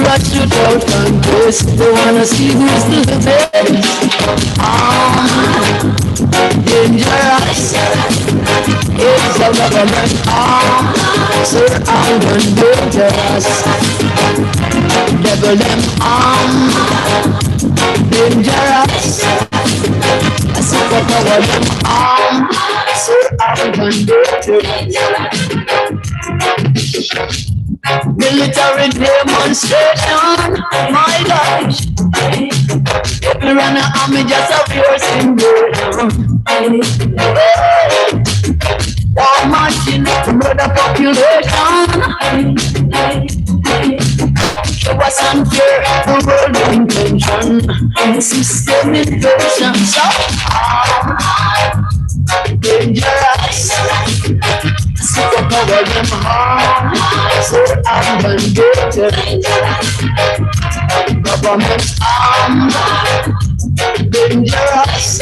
got shoot out contest. They wanna see who's the best. Dangerous. It's a government surround and dangerous. Devil them dangerous. I superpower them surround and dangerous. Military demonstration, my gosh. If you run an army, just a pure symbol. War machine, murder population. Show us unfair, the world intention. System invasion, so dangerous. Superpower them so I'm dangerous. Government dangerous.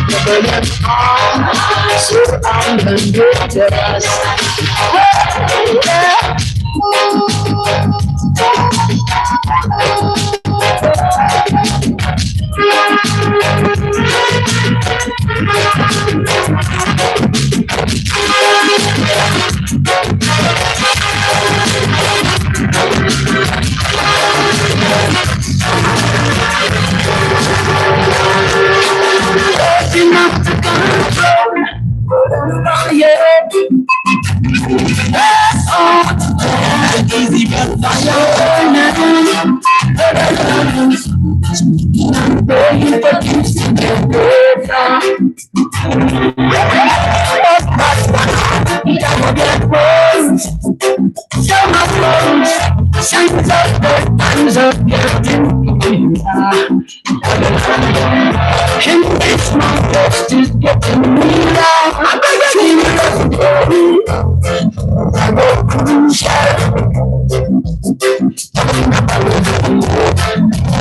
Government so I'm dangerous. Enough to control, yeah. Easy but fire. Begging for keeps to get better. Never get worse. So much worse. Signs of the times of getting in this my best is getting me down. I'm begging I go crucial.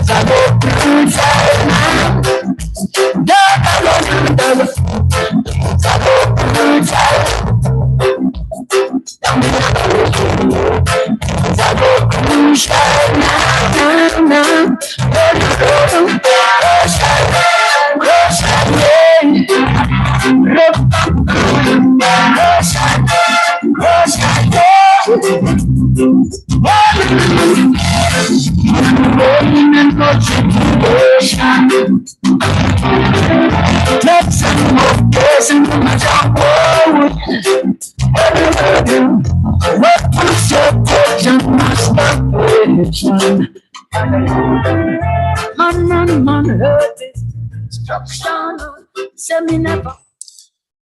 I go crucial now. I go crucial. I go crucial now.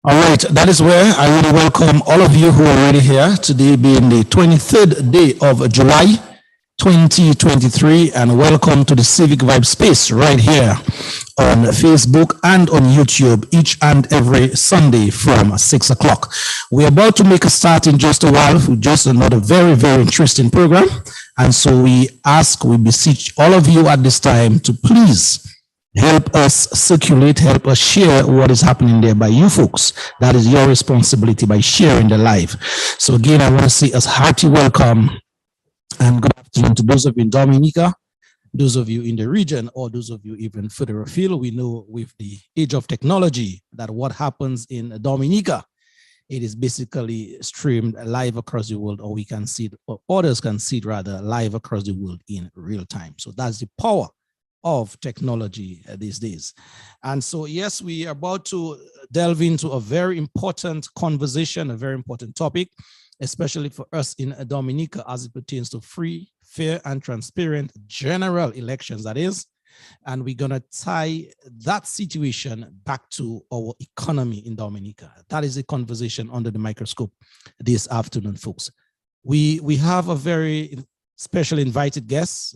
All right, that is where I really welcome all of you who are already here. Today being the 23rd day of July 2023, and welcome to the Civic Vibe Space right here on Facebook and on YouTube each and every Sunday from 6 o'clock. We're about to make a start in just a while with just another very, very interesting program. And so we beseech all of you at this time to please help us circulate, help us share what is happening there by you folks. That is your responsibility by sharing the live. So again, I want to say a hearty welcome and good afternoon to those of you in Dominica, those of you in the region, or those of you even further afield. We know with the age of technology that what happens in Dominica, it is basically streamed live across the world, or we can see it, or others can see it rather live across the world in real time. So that's the power of technology these days. And so, yes, we are about to delve into a very important conversation, a very important topic, especially for us in Dominica as it pertains to free, fair, and transparent general elections, that is. And we're going to tie that situation back to our economy in Dominica. That is a conversation under the microscope this afternoon, folks. We have a very special invited guest,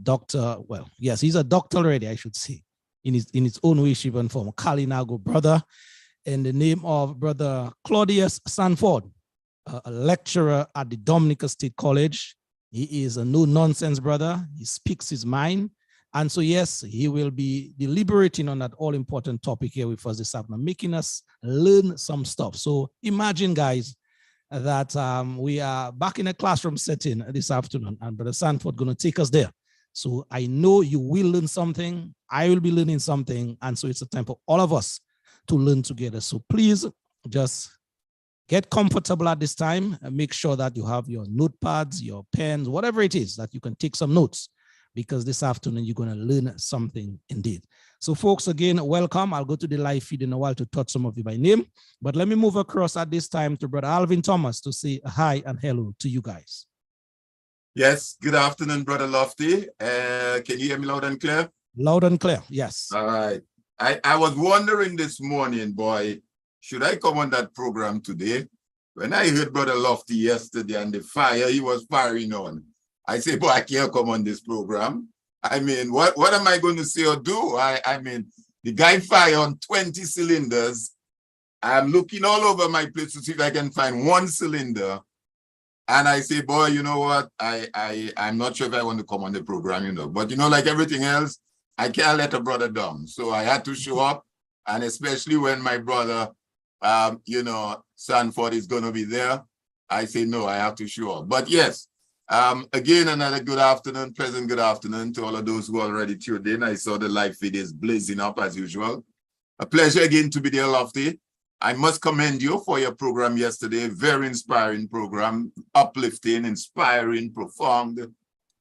Dr. Well, yes, he's a doctor already, I should say, in his own way, even from Kalinago brother, in the name of Brother Claudius Sanford, a lecturer at the Dominica State College. He is a no-nonsense brother. He speaks his mind. And so, yes, he will be deliberating on that all-important topic here with us this afternoon, making us learn some stuff. So imagine, guys, that we are back in a classroom setting this afternoon, and Brother Sanford going to take us there. So I know you will learn something. I will be learning something. And so it's a time for all of us to learn together. So please just get comfortable at this time and make sure that you have your notepads, your pens, whatever it is, that you can take some notes, because this afternoon you're going to learn something indeed. So folks, again, welcome. I'll go to the live feed in a while to touch some of you by name, but let me move across at this time to Brother Alvin Thomas to say hi and hello to you guys. Yes, good afternoon, Brother Lofty. Can you hear me loud and clear? Loud and clear, yes. All right. I was wondering this morning, boy, should I come on that program today? When I heard Brother Lofty yesterday and the fire he was firing on, I say, boy, I can't come on this program. I mean, what am I going to say or do? I mean, the guy fired on 20 cylinders. I'm looking all over my place to see if I can find one cylinder. And I say, boy, you know what? I'm not sure if I want to come on the program, you know. But, you know, like everything else, I can't let a brother down. So I had to show up. And especially when my brother, you know, Sanford is going to be there, I say, no, I have to show up. But yes, again, another good afternoon, pleasant good afternoon to all of those who already tuned in. I saw the live feed is blazing up as usual. A pleasure again to be there, Lofty. I must commend you for your program yesterday. Very inspiring program, uplifting, inspiring, profound.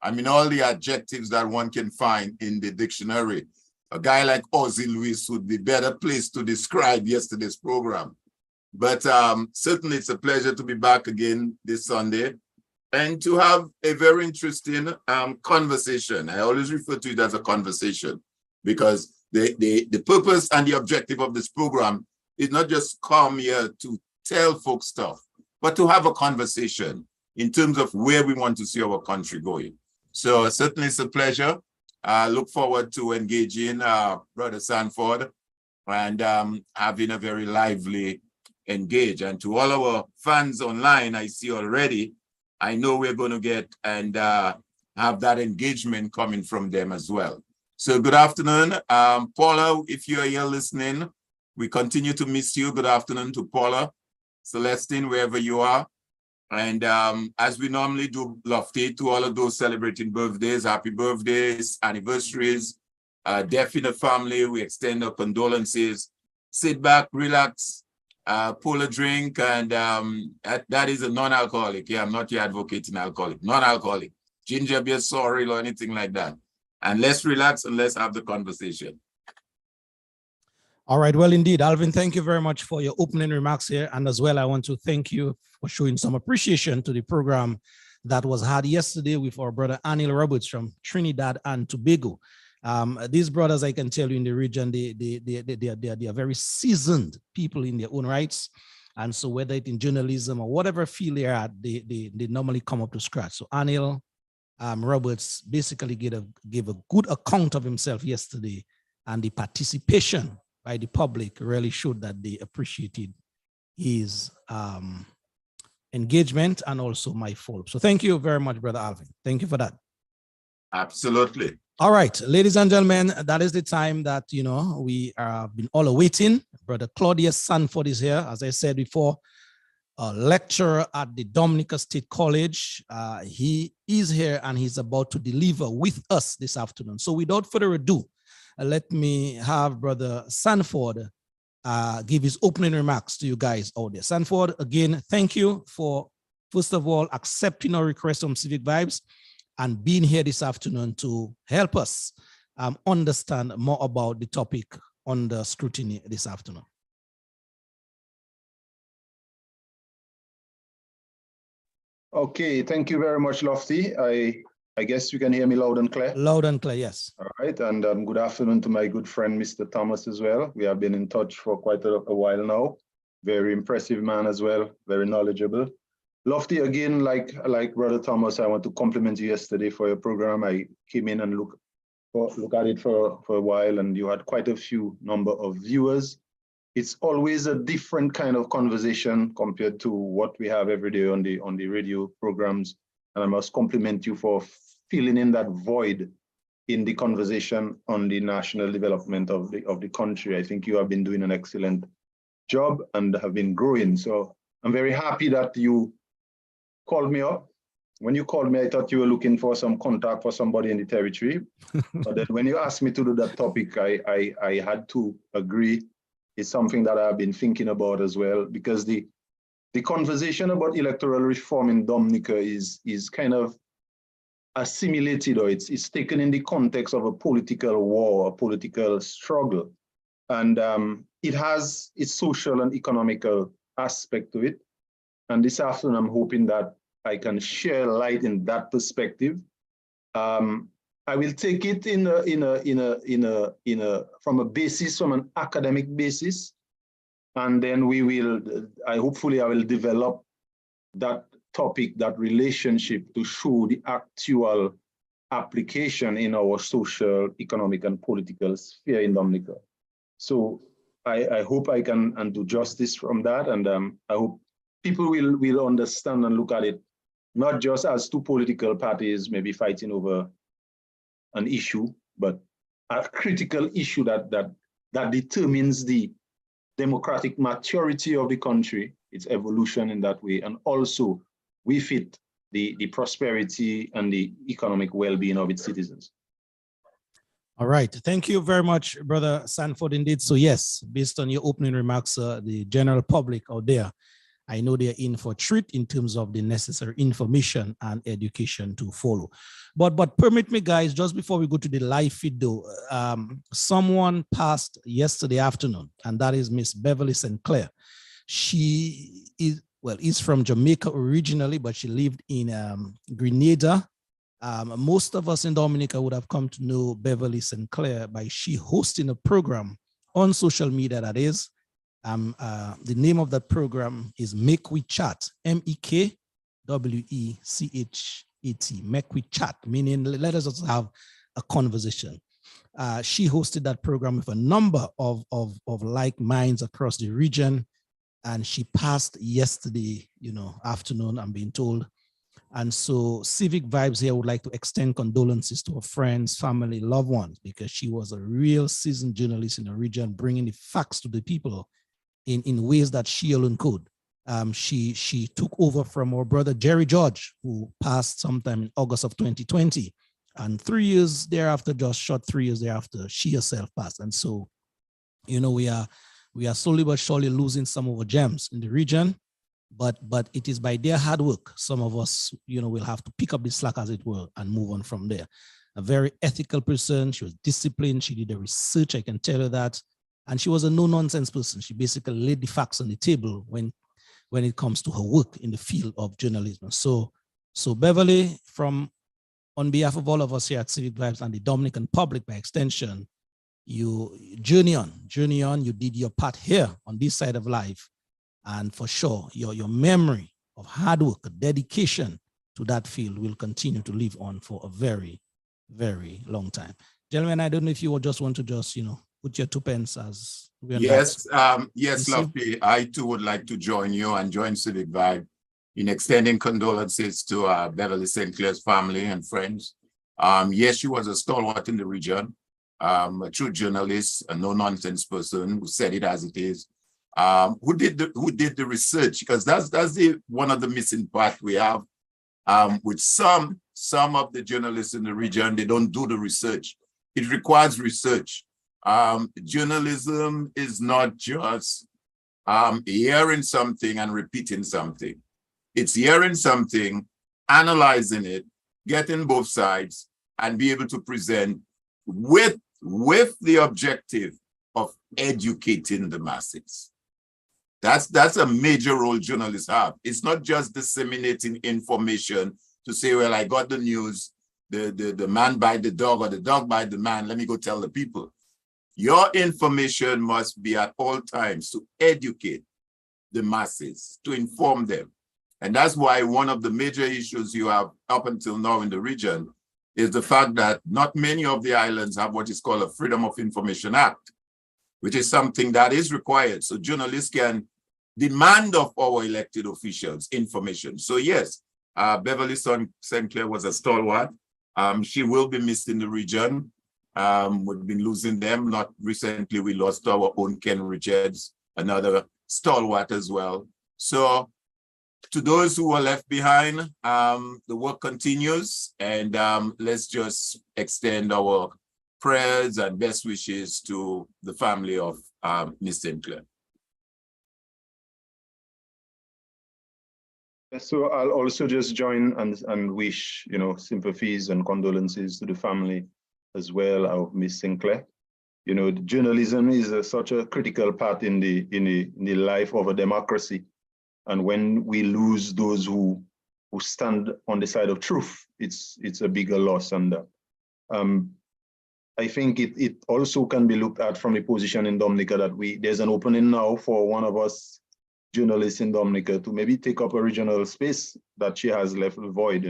I mean, all the adjectives that one can find in the dictionary. A guy like Ozzy Lewis would be better placed to describe yesterday's program. But certainly it's a pleasure to be back again this Sunday and to have a very interesting conversation. I always refer to it as a conversation because the purpose and the objective of this program is not just come here to tell folks stuff, but to have a conversation in terms of where we want to see our country going. So certainly it's a pleasure. I look forward to engaging Brother Sanford and having a very lively engage. And to all our fans online, I see already, I know we're going to get and have that engagement coming from them as well. So good afternoon. Paula, if you're here listening, we continue to miss you. Good afternoon to Paula, Celestine, wherever you are. And as we normally do, Lofty, to all of those celebrating birthdays, happy birthdays, anniversaries, death in the family, we extend our condolences. Sit back, relax, pull a drink, and that is a non-alcoholic. Yeah, I'm not here advocating alcoholic, non-alcoholic. Ginger beer, sorrel, or anything like that. And let's relax and let's have the conversation. All right. Well, indeed, Alvin, thank you very much for your opening remarks here. And as well, I want to thank you for showing some appreciation to the program that was had yesterday with our brother Anil Roberts from Trinidad and Tobago. These brothers, I can tell you in the region, they are very seasoned people in their own rights. And so whether it's in journalism or whatever field they're at, they normally come up to scratch. So Anil Roberts basically gave a good account of himself yesterday, and the participation by the public really showed that they appreciated his engagement and also my follow-up. So thank you very much, Brother Alvin. Thank you for that. Absolutely. All right, ladies and gentlemen, that is the time that, you know, we have been all awaiting. Brother Claudius Sanford is here, as I said before, a lecturer at the Dominica State College. He is here and he's about to deliver with us this afternoon. So without further ado, let me have Brother Sanford give his opening remarks to you guys out there. Sanford, again, thank you for, first of all, accepting our request from Civic Vibes and being here this afternoon to help us understand more about the topic under scrutiny this afternoon. Okay, thank you very much, Lofty. I guess you can hear me loud and clear. Loud and clear, yes. All right, and good afternoon to my good friend, Mr. Thomas, as well. We have been in touch for quite a while now. Very impressive man as well, very knowledgeable. Lofty, again, like Brother Thomas, I want to compliment you yesterday for your program. I came in and look at it for a while, and you had quite a few number of viewers. It's always a different kind of conversation compared to what we have every day on the radio programs. And I must compliment you for filling in that void in the conversation on the national development of the country. I think you have been doing an excellent job and have been growing. So I'm very happy that you called me up. When you called me, I thought you were looking for some contact for somebody in the territory. But then when you asked me to do that topic, I had to agree. It's something that I've been thinking about as well, because the conversation about electoral reform in Dominica is kind of assimilated, or it's taken in the context of a political war, a political struggle. And it has its social and economical aspect to it. And this afternoon, I'm hoping that I can share light in that perspective. I will take it from a basis, from an academic basis, and then we will. Hopefully, I will develop that topic, that relationship, to show the actual application in our social, economic, and political sphere in Dominica. So I hope I can do justice from that, and I hope people will understand and look at it not just as two political parties maybe fighting over an issue, but a critical issue that determines the democratic maturity of the country, its evolution in that way, and also with it the prosperity and the economic well-being of its citizens. All right. Thank you very much, Brother Sanford. Indeed. So yes, based on your opening remarks, the general public out there, I know they're in for a treat in terms of the necessary information and education to follow. But permit me, guys, just before we go to the live feed though, someone passed yesterday afternoon, and that is Miss Beverly St. Clair. She is from Jamaica originally, but she lived in Grenada. Most of us in Dominica would have come to know Beverly St. Clair by she hosting a program on social media, that is. The name of that program is Make We Chat, MEKWECHAT, Make We Chat, meaning let us just have a conversation. She hosted that program with a number of like minds across the region, and she passed yesterday, afternoon, I'm being told. And so Civic Vibes here would like to extend condolences to her friends, family, loved ones, because she was a real seasoned journalist in the region, bringing the facts to the people in ways that she alone could. She took over from her brother, Jerry George, who passed sometime in August of 2020. And 3 years thereafter, just short 3 years thereafter, she herself passed. And so, we are slowly but surely losing some of our gems in the region, but it is by their hard work. Some of us, will have to pick up the slack, as it were, and move on from there. A very ethical person. She was disciplined. She did the research, I can tell you that. And she was a no-nonsense person. She basically laid the facts on the table when it comes to her work in the field of journalism. So Beverly, on behalf of all of us here at Civic Vibes and the Dominican public by extension, you journey on. You did your part here on this side of life. And for sure, your memory of hard work, dedication to that field will continue to live on for a very, very long time. Gentlemen, I don't know if you just want to put your 2 pence as we are. Yes, Lofty. I too would like to join you and join Civic Vibe in extending condolences to Beverly St. Clair's family and friends. Yes, she was a stalwart in the region, a true journalist, a no-nonsense person who said it as it is. Who did the research? Because that's one of the missing part we have with some of the journalists in the region. They don't do the research. It requires research. Journalism is not just hearing something and repeating something. It's hearing something, analyzing it, getting both sides, and be able to present with the objective of educating the masses. That's a major role journalists have. It's not just disseminating information to say, well, I got the news, the man bite the dog or the dog bite the man, let me go tell the people. Your information must be at all times to educate the masses, to inform them. And that's why one of the major issues you have up until now in the region is the fact that not many of the islands have what is called a Freedom of Information Act, which is something that is required. So journalists can demand of our elected officials information. So yes, Beverly St. Clair was a stalwart. She will be missed in the region. We've been losing them. Not recently, we lost our own Ken Richards, another stalwart as well. So to those who are left behind, the work continues, and let's just extend our prayers and best wishes to the family of Miss Sinclair. So I'll also just join and wish, sympathies and condolences to the family as well of Miss Sinclair. Journalism is such a critical part in the life of a democracy. And when we lose those who stand on the side of truth, it's a bigger loss. And I think it also can be looked at from the position in Dominica that there's an opening now for one of us journalists in Dominica to maybe take up a regional space that she has left void,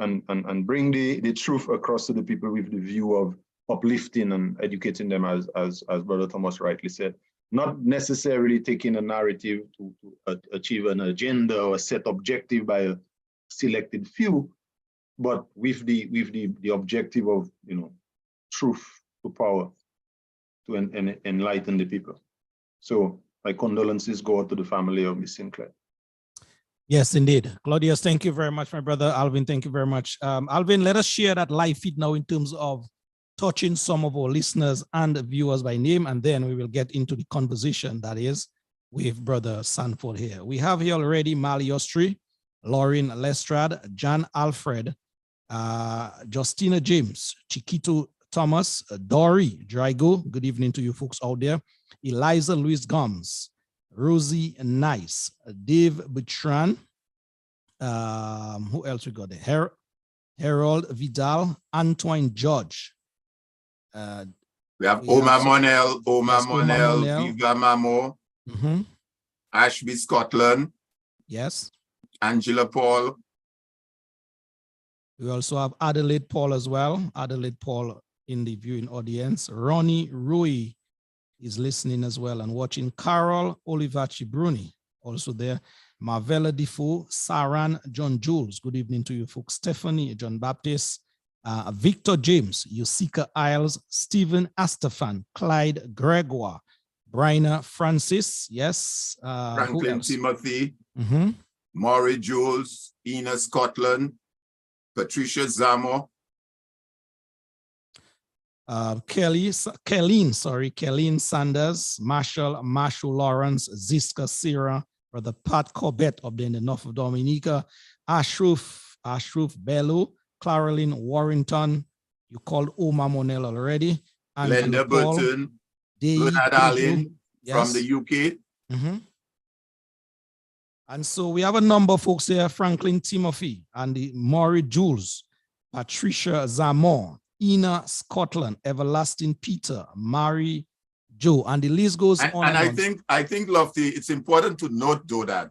and bring the truth across to the people with the view of uplifting and educating them, as Brother Thomas rightly said. Not necessarily taking a narrative to achieve an agenda or a set objective by a selected few, but with the objective of truth to power, to enlighten the people. So my condolences go out to the family of Miss Sinclair. Yes, indeed. Claudius, thank you very much, my brother. Alvin, thank you very much. Alvin, let us share that live feed now in terms of touching some of our listeners and viewers by name, and then we will get into the conversation that is with Brother Sanford here. We have here already Mali Ostri, Lauren Lestrade, John Alfred, Justina James, Chiquito Thomas, Dory Drago. Good evening to you folks out there. Eliza Louise Gomes, Rosie Nice, Dave Butran. Who else we got there? Harold Vidal, Antoine George. We have Omar Monel, Viva Mamo, Ashby Scotland. Yes. Angela Paul. We also have Adelaide Paul as well. Adelaide Paul in the viewing audience. Ronnie Rui is listening as well and watching. Carol Olivachi Bruni also there. Marvella Defoe, Saran, John Jules. Good evening to you folks. Stephanie, John Baptist, Victor James, Yusika Isles, Stephen Astafan, Clyde Gregoire, Bryna Francis, yes. Franklin Timothy, Maury Jules, Ina Scotland, Patricia Zamo. Kelleen Sanders, Marshall Lawrence, Ziska Sierra, Brother Pat Corbett up there in the north of Dominica, Ashraf Bello, Caroline Warrington, you called Omar Monel already, Linda Burton, Bernard Allen from the UK. And so we have a number of folks here, Franklin Timothy and the Maury Jules, Patricia Zamor, Ina Scotland, Everlasting Peter, Mary Joe, and the list goes on. And I think, Lofty, it's important to note though that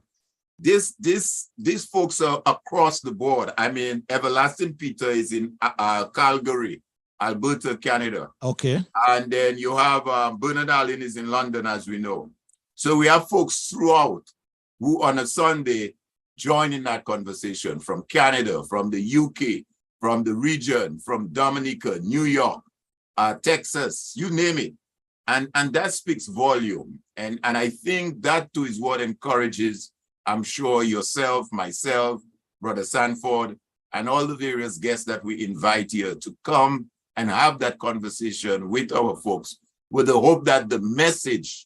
these folks are across the board. I mean, Everlasting Peter is in Calgary, Alberta, Canada. Okay. And then you have Bernard Allen is in London, as we know. So we have folks throughout who on a Sunday join in that conversation from Canada, from the UK, from the region, from Dominica, New York, Texas, you name it. And that speaks volume. And I think that too is what encourages, I'm sure, yourself, myself, Brother Sanford, and all the various guests that we invite here to come and have that conversation with our folks, with the hope that the message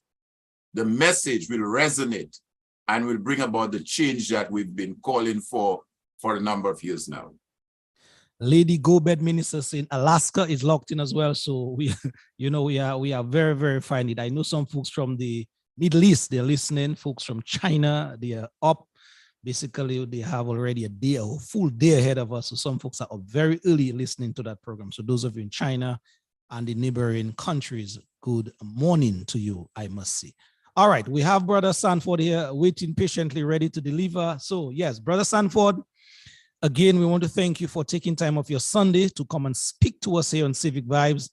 will resonate and will bring about the change that we've been calling for a number of years now. Lady Go-Bed Ministers in Alaska is locked in as well. So we are very, very fine. I know some folks from the Middle East, they're listening. Folks from China, they are up. Basically, they have already a full day ahead of us. So some folks are up very early listening to that program. So those of you in China and the neighboring countries, good morning to you, I must say. All right, we have Brother Sanford here waiting patiently, ready to deliver. So yes, Brother Sanford, again, we want to thank you for taking time off your Sunday to come and speak to us here on Civic Vibes.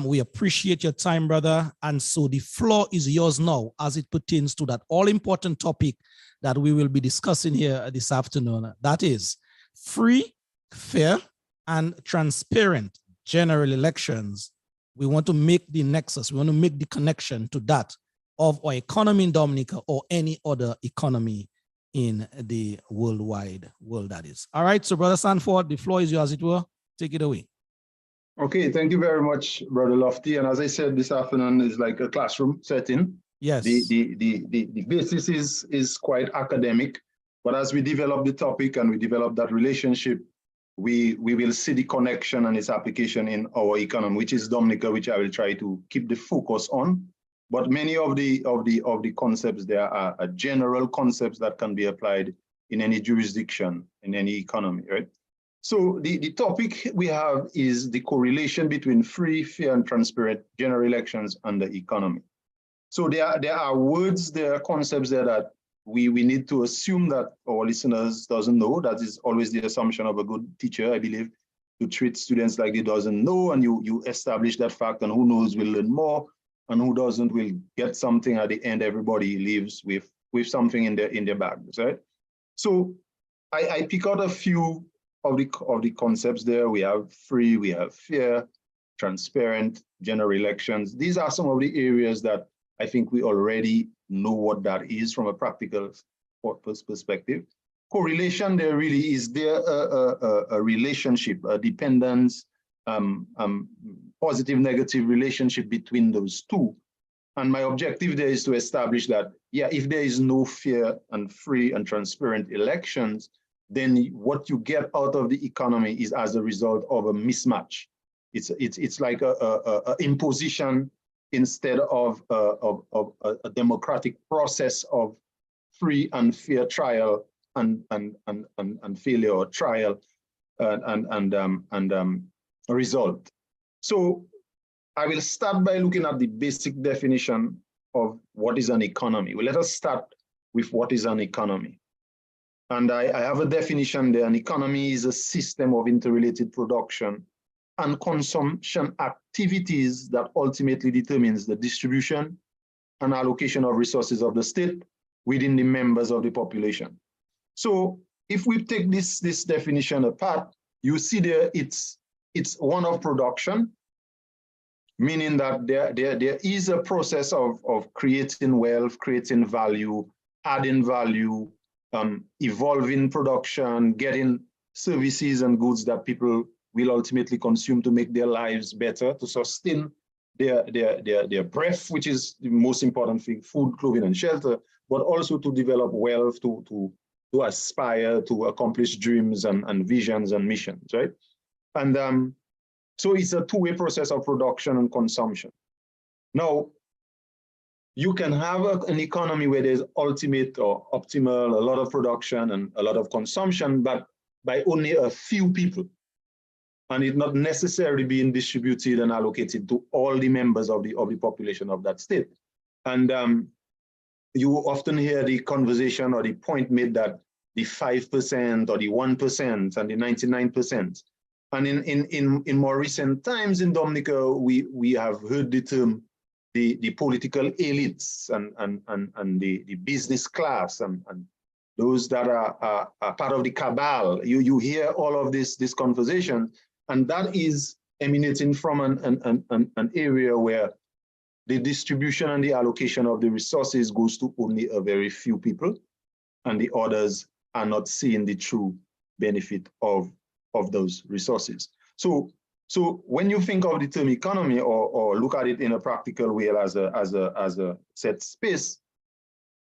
We appreciate your time, brother. And so the floor is yours now as it pertains to that all-important topic that we will be discussing here this afternoon. That is free, fair, and transparent general elections. We want to make the nexus. We want to make the connection to that of our economy in Dominica or any other economy in the worldwide world, that is. All right, so Brother Sanford, the floor is yours, as it were. Take it away. Okay, thank you very much, Brother Lofty. And as I said, this afternoon is like a classroom setting. Yes. The basis is quite academic, but as we develop the topic and we develop that relationship, we will see the connection and its application in our economy, which is Dominica, which I will try to keep the focus on. But many of the concepts there are general concepts that can be applied in any jurisdiction, in any economy, right? So the topic we have is the correlation between free, fair, and transparent general elections and the economy. So there are words, there are concepts there that we need to assume that our listeners doesn't know. That is always the assumption of a good teacher, I believe, to treat students like they doesn't know, and you establish that fact, and who knows will learn more, and who doesn't will get something at the end. Everybody leaves with something in their bags, right? So I pick out a few of the concepts there. We have free, we have fair, transparent, general elections. These are some of the areas that I think we already know what that is from a practical perspective. Correlation, there really is there a relationship, a dependence, positive, negative relationship between those two. And my objective there is to establish that, yeah, if there is no fair and free and transparent elections, then what you get out of the economy is as a result of a mismatch. It's like a imposition instead of a democratic process of free and fair trial and failure, or trial and result. So I will start by looking at the basic definition of what is an economy. Well, let us start with what is an economy. And I have a definition there. An economy is a system of interrelated production and consumption activities that ultimately determines the distribution and allocation of resources of the state within the members of the population. So if we take this definition apart, you see there it's one of production, meaning that there is a process of creating wealth, creating value, adding value, evolving production, getting services and goods that people will ultimately consume to make their lives better, to sustain their breath, which is the most important thing, food, clothing, and shelter, but also to develop wealth, to aspire, to accomplish dreams and visions and missions, right? And so it's a two-way process of production and consumption. Now, you can have an economy where there's ultimate or optimal, a lot of production and a lot of consumption, but by only a few people, and it not necessarily being distributed and allocated to all the members of the population of that state. And you often hear the conversation or the point made that the 5% or the 1% and the 99%. And in more recent times in Dominica, we have heard the term the political elites and the business class and those that are part of the cabal. You hear all of this conversation, and that is emanating from an area where the distribution and the allocation of the resources goes to only a very few people, and the others are not seeing the true benefit of those resources. So when you think of the term economy or look at it in a practical way as a set space,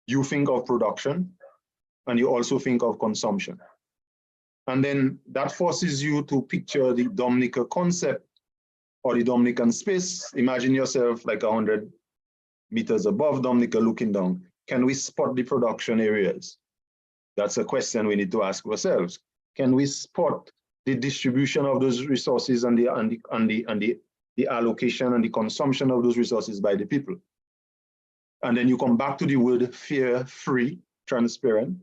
you think of production and you also think of consumption. And then that forces you to picture the Dominica concept or the Dominican space. Imagine yourself like 100 meters above Dominica looking down. Can we spot the production areas? That's a question we need to ask ourselves. Can we spot the distribution of those resources and the allocation and the consumption of those resources by the people? And then you come back to the word fair, free, transparent,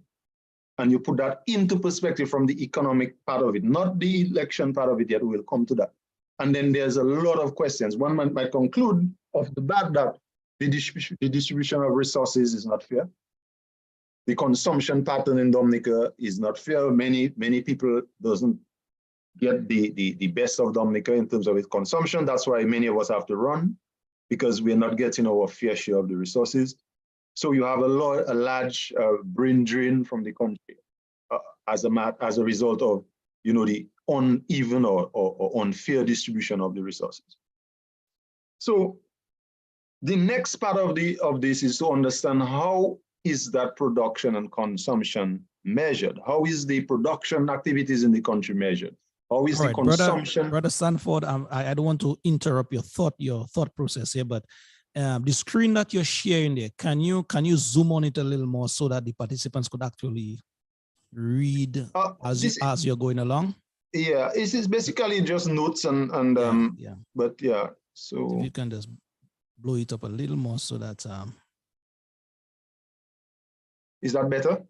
and you put that into perspective from the economic part of it, not the election part of it yet. We'll come to that. And then there's a lot of questions. One might conclude off the bat that the distribution of resources is not fair. The consumption pattern in Dominica is not fair. Many people doesn't get the best of Dominica in terms of its consumption. That's why many of us have to run. because we're not getting our fair share of the resources. So you have a large brain drain from the country as a result of, you know, the uneven or unfair distribution of the resources. So the next part of this is to understand how is that production and consumption measured? How is the production activities in the country measured? How is the consumption? Brother Sanford, I don't want to interrupt your thought process here, but the screen that you're sharing there, can you zoom on it a little more so that the participants could actually read as you're going along? Yeah, it's basically just notes and yeah. But yeah, so if you can just blow it up a little more so that is that better?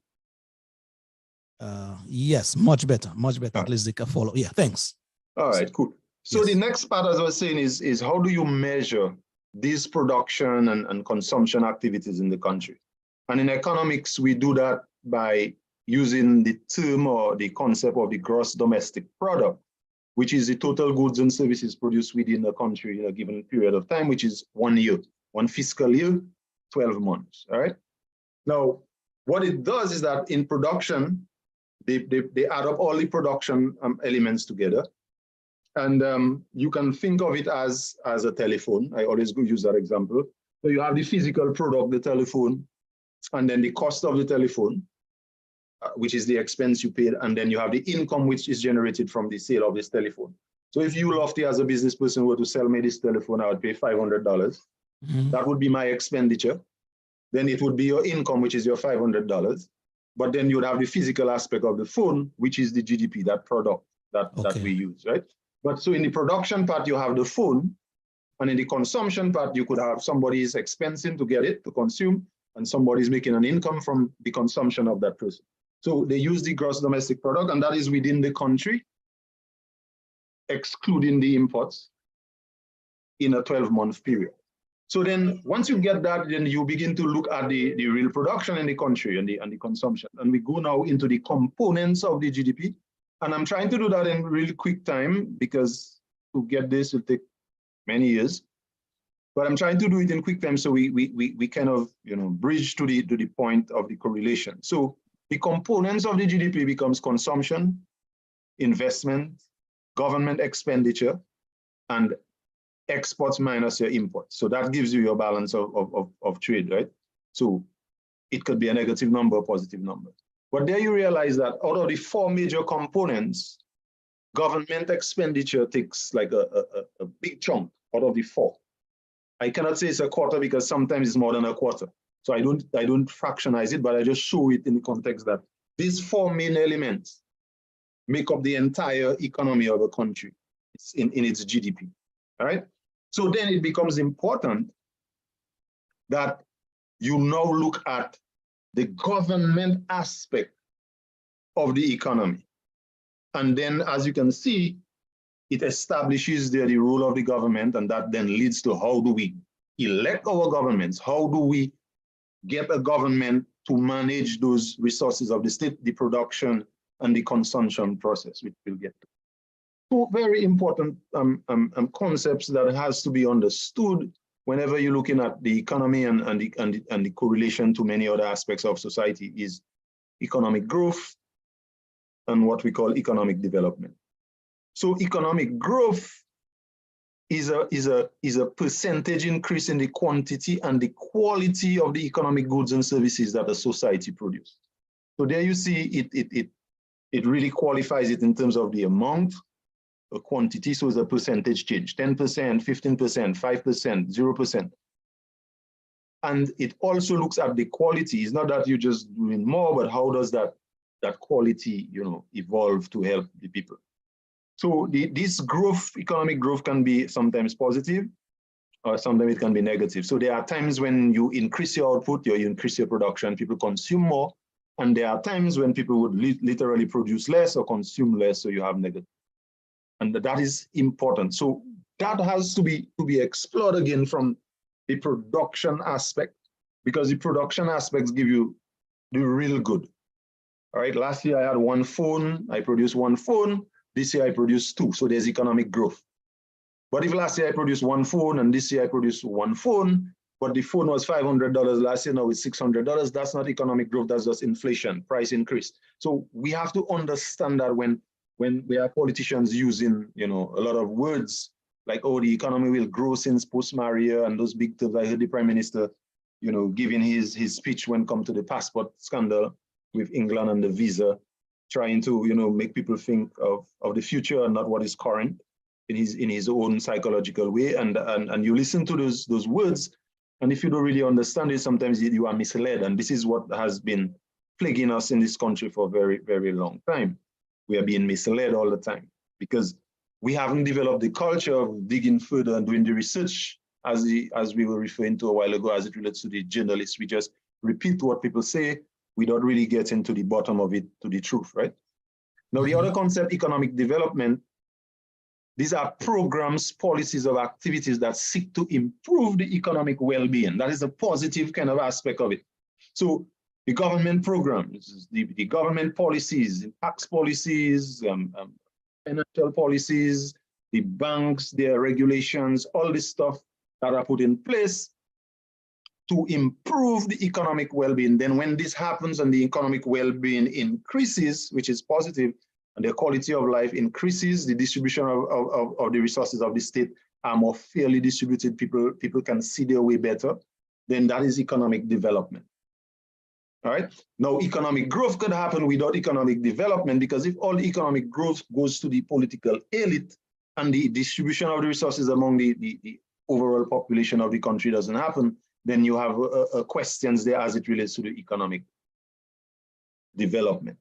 Yes, much better. At least they can follow. Yeah, thanks. All right, cool. So the next part, as I was saying, is how do you measure these production and consumption activities in the country? And in economics, we do that by using the term or the concept of the gross domestic product, which is the total goods and services produced within the country in a given period of time, which is 1 year, 1 fiscal year, 12 months. All right. Now, what it does is that in production, they add up all the production elements together. And you can think of it as a telephone. I always use that example. So you have the physical product, the telephone, and then the cost of the telephone, which is the expense you paid, and then you have the income which is generated from the sale of this telephone. So if you, Lofty, as a business person, were to sell me this telephone, I would pay $500. Mm-hmm. That would be my expenditure. Then it would be your income, which is your $500. But then you would have the physical aspect of the phone, which is the GDP, that product that we use, right? But so in the production part, you have the phone, and in the consumption part, you could have somebody's expensing to get it, to consume, and somebody's making an income from the consumption of that person. So they use the gross domestic product, and that is within the country, excluding the imports in a 12-month period. So then once you get that, then you begin to look at the real production in the country and the consumption. And we go now into the components of the GDP. And I'm trying to do that in really quick time because to get this will take many years. But I'm trying to do it in quick time so we kind of, you know, bridge to the point of the correlation. So the components of the GDP becomes consumption, investment, government expenditure, and exports minus your imports. So that gives you your balance of trade, right? So it could be a negative number or positive number. But there you realize that out of the 4 major components, government expenditure takes like a big chunk out of the 4. I cannot say it's a quarter because sometimes it's more than a quarter. So I don't fractionize it, but I just show it in the context that these 4 main elements make up the entire economy of a country. It's in its GDP, all right? So then it becomes important that you now look at the government aspect of the economy. And then, as you can see, it establishes the role of the government, and that then leads to how do we elect our governments? How do we get a government to manage those resources of the state, the production and the consumption process, which we'll get to. 2 very important concepts that has to be understood whenever you're looking at the economy and the correlation to many other aspects of society is economic growth and what we call economic development. So economic growth is a percentage increase in the quantity and the quality of the economic goods and services that a society produces. So there you see it really qualifies it in terms of the amount, the quantity, so it's a percentage change, 10%, 15%, 5%, 0%. And it also looks at the quality. It's not that you're just doing more, but how does that quality, you know, evolve to help the people? So this growth, economic growth, can be sometimes positive, or sometimes it can be negative. So there are times when you increase your output, or you increase your production, people consume more, and there are times when people would literally produce less or consume less, so you have negative. And that is important. So that has to be explored again from the production aspect, because the production aspects give you the real good. All right, last year I had 1 phone, I produced 1 phone. This year I produced 2, so there's economic growth. But if last year I produced one phone and this year I produced one phone, but the phone was $500 last year, now it's $600, that's not economic growth, that's just inflation, price increase. So we have to understand that when we have politicians using, a lot of words like, oh, the economy will grow since post-Maria and those big terms. I heard the Prime Minister, giving his speech when it comes to the passport scandal with England and the visa, trying to, make people think of the future and not what is current in his own psychological way. And you listen to those words, and if you don't really understand it, sometimes you are misled. And this is what has been plaguing us in this country for a very, very long time. We are being misled all the time because we haven't developed the culture of digging further and doing the research as we were referring to a while ago, as it relates to the journalists. We just repeat what people say. We don't really get into the bottom of it, to the truth, right? Now, the other concept, economic development, these are programs, policies of activities that seek to improve the economic well-being. That is a positive kind of aspect of it. So the government programs, the government policies, tax policies, financial policies, the banks, their regulations, all this stuff that are put in place to improve the economic well-being. Then when this happens and the economic well-being increases, which is positive, and the quality of life increases, the distribution of the resources of the state are more fairly distributed, people can see their way better, then that is economic development. All right. Now, economic growth could happen without economic development, because if all the economic growth goes to the political elite and the distribution of the resources among the overall population of the country doesn't happen, then you have questions there as it relates to the economic development.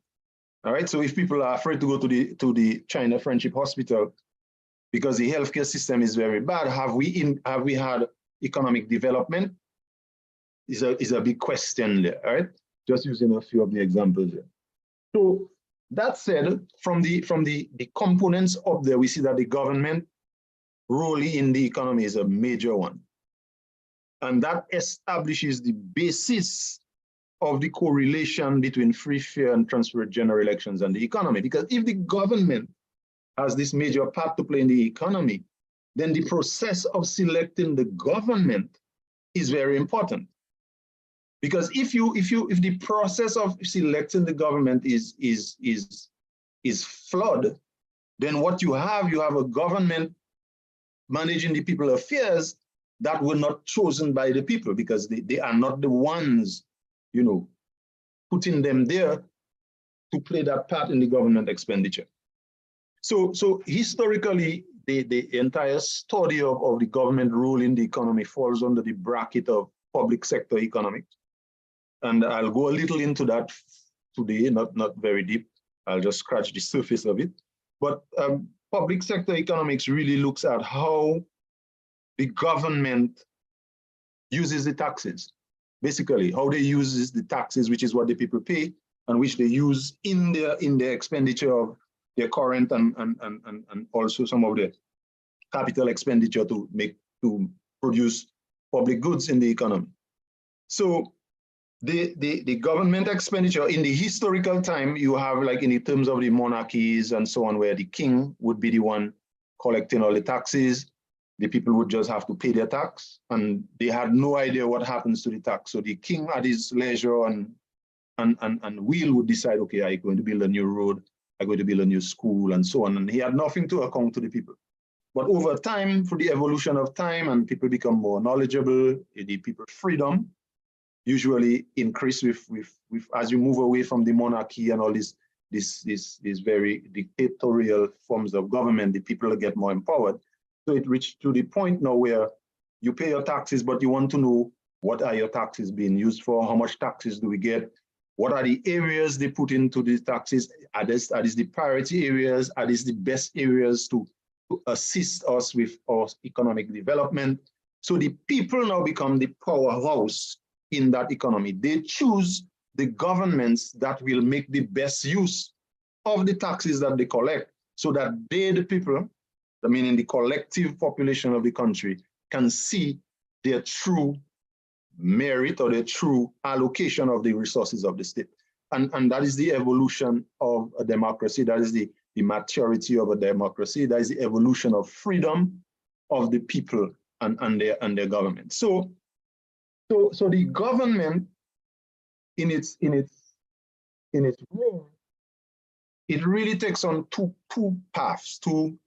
All right. So if people are afraid to go to the China Friendship Hospital because the healthcare system is very bad, have we had economic development? Is a big question there. All right. Just using a few of the examples here. So that said, from the components up there, we see that the government role in the economy is a major one. And that establishes the basis of the correlation between free, fair, and transparent general elections and the economy. Because if the government has this major part to play in the economy, then the process of selecting the government is very important. Because if the process of selecting the government is flawed, then what you have a government managing the people's affairs that were not chosen by the people, because they are not the ones, putting them there to play that part in the government expenditure. So historically, the entire study of the government role in the economy falls under the bracket of public sector economics. And I'll go a little into that today, not very deep. I'll just scratch the surface of it. But public sector economics really looks at how the government uses the taxes. Basically, how they use the taxes, which is what the people pay, and which they use in their expenditure of their current and also some of the capital expenditure to produce public goods in the economy. So the government expenditure in the historical time, you have, like in the terms of the monarchies and so on, where the king would be the one collecting all the taxes. The people would just have to pay their tax, and they had no idea what happens to the tax. So the king at his leisure and will would decide, okay, I'm going to build a new road, I'm going to build a new school, and so on. And he had nothing to account to the people. But over time, through the evolution of time, and people become more knowledgeable, the people's freedom usually increase with as you move away from the monarchy and all these very dictatorial forms of government, the people get more empowered. So it reached to the point now where you pay your taxes, but you want to know, what are your taxes being used for? How much taxes do we get? What are the areas they put into these taxes? Are these the priority areas? Are these the best areas to assist us with our economic development? So the people now become the powerhouse in that economy. They choose the governments that will make the best use of the taxes that they collect, so that they, the people, I mean, in the collective population of the country, can see their true merit or their true allocation of the resources of the state. And that is the evolution of a democracy. That is the maturity of a democracy. That is the evolution of freedom of the people and their government. So the government in its role, it really takes on two paths, two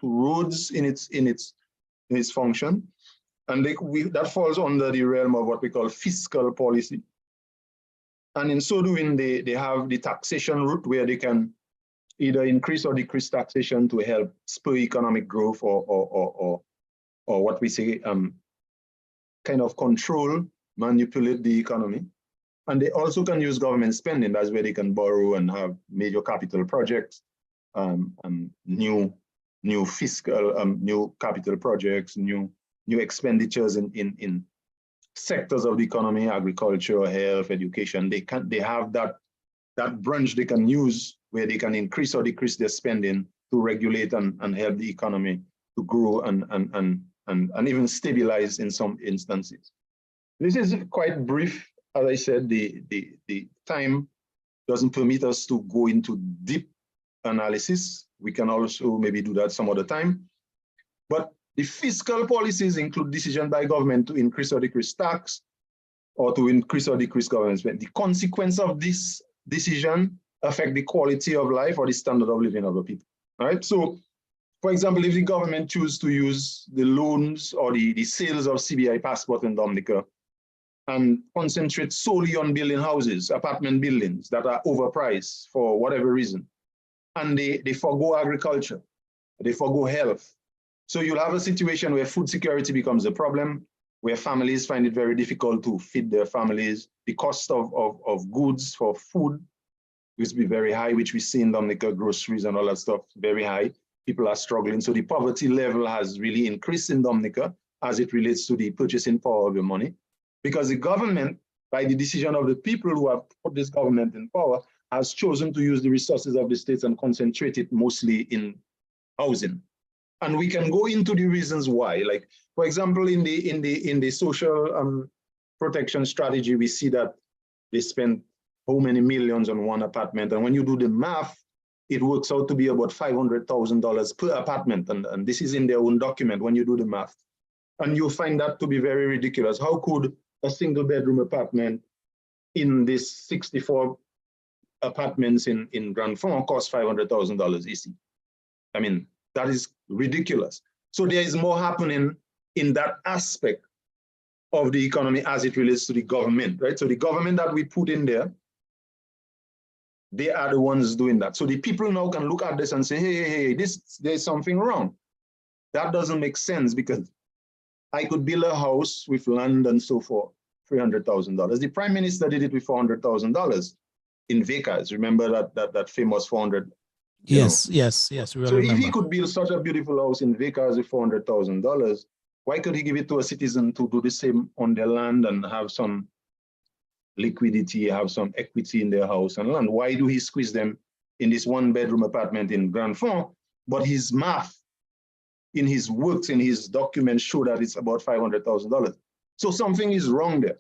roads in its function, and that falls under the realm of what we call fiscal policy. And in so doing, they have the taxation route where they can either increase or decrease taxation to help spur economic growth or what we say kind of control, manipulate the economy. And they also can use government spending. That's where they can borrow and have major capital projects, new fiscal, new capital projects, new expenditures in sectors of the economy, agriculture, health, education. They have that branch they can use where they can increase or decrease their spending to regulate and help the economy to grow and even stabilize in some instances. This is quite brief. As I said, the time doesn't permit us to go into deep analysis. We can also maybe do that some other time. But the fiscal policies include decision by government to increase or decrease tax or to increase or decrease government spend. The consequence of this decision affect the quality of life or the standard of living of the people. All right. So, for example, if the government chooses to use the loans or the sales of CBI passport in Dominica and concentrate solely on building houses, apartment buildings that are overpriced for whatever reason, and they forgo agriculture, they forgo health. So you'll have a situation where food security becomes a problem, where families find it very difficult to feed their families. The cost of goods for food will be very high, which we see in Dominica, groceries and all that stuff, very high. People are struggling. So the poverty level has really increased in Dominica as it relates to the purchasing power of your money. Because the government, by the decision of the people who have put this government in power, has chosen to use the resources of the states and concentrate it mostly in housing. And we can go into the reasons why. Like, for example, in the social protection strategy, we see that they spend how many millions on one apartment. And when you do the math, it works out to be about $500,000 per apartment. And this is in their own document when you do the math. And you'll find that to be very ridiculous. How could a single bedroom apartment in this 64 apartments in Grand Fond cost $500,000 easy? I mean, that is ridiculous. So there is more happening in that aspect of the economy as it relates to the government, right? So the government that we put in there, they are the ones doing that. So the people now can look at this and say, hey, there's something wrong. That doesn't make sense because I could build a house with land and so forth, $300,000. The prime minister did it with $400,000 in Vegas. Remember that famous 400? Yes. We so if he could build such a beautiful house in Vegas with $400,000, why could he give it to a citizen to do the same on their land and have some liquidity, have some equity in their house and land? Why do he squeeze them in this one-bedroom apartment in Grand Fond? But his math in his works, in his documents, show that it's about $500,000. So something is wrong there.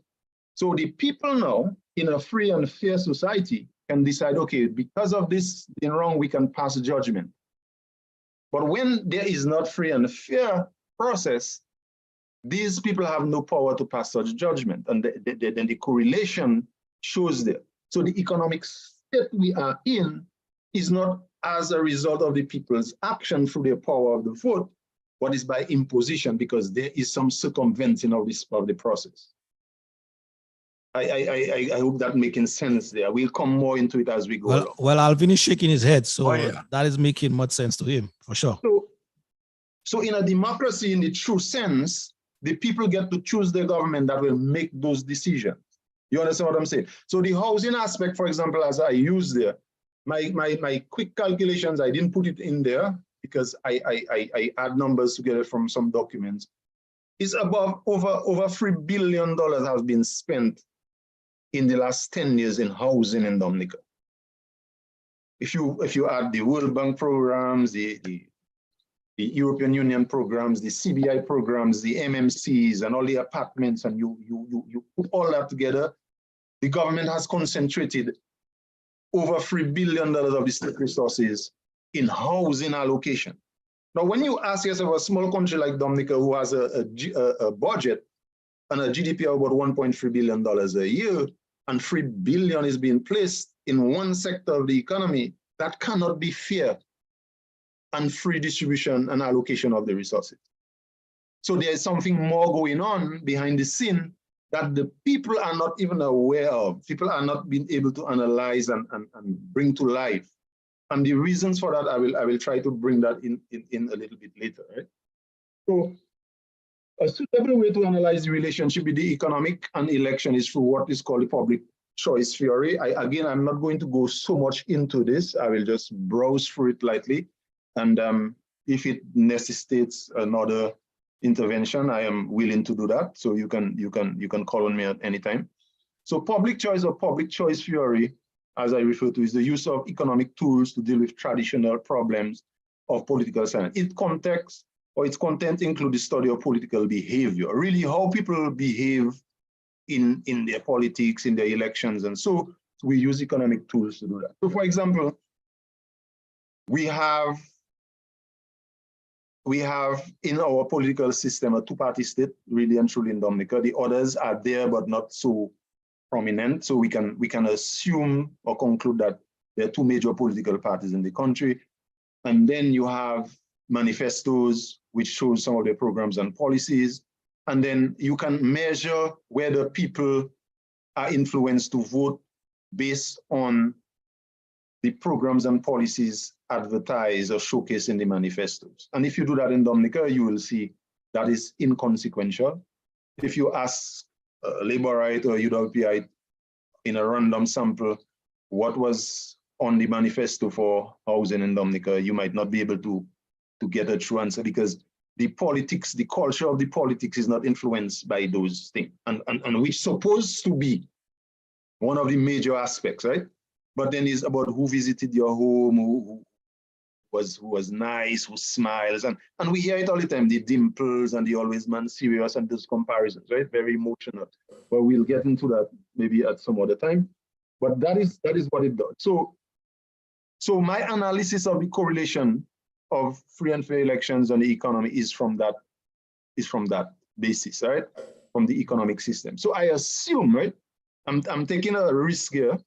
So the people now, in a free and fair society, can decide, okay, because of this being wrong, we can pass judgment. But when there is not free and fair process, these people have no power to pass such judgment. And then the correlation shows there. So the economic state we are in is not as a result of the people's action through their power of the vote, but is by imposition because there is some circumventing of the process. I hope that making sense there. We'll come more into it as we go along. Well, Alvin is shaking his head, so that is making much sense to him, for sure. So in a democracy, in the true sense, the people get to choose the government that will make those decisions. You understand what I'm saying? So the housing aspect, for example, as I use there, my quick calculations, I didn't put it in there because I add numbers together from some documents. It's above over $3 billion has been spent in the last 10 years in housing in Dominica. If you add the World Bank programs, the European Union programs, the CBI programs, the MMCs, and all the apartments, and you put all that together, the government has concentrated over $3 billion of the state resources in housing allocation. Now, when you ask yourself, a small country like Dominica, who has a budget and a GDP of about $1.3 billion a year, and $3 billion is being placed in one sector of the economy, that cannot be fair and free distribution and allocation of the resources. So there is something more going on behind the scene that the people are not even aware of. People are not being able to analyze and bring to life. And the reasons for that, I will try to bring that in a little bit later, right? So a suitable way to analyze the relationship with the economic and election is through what is called the public choice theory. Again, I'm not going to go so much into this. I will just browse through it lightly. And if it necessitates another intervention, I am willing to do that. So you can call on me at any time. So public choice or public choice theory, as I refer to, is the use of economic tools to deal with traditional problems of political science. Its context or its content include the study of political behavior, really how people behave in their politics, in their elections, and so we use economic tools to do that. So, for example, we have in our political system a two-party state, really and truly in Dominica. The others are there, but not so prominent. So we can assume or conclude that there are two major political parties in the country. And then you have manifestos, which shows some of their programs and policies. And then you can measure whether people are influenced to vote based on the programs and policies advertised or showcased in the manifestos. And if you do that in Dominica, you will see that is inconsequential. If you ask a Labourite or UWPite in a random sample what was on the manifesto for housing in Dominica, you might not be able to get a true answer, because the politics, the culture of the politics is not influenced by those things, and which supposed to be one of the major aspects, right? But then it's about who visited your home, who was nice, who smiles, and we hear it all the time, the dimples and the always man serious and those comparisons, right? Very emotional. But we'll get into that maybe at some other time. But that is what it does. So my analysis of the correlation of free and fair elections and the economy is from that basis, right? From the economic system. So I assume, right? I'm taking a risk here,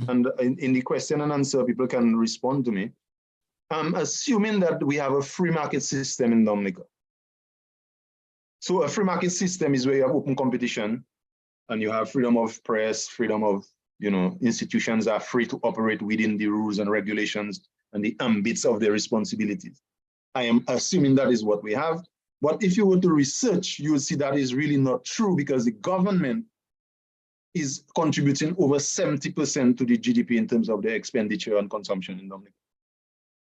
and in the question and answer, people can respond to me. I'm assuming that we have a free market system in Dominica. So a free market system is where you have open competition, and you have freedom of press, freedom of, institutions are free to operate within the rules and regulations and the ambits of their responsibilities. I am assuming that is what we have. But if you were to research, you will see that is really not true, because the government is contributing over 70% to the GDP in terms of their expenditure and consumption in Dominica.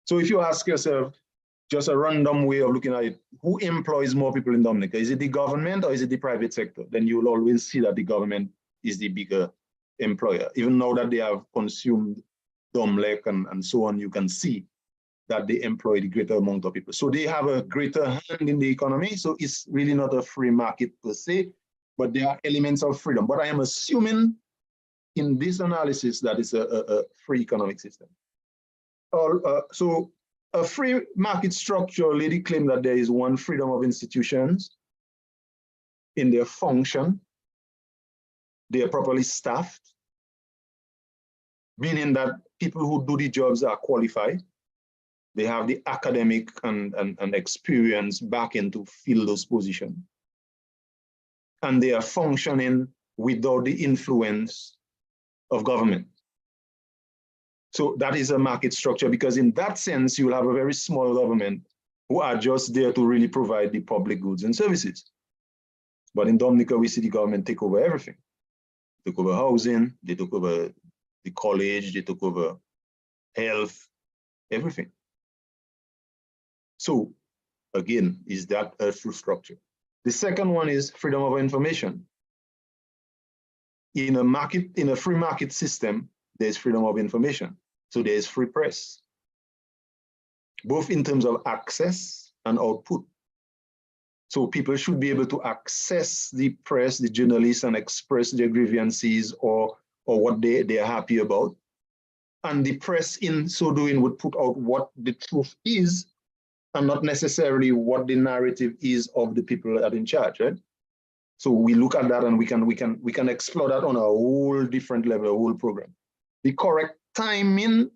So if you ask yourself, just a random way of looking at it, who employs more people in Dominica? Is it the government or is it the private sector? Then you will always see that the government is the bigger employer. Even now that they have consumed Domlec and so on, you can see that they employ the greater amount of people. So they have a greater hand in the economy. So it's really not a free market per se, but there are elements of freedom. But I am assuming in this analysis that it's a free economic system. So a free market structure really claim that there is one, freedom of institutions in their function. They are properly staffed, meaning that people who do the jobs are qualified. They have the academic and experience back in to fill those positions. And they are functioning without the influence of government. So that is a market structure, because in that sense, you will have a very small government who are just there to really provide the public goods and services. But in Dominica, we see the government take over everything. They took over housing, they took over the college, they took over health, everything. So again, is that a true structure? The second one is freedom of information. In a free market system, there's freedom of information. So there's free press, both in terms of access and output. So people should be able to access the press, the journalists, and express their grievances or what they are happy about. And the press, in so doing, would put out what the truth is, and not necessarily what the narrative is of the people that are in charge, right? So we look at that and we can explore that on a whole different level, a whole program. The correct timing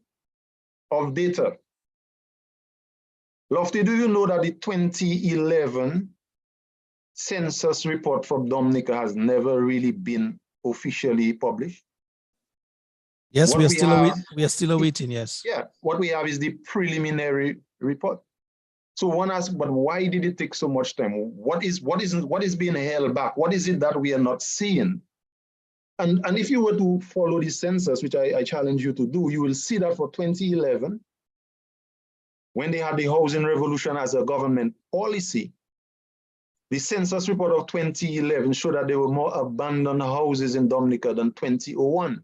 of data. Lofty, do you know that the 2011 census report from Dominica has never really been officially published? Yes, we are still awaiting, yes. Yeah, what we have is the preliminary report. So one asks, but why did it take so much time? What is being held back? What is it that we are not seeing? And if you were to follow the census, which I challenge you to do, you will see that for 2011, when they had the housing revolution as a government policy, the census report of 2011 showed that there were more abandoned houses in Dominica than 2001.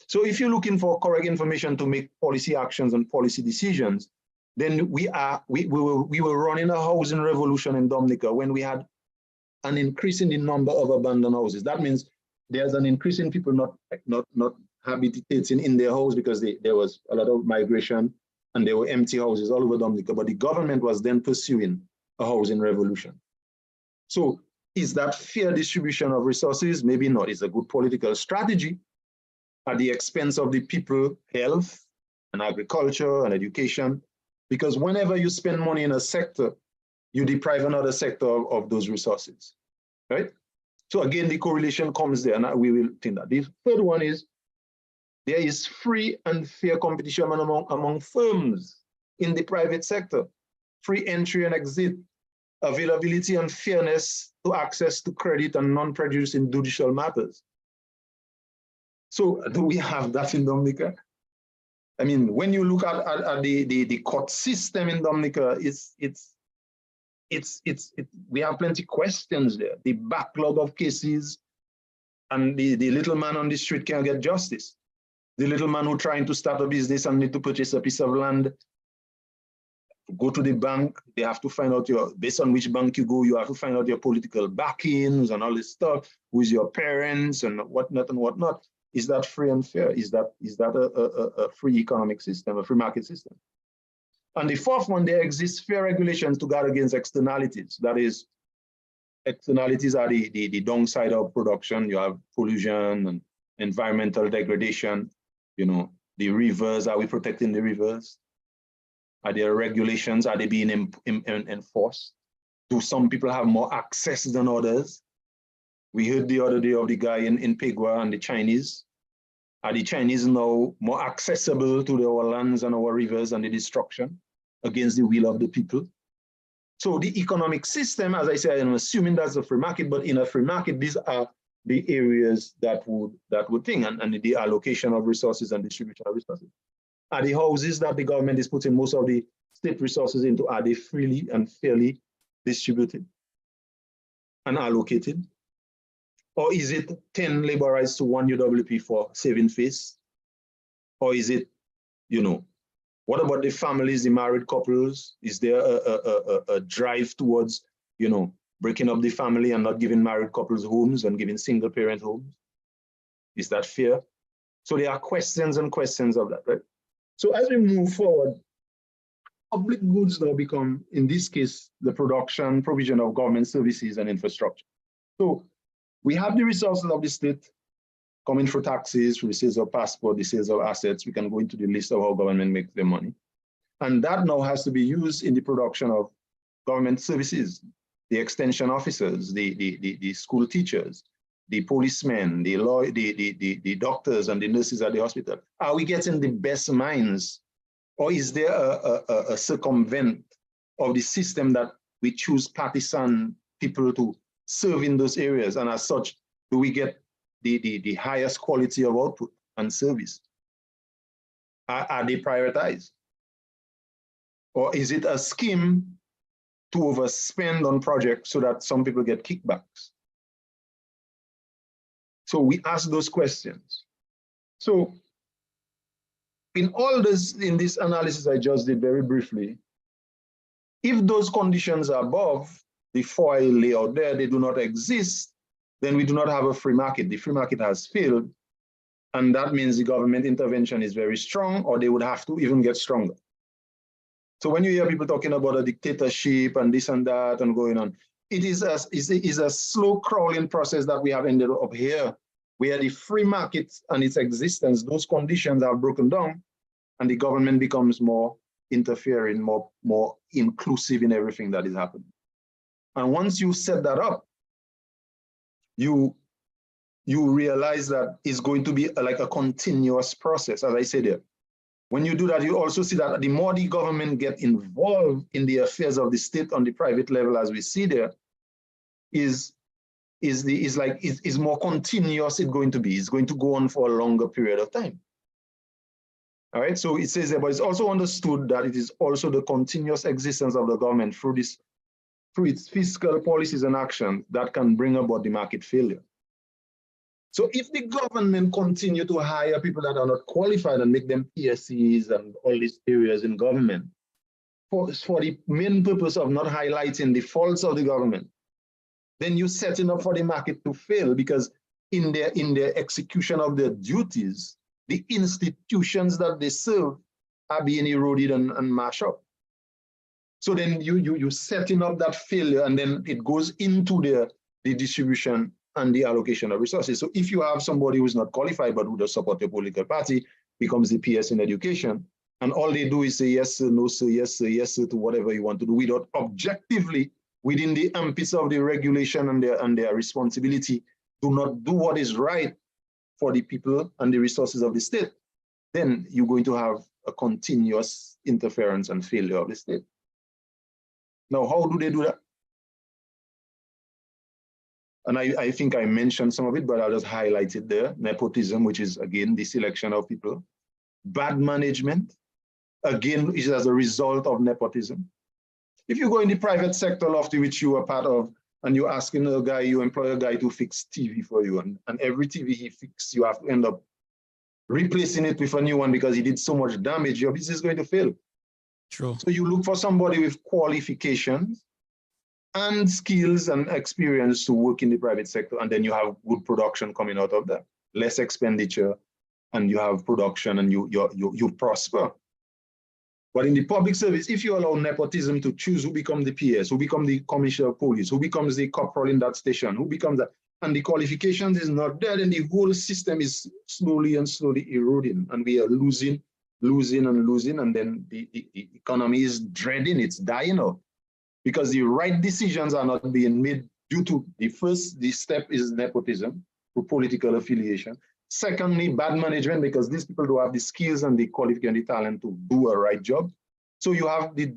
So if you're looking for correct information to make policy actions and policy decisions, then we were running a housing revolution in Dominica when we had an increase in the number of abandoned houses. That means there's an increase in people not habitating in their house because there was a lot of migration and there were empty houses all over Dominica, but the government was then pursuing a housing revolution. So is that fair distribution of resources? Maybe not. It's a good political strategy at the expense of the people, health and agriculture and education. Because whenever you spend money in a sector, you deprive another sector of those resources, right? So again, the correlation comes there, and we will think that. The third one is there is free and fair competition among firms in the private sector, free entry and exit, availability and fairness to access to credit and non-prejudicing judicial matters. So do we have that in Dominica? I mean, when you look at the court system in Dominica, we have plenty of questions there. The backlog of cases, and the little man on the street can't get justice. The little man who trying to start a business and need to purchase a piece of land, go to the bank, they have to find out based on which bank you go, you have to find out your political backings and all this stuff, who's your parents and whatnot and whatnot. Is that free and fair? Is that a free economic system, a free market system? And the fourth one, there exists fair regulations to guard against externalities. That is, externalities are the downside of production. You have pollution and environmental degradation. You know, the rivers, are we protecting the rivers? Are there regulations? Are they being enforced? Do some people have more access than others? We heard the other day of the guy in Pigwa and the Chinese. Are the Chinese now more accessible to our lands and our rivers and the destruction against the will of the people? So the economic system, as I said, I'm assuming that's a free market, but in a free market, these are the areas that would think, and the allocation of resources and distribution of resources. Are the houses that the government is putting most of the state resources into, are they freely and fairly distributed and allocated? Or is it 10 labor rights to 1 UWP for saving face? Or is it, you know, what about the families, the married couples? Is there a drive towards, you know, breaking up the family and not giving married couples homes and giving single parent homes? Is that fair? So there are questions and questions of that, right? So as we move forward, public goods now become, in this case, the production, provision of government services and infrastructure. So we have the resources of the state coming through taxes, through the sales of passport, the sales of assets. We can go into the list of how government makes their money. And that now has to be used in the production of government services, the extension officers, the school teachers, the policemen, the doctors and the nurses at the hospital. Are we getting the best minds? Or is there a circumvent of the system that we choose partisan people to serve in those areas, and as such, do we get the highest quality of output and service? Are they prioritized? Or is it a scheme to overspend on projects so that some people get kickbacks? So we ask those questions. So in all this, in this analysis I just did very briefly, if those conditions are above the foil layout there, they do not exist, then we do not have a free market. The free market has failed, and that means the government intervention is very strong, or they would have to even get stronger. So when you hear people talking about a dictatorship and this and that and going on, it is a slow crawling process that we have ended up here, where the free market and its existence, those conditions are broken down, and the government becomes more interfering, more inclusive in everything that is happening. And once you set that up, you realize that it's going to be like a continuous process, as I said there. When you do that, you also see that the more the government get involved in the affairs of the state on the private level, as we see there, is more continuous it's going to be. It's going to go on for a longer period of time. All right, so it says there, but it's also understood that it is also the continuous existence of the government through its fiscal policies and action that can bring about the market failure. So if the government continue to hire people that are not qualified and make them PSCs and all these areas in government for the main purpose of not highlighting the faults of the government, then you're setting up for the market to fail, because in their execution of their duties, the institutions that they serve are being eroded and mashed up. So then you're setting up that failure, and then it goes into the distribution and the allocation of resources. So if you have somebody who's not qualified but who does support your political party, becomes the PS in education, and all they do is say yes sir, no sir, yes sir, yes sir to whatever you want to do, without objectively within the ambits of the regulation and their responsibility do not do what is right for the people and the resources of the state, then you're going to have a continuous interference and failure of the state. Now, how do they do that? And I think I mentioned some of it, but I'll just highlight it there. Nepotism, which is, again, the selection of people. Bad management, again, is as a result of nepotism. If you go in the private sector, Lofty, which you are part of, and you're asking a guy, you employ a guy to fix TV for you, and every TV he fixes, you have to end up replacing it with a new one because he did so much damage, your business is going to fail. True. So you look for somebody with qualifications and skills and experience to work in the private sector, and then you have good production coming out of that. Less expenditure, and you have production, and you prosper. But in the public service, if you allow nepotism to choose who becomes the PS, who becomes the commissioner of police, who becomes the corporal in that station, who becomes that, and the qualifications is not there, then the whole system is slowly eroding, and we are losing, and then the economy is dreading, it's dying out. Because the right decisions are not being made due to the step is nepotism through political affiliation. Secondly, bad management, because these people don't have the skills and the qualification, the talent to do a right job. So you have the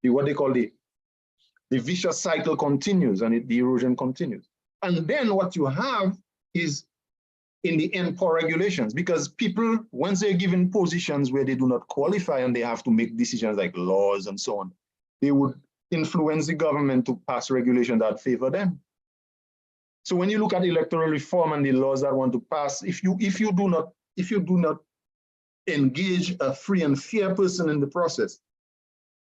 what they call the vicious cycle continues, and the erosion continues. And then what you have is, in the end, poor regulations, because people, once they're given positions where they do not qualify and they have to make decisions like laws and so on, they would influence the government to pass regulation that favor them. So when you look at electoral reform and the laws that want to pass, if you do not engage a free and fair person in the process,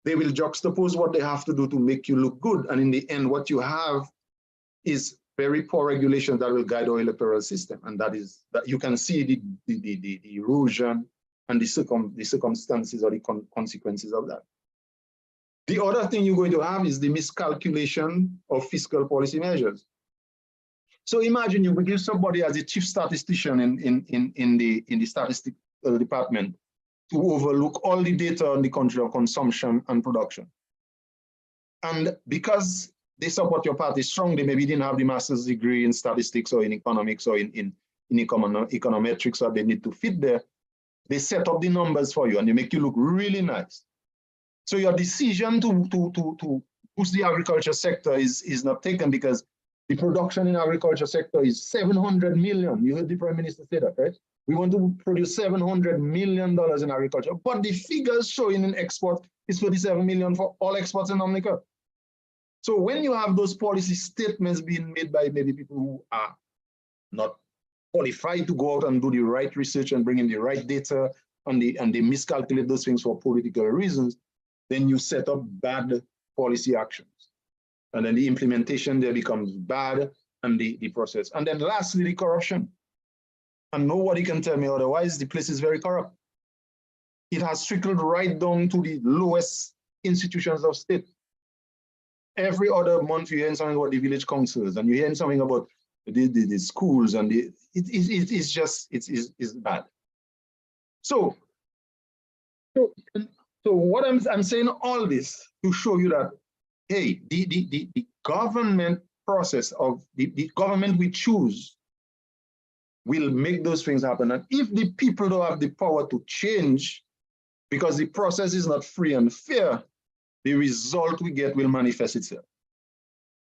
they will juxtapose what they have to do to make you look good. And in the end, what you have is very poor regulation that will guide our electoral system. And that you can see the erosion and the circumstances or the consequences of that. The other thing you're going to have is the miscalculation of fiscal policy measures. So imagine you give somebody as a chief statistician in the statistical department to overlook all the data on the country of consumption and production. And because they support your party strong, they maybe didn't have the master's degree in statistics or in economics or in econometrics, or they need to fit there, they set up the numbers for you and they make you look really nice. So your decision to boost the agriculture sector is not taken, because the production in agriculture sector is 700 million. You heard the Prime Minister say that, right? We want to produce $700 million in agriculture, but the figures showing in export is 37 million for all exports in Dominica. So when you have those policy statements being made by maybe people who are not qualified to go out and do the right research and bring in the right data, and they miscalculate those things for political reasons, then you set up bad policy actions. And then the implementation there becomes bad, and the process. And then lastly, the corruption. And nobody can tell me otherwise, the place is very corrupt. it has trickled right down to the lowest institutions of state. Every other month you hear something about the village councils, and you hear something about the schools, and it's just bad. So what I'm saying all this to show you that, hey, the government process of the government we choose will make those things happen. And if the people don't have the power to change, because the process is not free and fair, the result we get will manifest itself.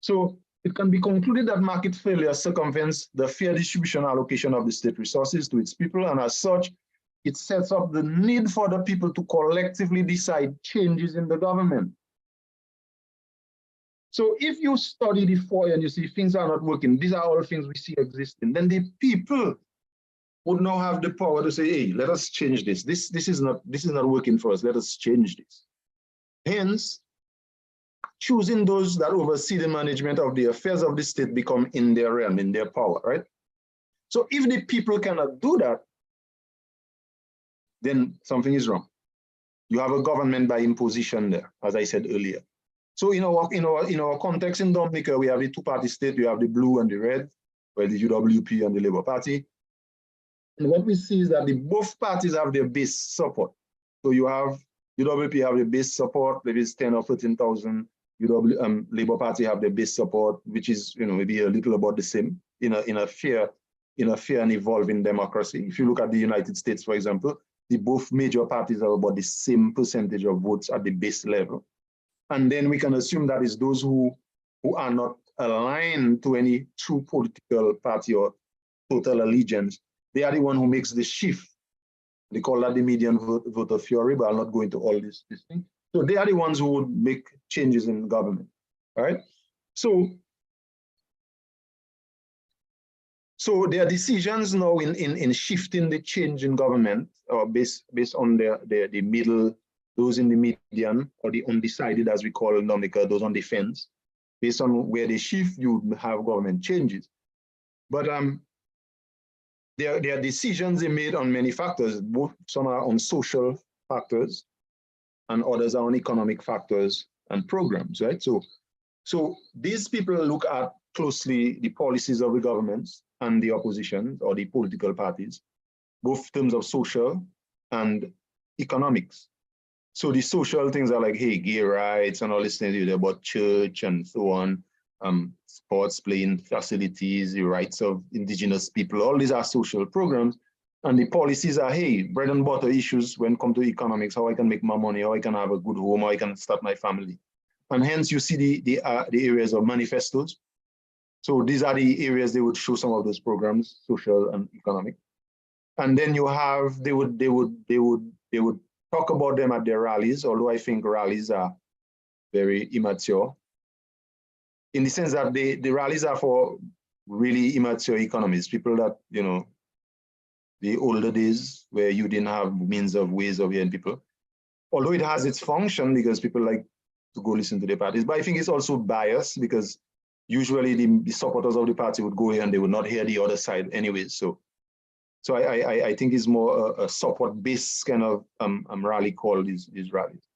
So it can be concluded that market failure circumvents the fair distribution allocation of the state resources to its people, and as such, it sets up the need for the people to collectively decide changes in the government. So if you study the foyer and you see things are not working, these are all things we see existing, then the people would now have the power to say, hey, let us change this. This is not working for us. Let us change this. Hence, choosing those that oversee the management of the affairs of the state become in their realm, in their power, right? So if the people cannot do that, then something is wrong. You have a government by imposition there, as I said earlier. So in our context in Dominica, we have the two-party state. We have the blue and the red, where the UWP and the Labour Party. And what we see is that both parties have their base support. So you have UWP have the base support, maybe it's 10 or 13,000. Labour Party have the base support, which is maybe a little about the same in a fair and evolving democracy. If you look at the United States, for example, the both major parties have about the same percentage of votes at the base level. And then we can assume that it's those who are not aligned to any true political party or total allegiance. They are the one who makes the shift. They call that the median voter theory, but I'll not go into all this thing. So they are the ones who would make changes in government, all right? So their decisions now in shifting the change in government are based on the middle, those in the median, or the undecided, as we call in Dominica, those on the fence. Based on where they shift, you have government changes. But their decisions are made on many factors. Some are on social factors, and others are on economic factors and programs, right? So these people look at closely the policies of the governments and the opposition or the political parties, both in terms of social and economics. So the social things are like, hey, gay rights and all these things about church and so on, sports, playing facilities, the rights of indigenous people, all these are social programs. And the policies are, hey, bread and butter issues when it comes to economics, how I can make more money, how I can have a good home, how I can start my family. And hence you see the areas of manifestos. So these are the areas they would show some of those programs, social and economic. And then you have, they would talk about them at their rallies, although I think rallies are very immature, in the sense that the rallies are for really immature economists, people that, the older days where you didn't have means of ways of hearing people. Although it has its function because people like to go listen to the parties, but I think it's also biased because usually the supporters of the party would go here and they would not hear the other side anyway. So I think it's more a support-based kind of rally call, these rallies.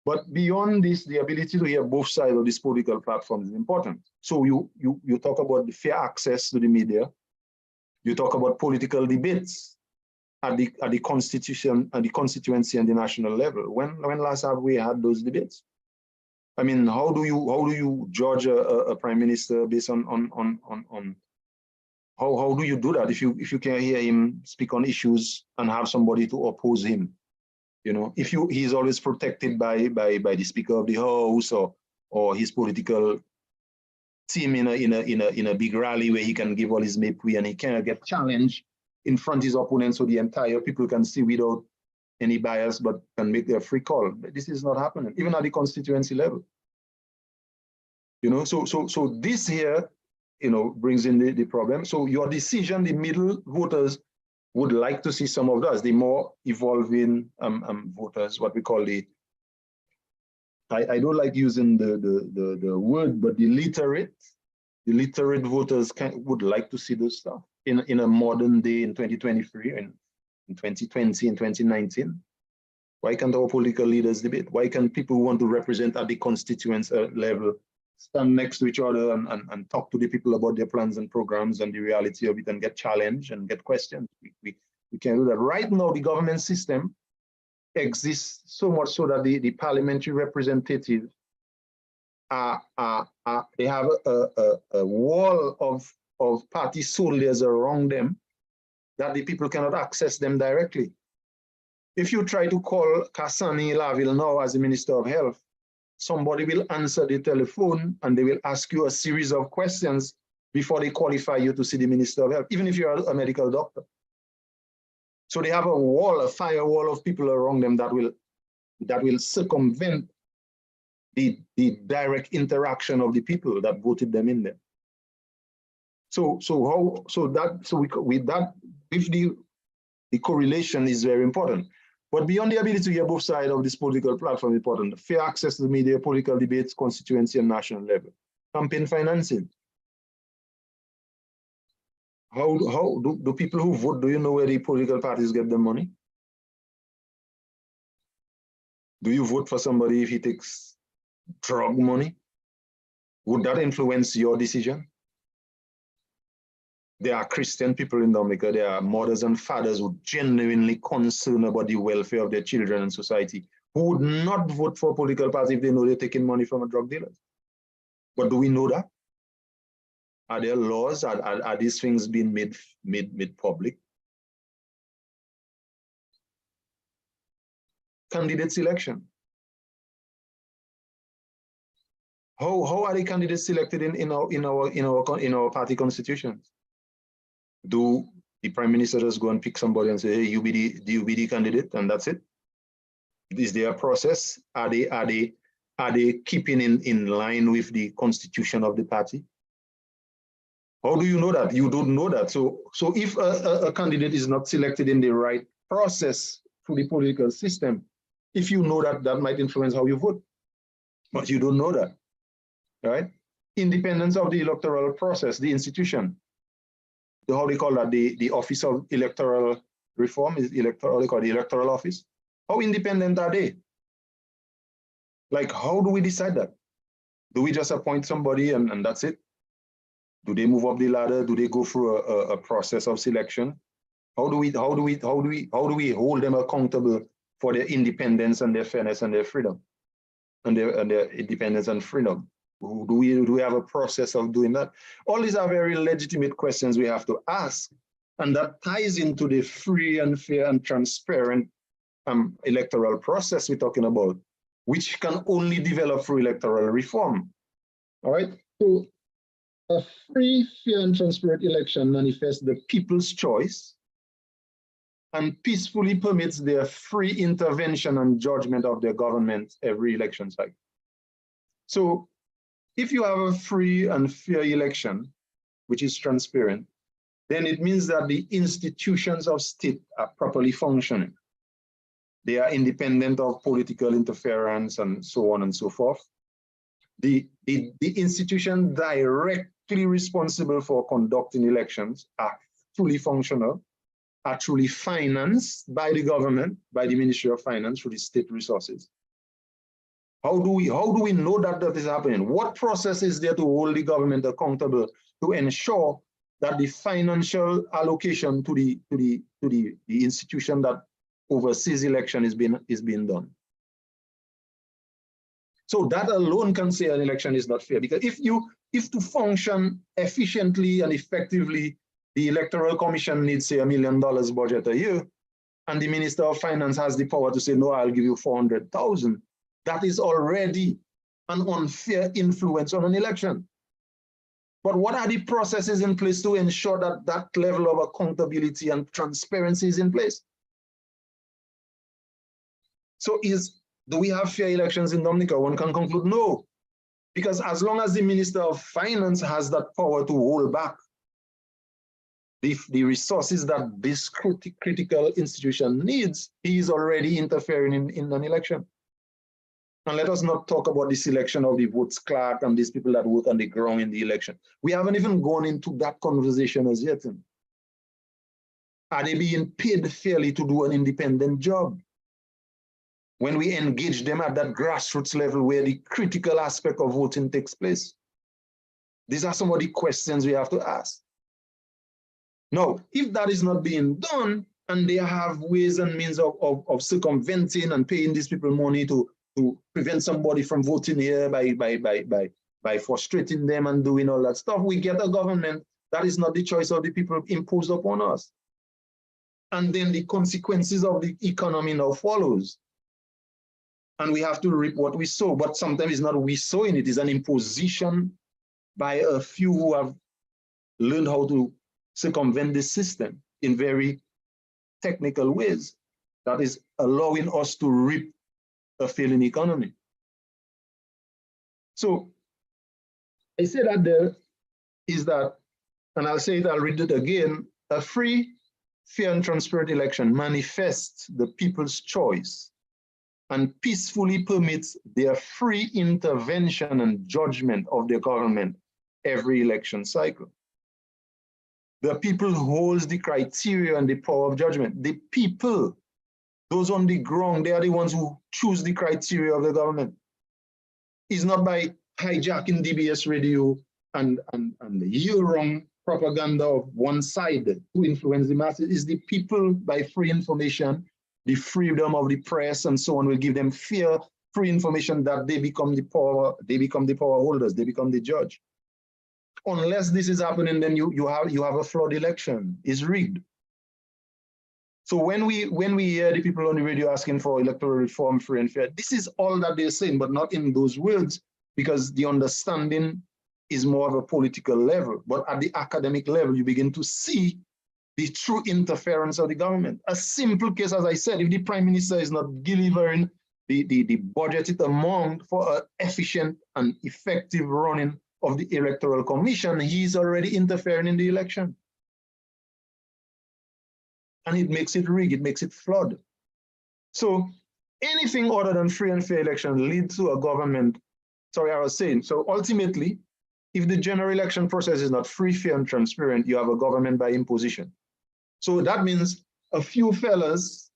But beyond this, the ability to hear both sides of this political platform is important. So you talk about the fair access to the media. You talk about political debates at the constitution and the constituency and the national level. When last have we had those debates? I mean, how do you judge a prime minister based on how do you do that if you can hear him speak on issues and have somebody to oppose him? If he's always protected by the Speaker of the House or his political team in a big rally where he can give all his mépris and he cannot get challenged in front of his opponents so the entire people can see without any bias but can make their free call. This is not happening, even at the constituency level. So this here, brings in the problem. So your decision, the middle voters would like to see some of those, the more evolving voters, what we call I don't like using the word, but the literate voters would like to see those stuff in a modern day in 2023 and in 2020 and 2019. Why can't our political leaders debate? Why can't people who want to represent at the constituents level stand next to each other and talk to the people about their plans and programs and the reality of it and get challenged and get questioned? We can do that. Right now, the government system exists so much so that the parliamentary representatives they have a wall of party soldiers around them that the people cannot access them directly. If you try to call Kasani Laville now as the Minister of Health, somebody will answer the telephone and they will ask you a series of questions before they qualify you to see the Minister of Health, even if you're a medical doctor. So they have a wall, a firewall of people around them that will circumvent the direct interaction of the people that voted them in there. The correlation is very important. But beyond the ability to hear both sides of this political platform, important, fair access to the media, political debates, constituency and national level. Campaign financing. How do people who vote, do you know where the political parties get their money? Do you vote for somebody if he takes drug money? Would that influence your decision? There are Christian people in Dominica, there are mothers and fathers who genuinely concerned about the welfare of their children and society, who would not vote for a political party if they know they're taking money from a drug dealer. But do we know that? Are there laws? Are these things being made public? Candidate selection. How are the candidates selected in our party constitutions? Do the Prime Minister just go and pick somebody and say, hey, you be the candidate, and that's it? Is there a process? Are they keeping in line with the constitution of the party? How do you know that? You don't know that. So if a candidate is not selected in the right process through the political system, if you know that, that might influence how you vote, but you don't know that, right? Independence of the electoral process, the institution. How they call that, the Office of Electoral Reform is electoral, they call it the Electoral Office. How independent are they? Like, how do we decide that? Do we just appoint somebody and that's it? Do they move up the ladder? Do they go through a process of selection? How do we hold them accountable for their independence and their fairness and their freedom and their independence and freedom? Do we have a process of doing that? All these are very legitimate questions we have to ask, and that ties into the free and fair and transparent electoral process we're talking about, which can only develop through electoral reform. All right. So a free, fair, and transparent election manifests the people's choice and peacefully permits their free intervention and judgment of their government every election cycle. So if you have a free and fair election, which is transparent, then it means that the institutions of state are properly functioning. They are independent of political interference and so on and so forth. The institutions directly responsible for conducting elections are fully functional, are truly financed by the government, by the Ministry of Finance through the state resources. How do we know that that is happening? What process is there to hold the government accountable to ensure that the financial allocation to the institution that overseas election is being done? So that alone can say an election is not fair, because if to function efficiently and effectively, the Electoral Commission needs, say, $1 million budget a year, and the Minister of Finance has the power to say, no, I'll give you 400,000. That is already an unfair influence on an election. But what are the processes in place to ensure that that level of accountability and transparency is in place? So do we have fair elections in Dominica? One can conclude no, because as long as the Minister of Finance has that power to hold back the resources that this critical institution needs, he is already interfering in an election. And let us not talk about the selection of the votes clerk and these people that work on the ground in the election. We haven't even gone into that conversation as yet. Are they being paid fairly to do an independent job? when we engage them at that grassroots level where the critical aspect of voting takes place? These are some of the questions we have to ask. Now, if that is not being done, and they have ways and means of circumventing and paying these people money to prevent somebody from voting here by frustrating them and doing all that stuff, we get a government that is not the choice of the people imposed upon us. And then the consequences of the economy now follows. And we have to reap what we sow, but sometimes it's not we sowing, it is an imposition by a few who have learned how to circumvent the system in very technical ways that is allowing us to reap a failing economy. So I say that there is that, and I'll say it, I'll read it again, a free, fair and transparent election manifests the people's choice and peacefully permits their free intervention and judgment of their government every election cycle. The people who holds the criteria and the power of judgment. The people, those on the ground, they are the ones who choose the criteria of the government. It's not by hijacking DBS radio and the year-round propaganda of one side to influence the masses. It's the people by free information, the freedom of the press and so on will give them fair, free information that they become the power holders, they become the judge. Unless this is happening, then you have a flawed election. It's rigged. So when we hear the people on the radio asking for electoral reform, free and fair, this is all that they're saying, but not in those words, because the understanding is more of a political level. But at the academic level, you begin to see the true interference of the government. A simple case, as I said, if the Prime Minister is not delivering the budgeted amount for an efficient and effective running of the Electoral Commission, he's already interfering in the election. And it makes it rigged, it makes it flawed. So anything other than free and fair election leads to a government, sorry, I was saying, so ultimately, if the general election process is not free, fair, and transparent, you have a government by imposition. So that means a few fellas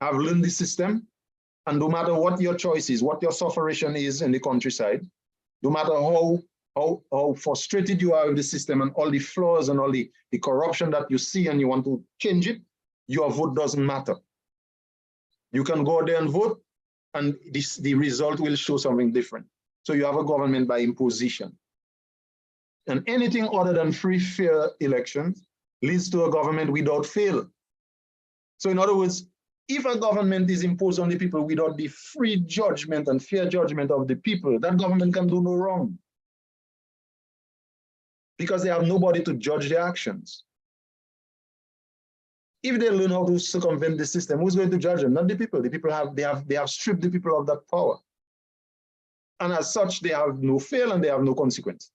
have learned the system, and no matter what your choice is, what your sufferation is in the countryside, no matter how frustrated you are with the system and all the flaws and all the corruption that you see and you want to change it, your vote doesn't matter. You can go there and vote, and the result will show something different. So you have a government by imposition. And anything other than free, fair elections leads to a government without fail. So in other words, if a government is imposed on the people without the free judgment and fair judgment of the people, that government can do no wrong, because they have nobody to judge their actions. If they learn how to circumvent the system, who's going to judge them? Not the people. The people have stripped the people of that power. And as such, they have no fail and they have no consequence.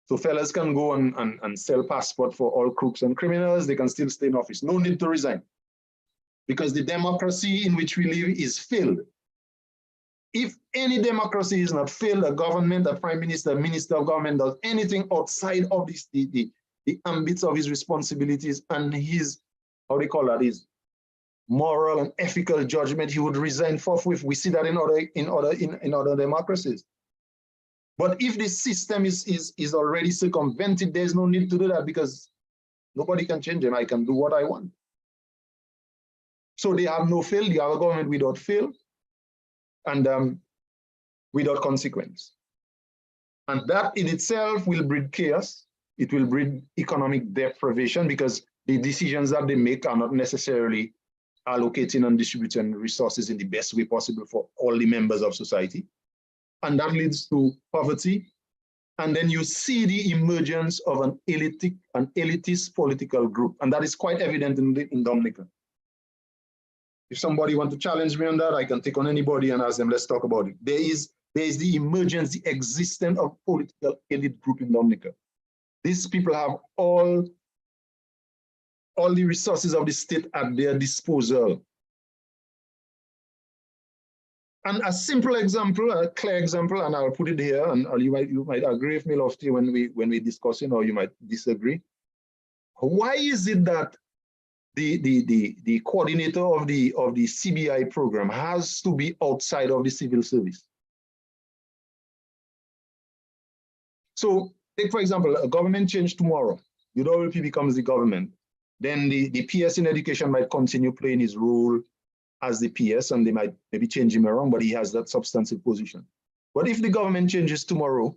So fellas can go and sell passport for all crooks and criminals. They can still stay in office. No need to resign, because the democracy in which we live is failed. If any democracy is not failed, a government, a prime minister, minister of government does anything outside of this, the ambits of his responsibilities and his, how they call that, his moral and ethical judgment, he would resign forthwith. We see that in other democracies. But if the system is already circumvented, there's no need to do that, because nobody can change them. I can do what I want. So they have no fail. You have a government without fail and without consequence. And that in itself will breed chaos. It will breed economic deprivation, because the decisions that they make are not necessarily allocating and distributing resources in the best way possible for all the members of society. And that leads to poverty. And then you see the emergence of an elitist political group. And that is quite evident in Dominica. If somebody wants to challenge me on that, I can take on anybody and ask them, let's talk about it. There is the emergence, the existence of political elite group in Dominica. These people have all the resources of the state at their disposal. And a simple example, a clear example, and I'll put it here, and you might agree with me, Lofty, when we discuss it, or you might disagree. Why is it that the coordinator of the CBI program has to be outside of the civil service. So take, for example, a government change tomorrow, UWP becomes the government, then the PS in education might continue playing his role as the PS, and they might maybe change him around, but he has that substantive position. But if the government changes tomorrow,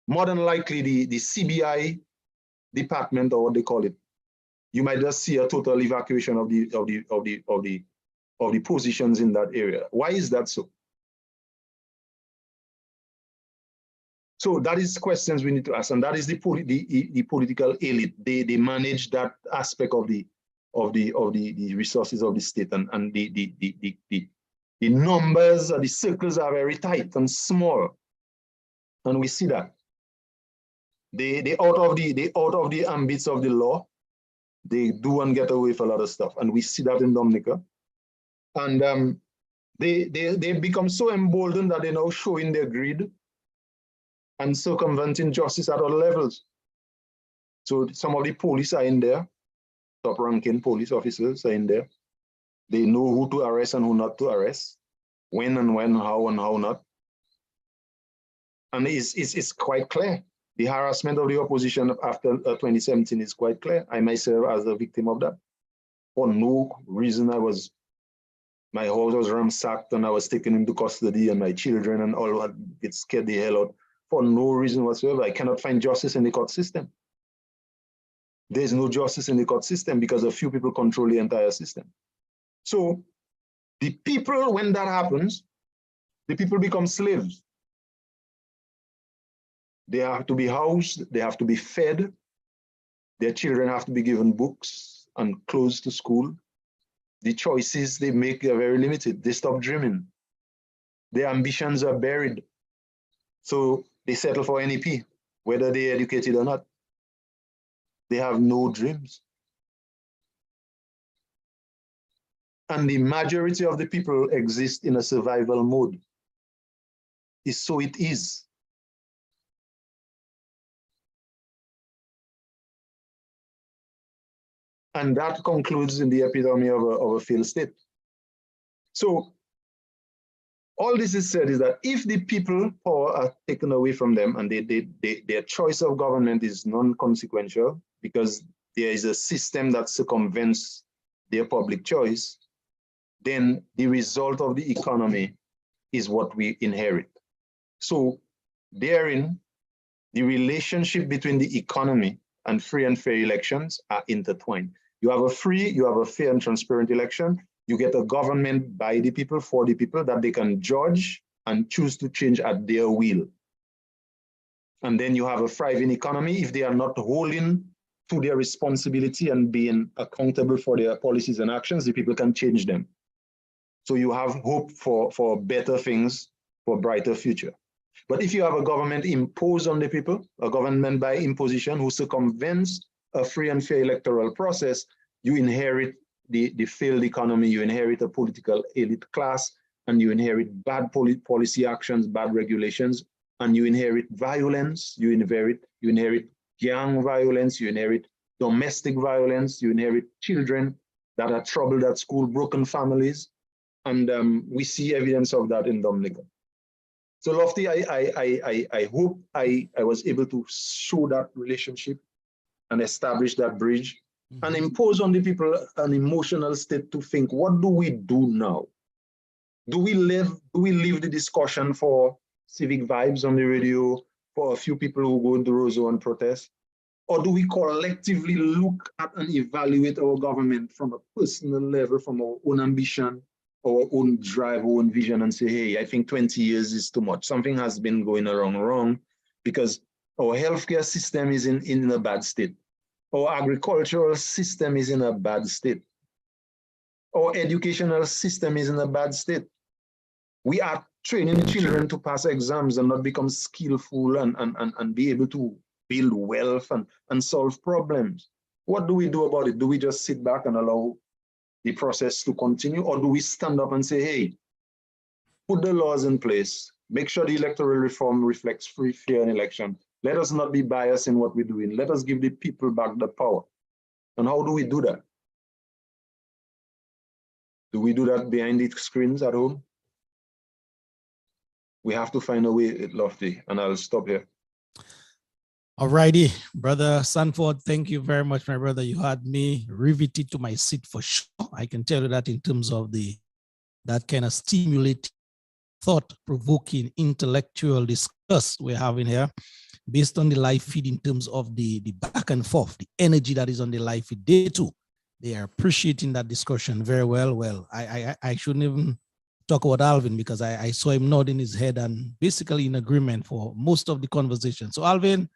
more than likely the CBI department, or what they call it, you might just see a total evacuation of the positions in that area. Why is that so? So that is questions we need to ask, and that is the political elite. They manage that aspect of the resources of the state, and the numbers, the circles are very tight and small, and we see that they out of the ambits of the law. They do and get away with a lot of stuff, and we see that in Dominica. And they become so emboldened that they're now showing their greed and circumventing justice at all levels. So some of the police are in there, top-ranking police officers are in there. They know who to arrest and who not to arrest, when, how not. And it's quite clear. The harassment of the opposition after 2017 is quite clear. I myself as a victim of that. For no reason, my house was ransacked and I was taken into custody, and my children and all had get scared the hell out for no reason whatsoever. I cannot find justice in the court system. There's no justice in the court system because a few people control the entire system. So the people, when that happens, the people become slaves. They have to be housed, they have to be fed, their children have to be given books and clothes to school. The choices they make are very limited. They stop dreaming. Their ambitions are buried. So they settle for NEP, whether they're educated or not. They have no dreams. And the majority of the people exist in a survival mode. So it is. And that concludes in the epitome of a failed state. So all this is said is that if the people power are taken away from them and their choice of government is non-consequential because there is a system that circumvents their public choice, then the result of the economy is what we inherit. So therein, the relationship between the economy and free and fair elections are intertwined. You have a fair and transparent election. You get a government by the people, for the people, that they can judge and choose to change at their will. And then you have a thriving economy. If they are not holding to their responsibility and being accountable for their policies and actions, the people can change them. So you have hope for better things, for a brighter future. But if you have a government imposed on the people, a government by imposition who circumvents a free and fair electoral process, you inherit the failed economy, you inherit a political elite class, and you inherit bad policy actions, bad regulations, and you inherit violence, you inherit gang violence, you inherit domestic violence, you inherit children that are troubled at school, broken families, and we see evidence of that in Dominica. So Lofty, I hope I was able to show that relationship and establish that bridge and impose on the people an emotional state to think, what do we do now? Do we leave the discussion for civic vibes on the radio, for a few people who go into Roseau and protest? Or do we collectively look at and evaluate our government from a personal level, from our own ambition, our own drive, our own vision, and say, hey, I think 20 years is too much. Something has been going wrong because our healthcare system is in a bad state. Our agricultural system is in a bad state. Our educational system is in a bad state. We are training children to pass exams and not become skillful and be able to build wealth and solve problems. What do we do about it? Do we just sit back and allow the process to continue, or do we stand up and say, hey, put the laws in place, make sure the electoral reform reflects free, fair election. Let us not be biased in what we're doing. Let us give the people back the power. And how do we do that? Do we do that behind the screens at home? We have to find a way, Lofty, and I'll stop here. All righty, Brother Sanford, thank you very much, my brother. You had me riveted to my seat for sure. I can tell you that in terms of that kind of stimulating, thought-provoking, intellectual discourse we're having here, based on the live feed in terms of the back and forth, the energy that is on the live feed. Day two, they are appreciating that discussion very well. Well, I shouldn't even talk about Alvin because I saw him nodding his head and basically in agreement for most of the conversation. So Alvin,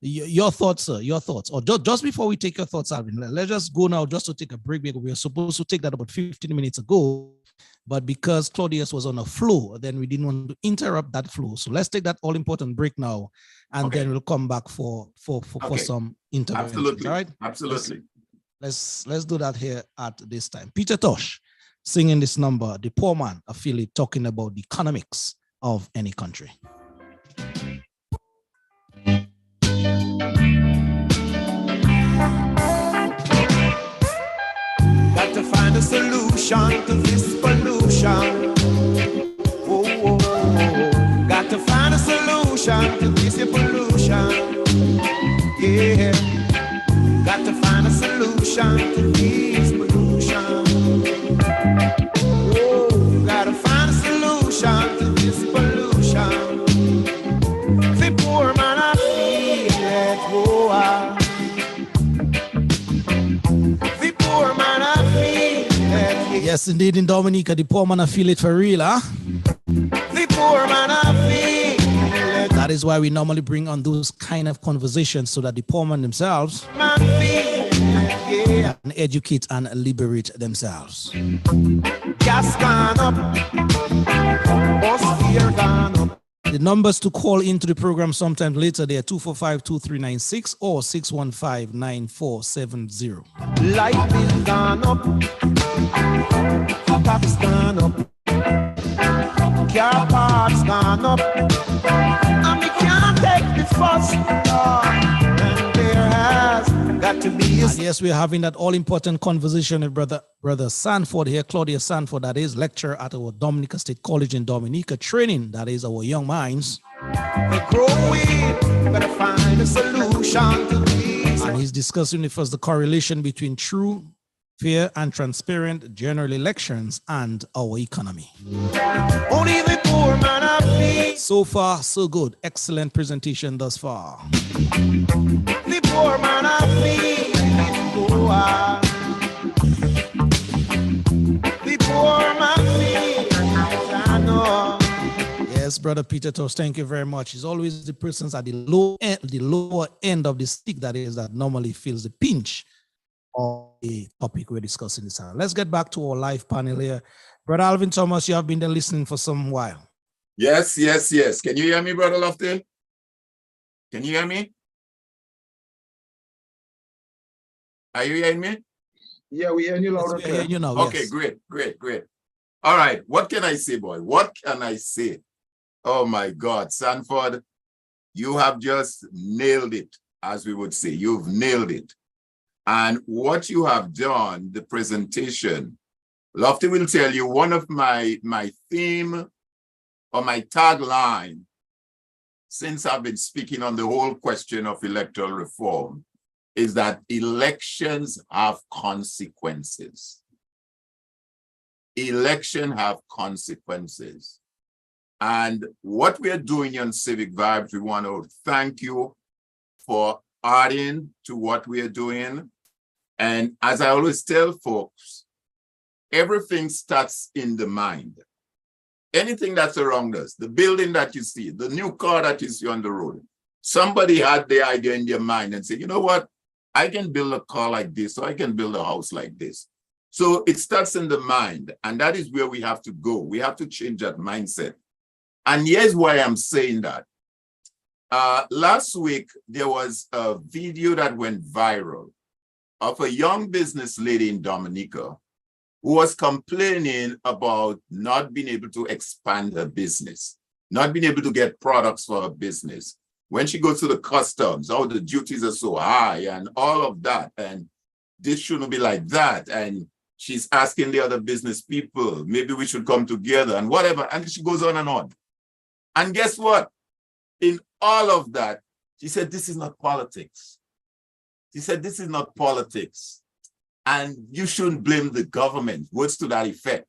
your thoughts, sir, your thoughts. Or just before we take your thoughts, Alvin, let's just go now just to take a break because we were supposed to take that about 15 minutes ago. But because Claudius was on a flow, then we didn't want to interrupt that flow. So let's take that all important break now, and then we'll come back for some interventions. Absolutely. All right? Absolutely. Let's do that here at this time. Peter Tosh singing this number, The Poor Man Affiliate, talking about the economics of any country. Got to find a solution to this pollution. Whoa, whoa, whoa. Got to find a solution to this pollution. Yeah. Got to find a solution to this pollution. Whoa. Got to find a solution to this pollution. The poor man I feel it. Whoa. Yes, indeed, in Dominica, the poor man I feel it for real, huh? The poor man I feel it. That is why we normally bring on those kind of conversations so that the poor man themselves can educate and liberate themselves. Gas gone up, bus fare gone up. The numbers to call into the program sometime later, they are 245-2396 or 615-9470. Light bill gone up, tax gone up, car parts gone up, and we can't take this fuss, and there has got to be a... Yes, we're having that all-important conversation with brother Sanford here, Claudius Sanford, that is lecturer at our Dominica State College in Dominica, training, that is our young minds. They're growing, gotta find a solution to these. And he's discussing with us the correlation between true, fair, and transparent general elections and our economy. Only the poor man I feel. So far, so good. Excellent presentation thus far. The poor man I feel. The poor man feels, I know. Yes, Brother Peter Tosh, thank you very much. He's always the persons at the lower end of the stick, that is, that normally feels the pinch of the topic we're discussing this hour. Let's get back to our live panel here. Brother Alvin Thomas, you have been there listening for some while. Yes, yes, yes. Can you hear me, Brother Lofty? Can you hear me? Are you hearing me? Yeah, we hear you loud and clear. You know, Okay, yes. great, great, great. All right, what can I say, boy? What can I say? Oh my God, Sanford, you have just nailed it, as we would say. You've nailed it. And what you have done, the presentation, Lofty will tell you, one of my theme or my tagline, since I've been speaking on the whole question of electoral reform, is that elections have consequences. Election have consequences. And what we are doing on Civic Vibes, we want to thank you for adding to what we are doing. And as I always tell folks, everything starts in the mind. Anything that's around us, the building that you see, the new car that you see on the road, somebody had the idea in their mind and said, you know what? I can build a car like this, or I can build a house like this. So it starts in the mind, and that is where we have to go. We have to change that mindset. And here's why I'm saying that. Last week, there was a video that went viral of a young business lady in Dominica who was complaining about not being able to expand her business, not being able to get products for her business. When she goes to the customs, oh, the duties are so high and all of that, and this shouldn't be like that. And She's asking the other business people, maybe we should come together and whatever. And she goes on and on. And guess what? In all of that, she said, this is not politics. She said, this is not politics. And you shouldn't blame the government. Words to that effect.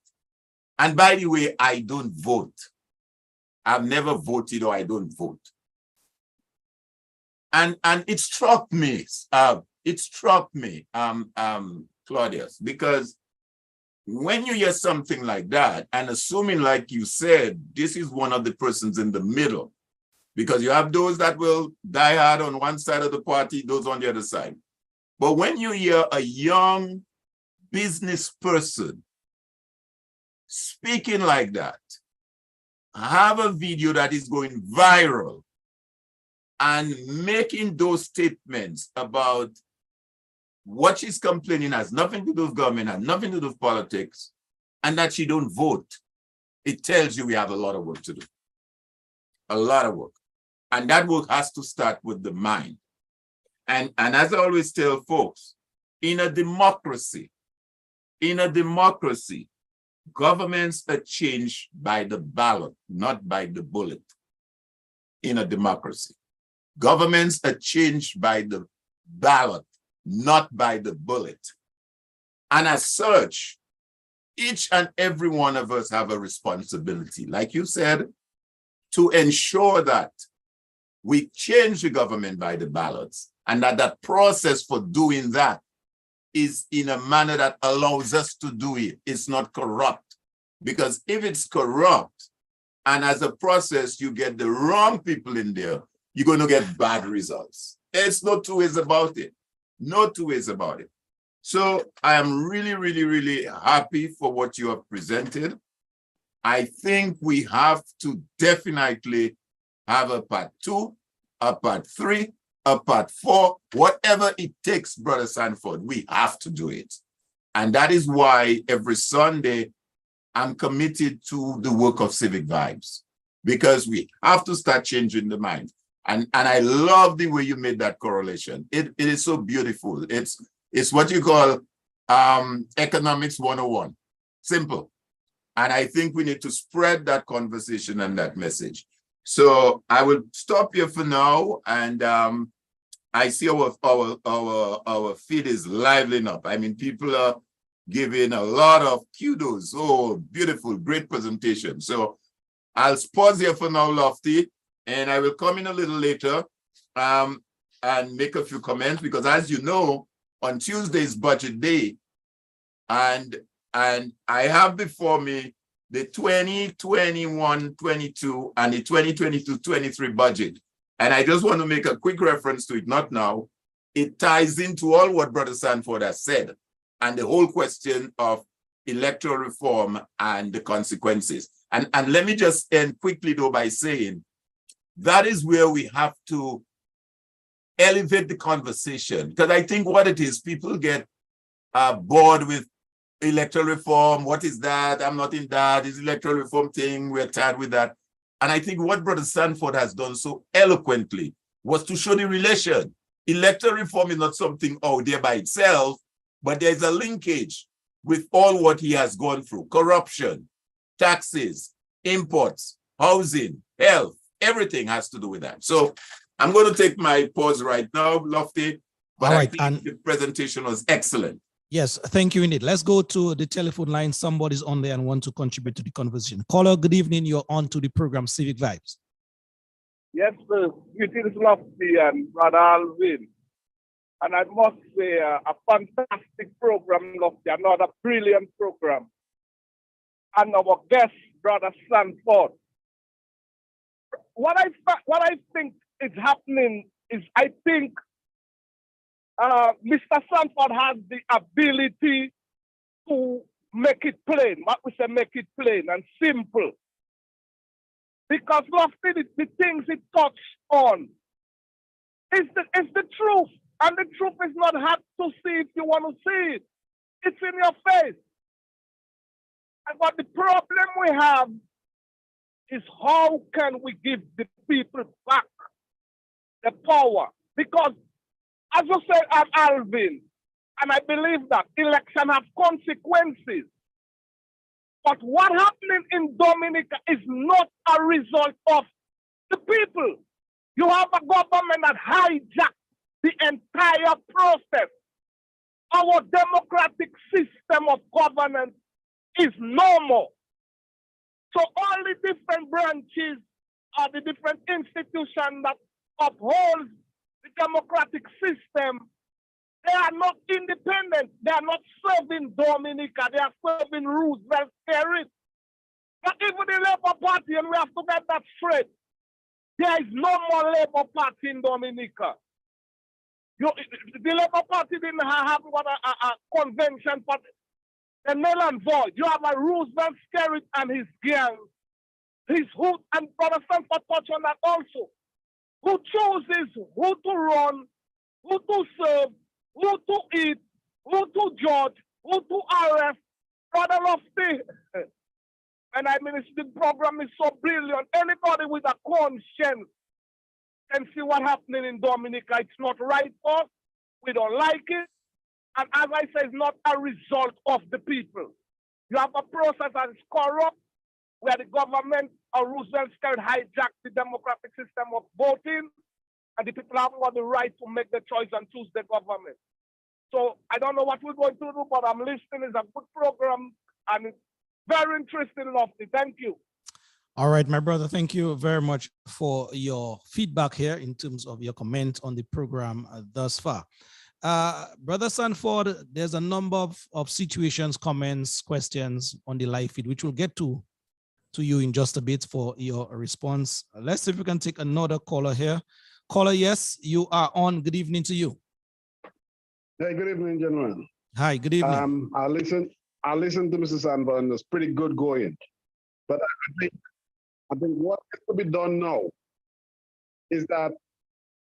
And by the way, I don't vote. I've never voted or I don't vote. And it struck me, Claudius, because when you hear something like that, and assuming, like you said, this is one of the persons in the middle, because you have those that will die hard on one side of the party, those on the other side. But when you hear a young business person speaking like that, have a video that is going viral and making those statements about what she's complaining has nothing to do with government, has nothing to do with politics, and that she don't vote, it tells you we have a lot of work to do. A lot of work. And that work has to start with the mind. And as I always tell folks, in a democracy, governments are changed by the ballot, not by the bullet. In a democracy, governments are changed by the ballot, not by the bullet. And as such, each and every one of us have a responsibility, like you said, to ensure that we change the government by the ballots, and that process for doing that is in a manner that allows us to do it. It's not corrupt. Because if it's corrupt, and as a process, you get the wrong people in there, you're going to get bad results. There's no two ways about it. No two ways about it. So I am really, really, really happy for what you have presented. I think we have to definitely have a part 2, a part 3, a part 4, whatever it takes, Brother Sanford, we have to do it. And that is why every Sunday, I'm committed to the work of Civic Vibes, because we have to start changing the mind. And I love the way you made that correlation. It is so beautiful. It's what you call economics 101. Simple. And I think we need to spread that conversation and that message. So I will stop here for now. And I see our feed is liveling up. I mean, people are giving a lot of kudos. Oh, beautiful, great presentation. So I'll pause here for now, Lofty, and I will come in a little later and make a few comments, because as you know, on Tuesday is budget day, and I have before me the 2021-22 and the 2022-23 budget. And I just want to make a quick reference to it, not now. It ties into all what Brother Sanford has said, and the whole question of electoral reform and the consequences. And let me just end quickly, though, by saying that is where we have to elevate the conversation. Because I think what it is, people get bored with electoral reform. What is that? I'm not in that. It's electoral reform thing. We're tired with that. And I think what Brother Sanford has done so eloquently was to show the relation. Electoral reform is not something out there by itself, but there's a linkage with all what he has gone through: corruption, taxes, imports, housing, health, everything has to do with that. So I'm going to take my pause right now, Lofty, but All I right, think and the presentation was excellent. yes, thank you indeed. Let's go to the telephone line. Somebody's on there and want to contribute to the conversation. Caller, good evening. You're on to the program Civic Vibes. Yes, sir. It is Lofty and Brother Alvin. And I must say, a fantastic program, Lofty, another brilliant program. And our guest, Brother Sanford. What I think is happening is, I think Mr. Sanford has the ability to make it plain. What we say, make it plain and simple. Because Lofty, the things it touched on is the truth. And the truth is not hard to see if you want to see it. It's in your face. But the problem we have is, how can we give the people back the power? Because, as you said, Alvin, And I believe that election have consequences. But what happening in Dominica is not a result of the people. You have a government that hijacked the entire process. Our democratic system of governance is normal. So all the different branches or the different institutions that uphold the democratic system, they are not independent. They are not serving Dominica. They are serving Roosevelt spirit. But even the Labour Party, and we have to get that straight, there is no more Labour Party in Dominica. The Labour Party didn't have a convention for the null and void. You have a Roosevelt spirit and his gang, his hood, and Brother Sanford touch on that also. Who chooses who to run, who to serve, who to eat, who to judge, who to arrest. Brother Lofty, and I mean, the program is so brilliant. Anybody with a conscience can see what's happening in Dominica. It's not right for us. We don't like it. And as I say, it's not a result of the people. You have a process that is corrupt, where the government or Roosevelt state hijacked the democratic system of voting, and the people haven't got the right to make the choice and choose the government. So I don't know what we're going to do, but I'm listening. It's a good program, and it's very interesting, Lofty. Thank you. All right, my brother, thank you very much for your feedback here in terms of your comment on the program thus far. Brother Sanford, there's a number of situations, comments, questions on the live feed, which we'll get to you in just a bit for your response. Let's see if we can take another caller here. Caller, yes, you are on. Good evening to you. Hey, good evening, gentlemen. Hi, good evening. I listened to Mr. Sanford, and it's pretty good going. But I think what has to be done now is that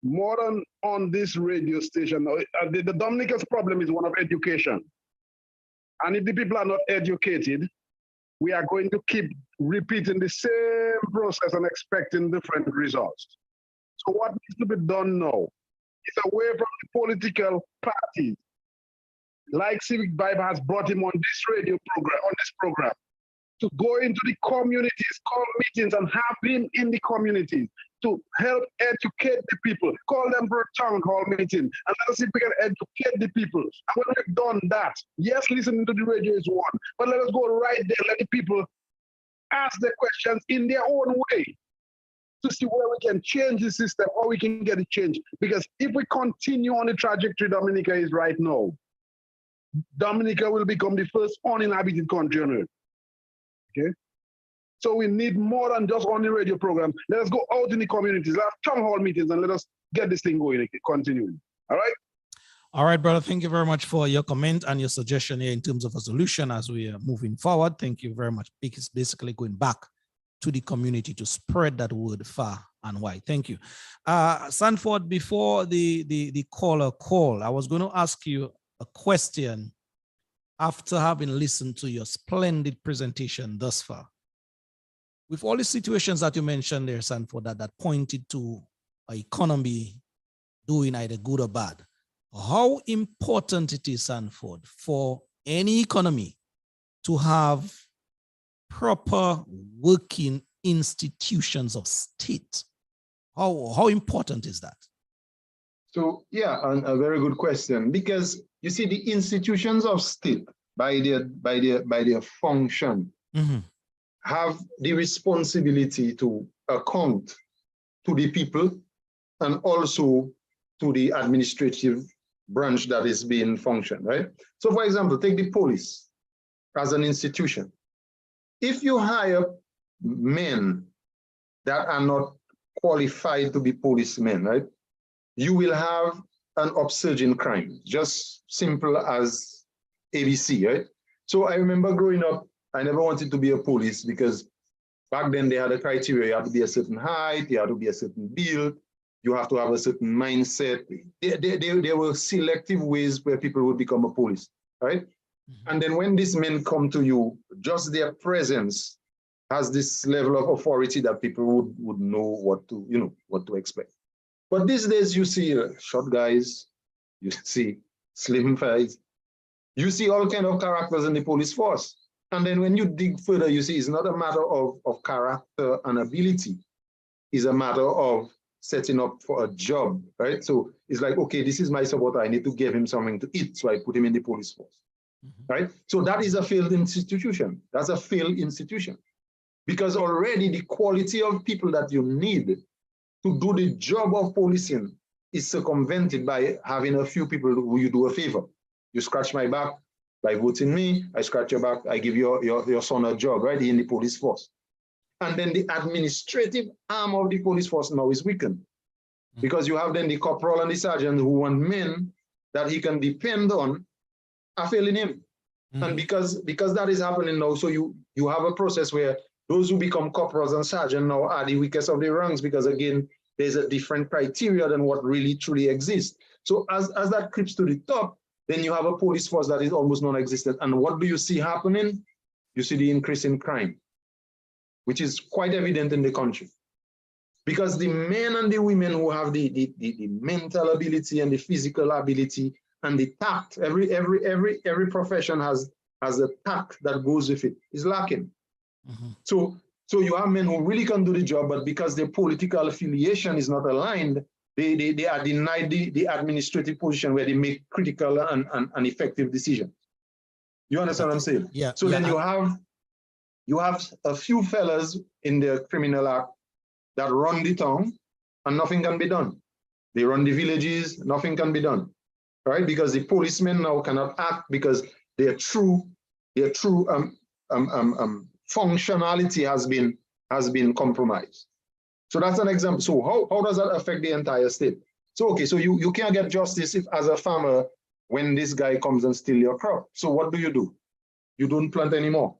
more than on this radio station, the Dominica's problem is one of education. And if the people are not educated, we are going to keep repeating the same process and expecting different results. So what needs to be done now is away from the political parties, like Civic Vibe has brought him on this program, to go into the communities, call meetings, and have him in the communities to help educate the people. Call them for a town hall meeting, and let us see if we can educate the people. And when we've done that, yes, listening to the radio is one, but let us go right there, let the people ask their questions in their own way to see where we can change the system, or we can get it changed. Because if we continue on the trajectory Dominica is right now, Dominica will become the first uninhabited country on earth. Okay? So we need more than just on the radio program. Let us go out in the communities, let us have town hall meetings, and let us get this thing going, continuing. All right? All right, brother. Thank you very much for your comment and your suggestion here in terms of a solution as we are moving forward. Thank you very much. It's basically going back to the community to spread that word far and wide. Thank you. Sanford, before the caller call, I was going to ask you a question after having listened to your splendid presentation thus far. With all the situations that you mentioned there, Sanford, that pointed to an economy doing either good or bad, how important it is, Sanford, for any economy to have proper working institutions of state? How important is that? So yeah, a very good question, because you see the institutions of state by their function have the responsibility to account to the people and also to the administrative branch that is being functioned, right? So for example, take the police as an institution. If you hire men that are not qualified to be policemen, right, you will have an upsurge in crime, just simple as ABC, right? So I remember growing up, I never wanted to be a police because back then they had a criteria. You have to be a certain height, you have to be a certain build, you have to have a certain mindset. There were selective ways where people would become a police, right? And then when these men come to you, just their presence has this level of authority that people would know what to expect. But these days you see short guys, you see slim thighs. You see all kind of characters in the police force. And then when you dig further, you see it's not a matter of character and ability. It's a matter of setting up for a job, right? So it's like, okay, this is my supporter. I need to give him something to eat. So I put him in the police force, right? So that is a failed institution. That's a failed institution. Because already the quality of people that you need to do the job of policing is circumvented by having a few people who you do a favor. You scratch my back by voting me, I scratch your back, I give your son a job, right, in the police force. And then the administrative arm of the police force now is weakened. Because you have then the corporal and the sergeant who want men that he can depend on are failing him. And because that is happening now, so you have a process where those who become corporals and sergeants now are the weakest of the ranks, because again, there's a different criteria than what really truly exists. So as that creeps to the top, then you have a police force that is almost non-existent. And what do you see happening? You see the increase in crime, which is quite evident in the country. Because the men and the women who have the mental ability and the physical ability and the tact, every profession has a tact that goes with it, is lacking. So you have men who really can do the job, but because their political affiliation is not aligned, they are denied the administrative position where they make critical and effective decisions. You understand what I'm saying? Yeah. So then you have a few fellas in the criminal act that run the town and nothing can be done. They run the villages, nothing can be done, right? Because the policemen now cannot act because their true functionality has been compromised. So that's an example. So how does that affect the entire state? So, okay, so you can't get justice if as a farmer, when this guy comes and steals your crop. So what do? You don't plant anymore.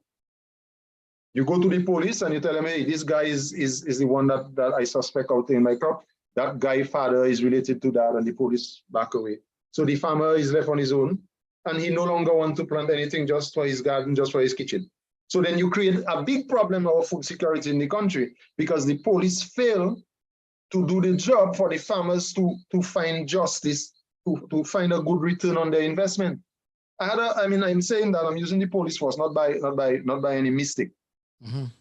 You go to the police and you tell them, hey, this guy is the one that I suspect out in my crop. That guy's father is related to that, and the police back away. So the farmer is left on his own, and he no longer wants to plant anything just for his garden, just for his kitchen. So then you create a big problem of food security in the country because the police fail to do the job for the farmers to find justice, to find a good return on their investment. I'm saying that I'm using the police force not by any mistake.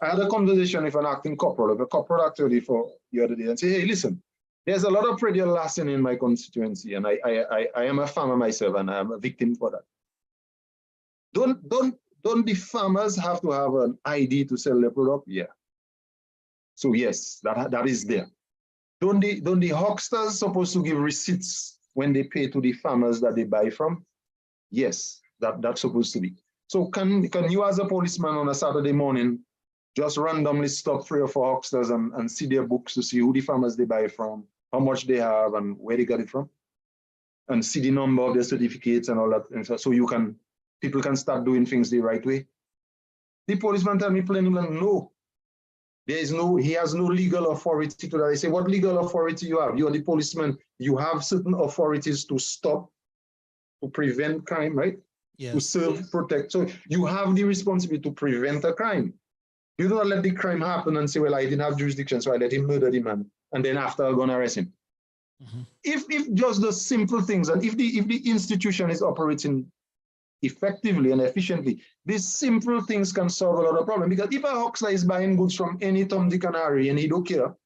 I had a conversation with an acting corporal, a corporal actually for the other day, and say, hey, listen, there's a lot of predial larceny in my constituency, and I am a farmer myself, and I am a victim for that. Don't the farmers have to have an ID to sell their product? Yeah. So yes, that is there. Don't the hucksters supposed to give receipts when they pay to the farmers that they buy from? Yes, that's supposed to be. So can you as a policeman on a Saturday morning just randomly stop 3 or 4 hucksters and see their books to see who the farmers they buy from, how much they have, and where they got it from, and see the number of their certificates and all that, and so people can start doing things the right way? The policeman tell me plainly, no. He has no legal authority to that. I say, what legal authority you have? You are the policeman. You have certain authorities to stop, to prevent crime, right? Yes. To serve, protect. So you have the responsibility to prevent a crime. You don't let the crime happen and say, well, I didn't have jurisdiction, so I let him murder the man, and then after I'm gonna arrest him. If just the simple things, and if the institution is operating effectively and efficiently, these simple things can solve a lot of problems. Because if a huckster is buying goods from any Tom, Dick, and Harry, and he don't care,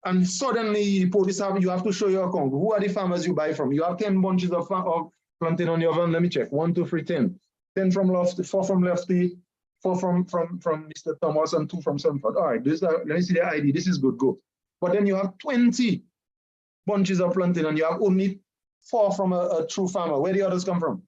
and suddenly the police you have to show your account. Who are the farmers you buy from? You have 10 bunches of plantain on your van. Let me check. 1, 2, 3, 10. 10 from Lofty, 4 from Lefty, 4 from Mr. Thomas, and 2 from Sanford. All right, let me see the ID. This is good. Go. But then you have 20 bunches of plantain, and you have only 4 from a true farmer. Where the others come from?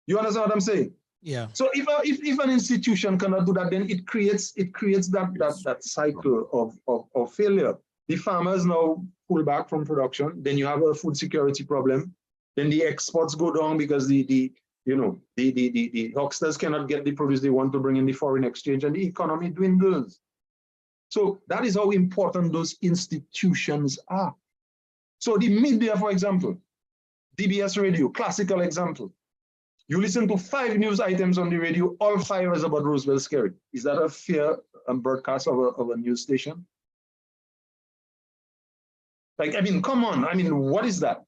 You understand what I'm saying? Yeah. So if an institution cannot do that, then it creates that cycle of failure. The farmers now pull back from production. Then you have a food security problem. Then the exports go down because the hucksters cannot get the produce they want to bring in the foreign exchange, and the economy dwindles. So that is how important those institutions are. So the media, for example, DBS radio, classical example. You listen to 5 news items on the radio, all 5 is about Roosevelt Scary. Is that a fair broadcast of a news station? Like, I mean, come on. I mean, what is that?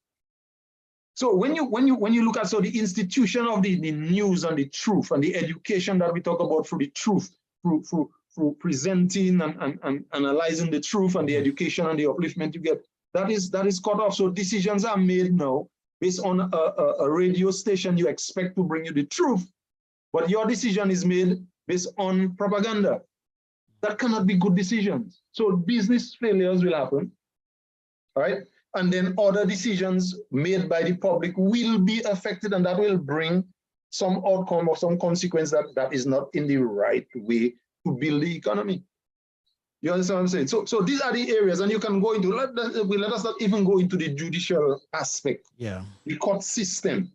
So when you look at the institution of the news and the truth and the education that we talk about through the truth, through presenting and analyzing the truth and the education and the upliftment you get, that is cut off. So decisions are made now based on a radio station you expect to bring you the truth, but your decision is made based on propaganda. That cannot be good decisions. So business failures will happen, right? And then other decisions made by the public will be affected, and that will bring some outcome or some consequence that is not in the right way to build the economy. You understand what I'm saying? So these are the areas, and you can go into, let us not even go into the judicial aspect. Yeah. The court system.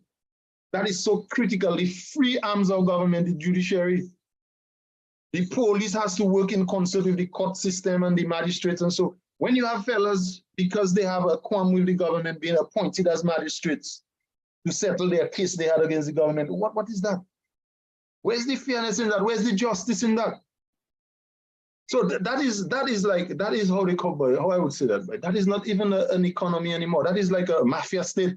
That is so critical. The free arms of government, the judiciary. The police has to work in concert with the court system and the magistrates. And so when you have fellas, because they have a qualm with the government, being appointed as magistrates to settle their case they had against the government, what is that? Where's the fairness in that? Where's the justice in that? So that is how they come by, how I would say that, but that is not even an economy anymore. That is like a mafia state.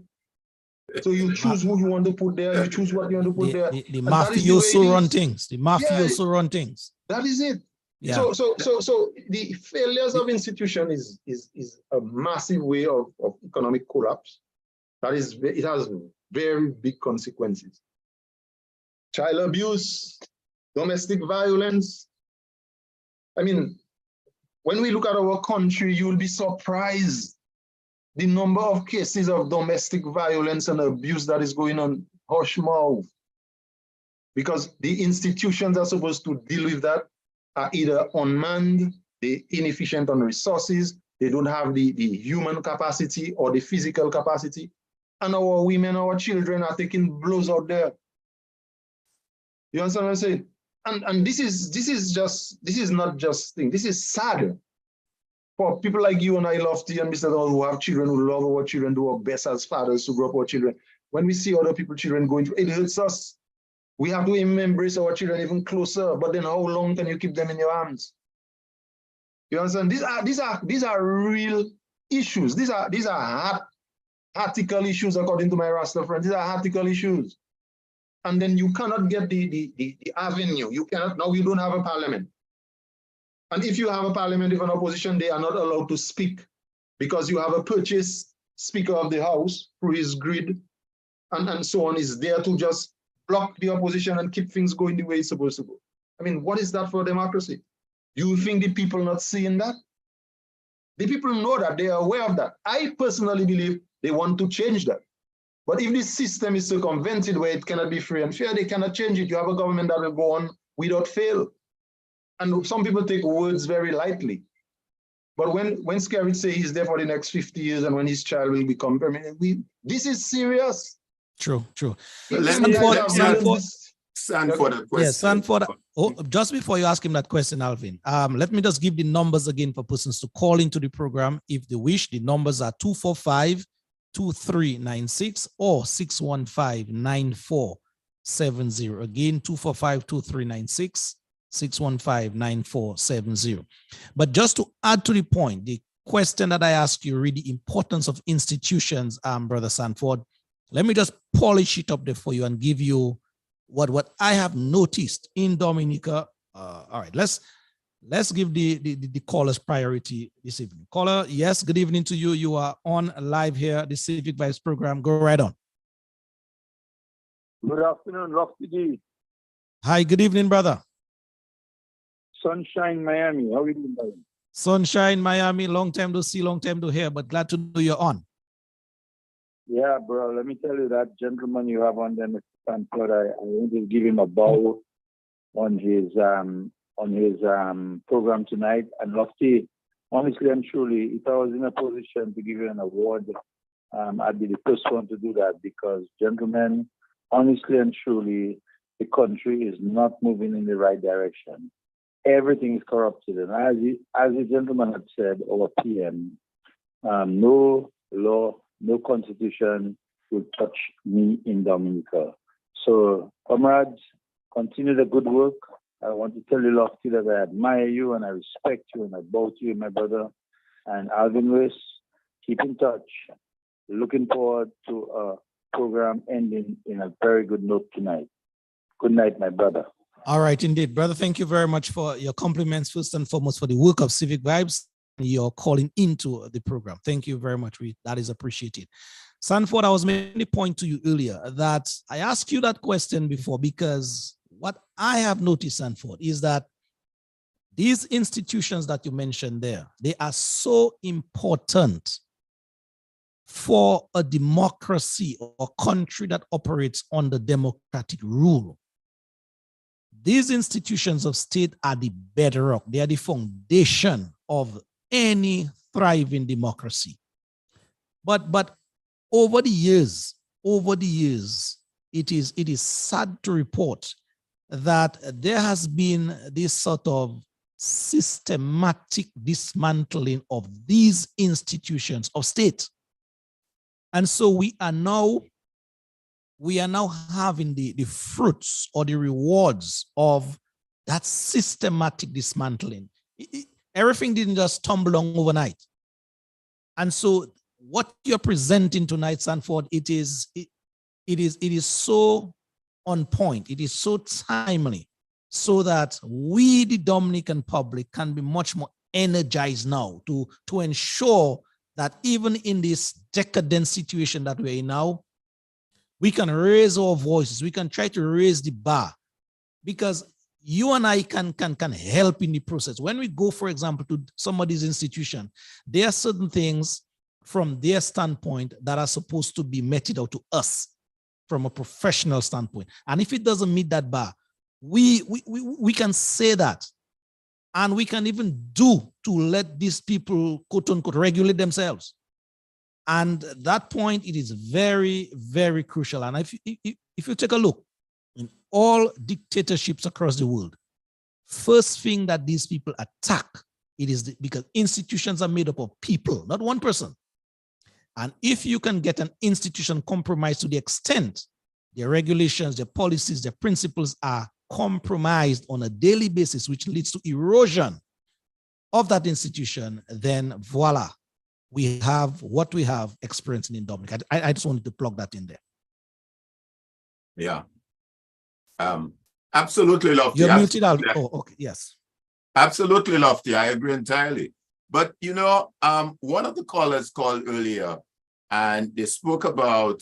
So you choose who you want to put there, you choose what you want to put there. The mafioso run things. The mafioso run things. That is it. Yeah. So the failures of institution is a massive way of economic collapse. It has very big consequences. Child abuse, domestic violence. I mean, when we look at our country, you will be surprised the number of cases of domestic violence and abuse that is going on hush mouth, because the institutions are supposed to deal with that are either unmanned, they're inefficient on resources, they don't have the human capacity or the physical capacity, and our women, our children are taking blows out there. You understand what I'm saying? And this is not just thing. This is sad. For people like you and I, Lofty and Mr. Donald, who have children, who love our children, do our best as fathers to grow up our children. When we see other people's children going through, it hurts us. We have to embrace our children even closer. But then, how long can you keep them in your arms? You understand? These are real issues. These are article issues, according to my Rasta friends. These are article issues. And then you cannot get the avenue. You cannot. Now you don't have a parliament. And if you have a parliament with an opposition, they are not allowed to speak because you have a purchased Speaker of the House through his grid and so on is there to just block the opposition and keep things going the way it's supposed to go. I mean, what is that for democracy? You think the people not seeing that? The people know that, they are aware of that. I personally believe they want to change that. But if this system is circumvented where it cannot be free and fair, they cannot change it. You have a government that will go on without fail. And some people take words very lightly. But when Skerrit say he's there for the next 50 years and when his child will become permanent, this is serious. True. Sanford the question. Yes, Sanford. Oh, just before you ask him that question, Alvin, let me just give the numbers again for persons to call into the program if they wish. The numbers are 245-2396 or 615-9470. Again, 245-2396. 615-9470. But just to add to the point, the question that I asked you, really the importance of institutions, Brother Sanford, let me just polish it up there for you and give you what I have noticed in Dominica. All right, let's give the callers priority this evening. Caller, yes, good evening to you. You are on live here, the Civic Vibes program. Go right on. Good afternoon, Lofty D. Hi, good evening, brother. Sunshine, Miami. How are you doing, brother? Sunshine, Miami. Long time to see, long time to hear, but glad to know you're on. Yeah, bro. Let me tell you that gentleman you have on there, Mr. Sanford. I want to give him a bow on his program tonight. And Lofty, honestly and truly, if I was in a position to give you an award, I'd be the first one to do that because, gentlemen, honestly and truly, the country is not moving in the right direction. Everything is corrupted. And as the gentleman had said, our PM, no law, no constitution will touch me in Dominica. So, comrades, continue the good work. I want to tell you, Lofty, that I admire you and I respect you and I bow to you, my brother. And Alvin West, keep in touch. Looking forward to program ending in a very good note tonight. Good night, my brother. All right, indeed, brother. Thank you very much for your compliments, first and foremost, for the work of Civic Vibes. You're calling into the program. Thank you very much. That is appreciated. Sanford, I was making a point to you earlier that I asked you that question before because what I have noticed, Sanford, is that these institutions that you mentioned there, they are so important for a democracy or country that operates under democratic rule. These institutions of state are the bedrock. They are the foundation of any thriving democracy. But over the years, it is sad to report that there has been this sort of systematic dismantling of these institutions of state. And so we are now having the fruits or the rewards of that systematic dismantling. Everything didn't just tumble on overnight. And so what you're presenting tonight, Sanford, it is so on point. It is so timely so that we, the Dominican public, can be much more energized now to ensure that even in this decadent situation that we're in now, we can raise our voices. We can try to raise the bar because you and I can help in the process. When we go, for example, to somebody's institution, there are certain things from their standpoint that are supposed to be meted out to us from a professional standpoint. And if it doesn't meet that bar, we can say that. And we can even do to let these people, quote unquote, regulate themselves. And at that point, it is very, very crucial. And if you take a look in all dictatorships across the world, first thing that these people attack, it is because institutions are made up of people, not one person. And if you can get an institution compromised to the extent their regulations, their policies, their principles are compromised on a daily basis, which leads to erosion of that institution, then voila, we have what we have experiencing in Dominica. I just wanted to plug that in there. Yeah. Absolutely, Lofty. You're muted out. Oh, okay, yes. Absolutely, Lofty. I agree entirely. But, you know, one of the callers called earlier and they spoke about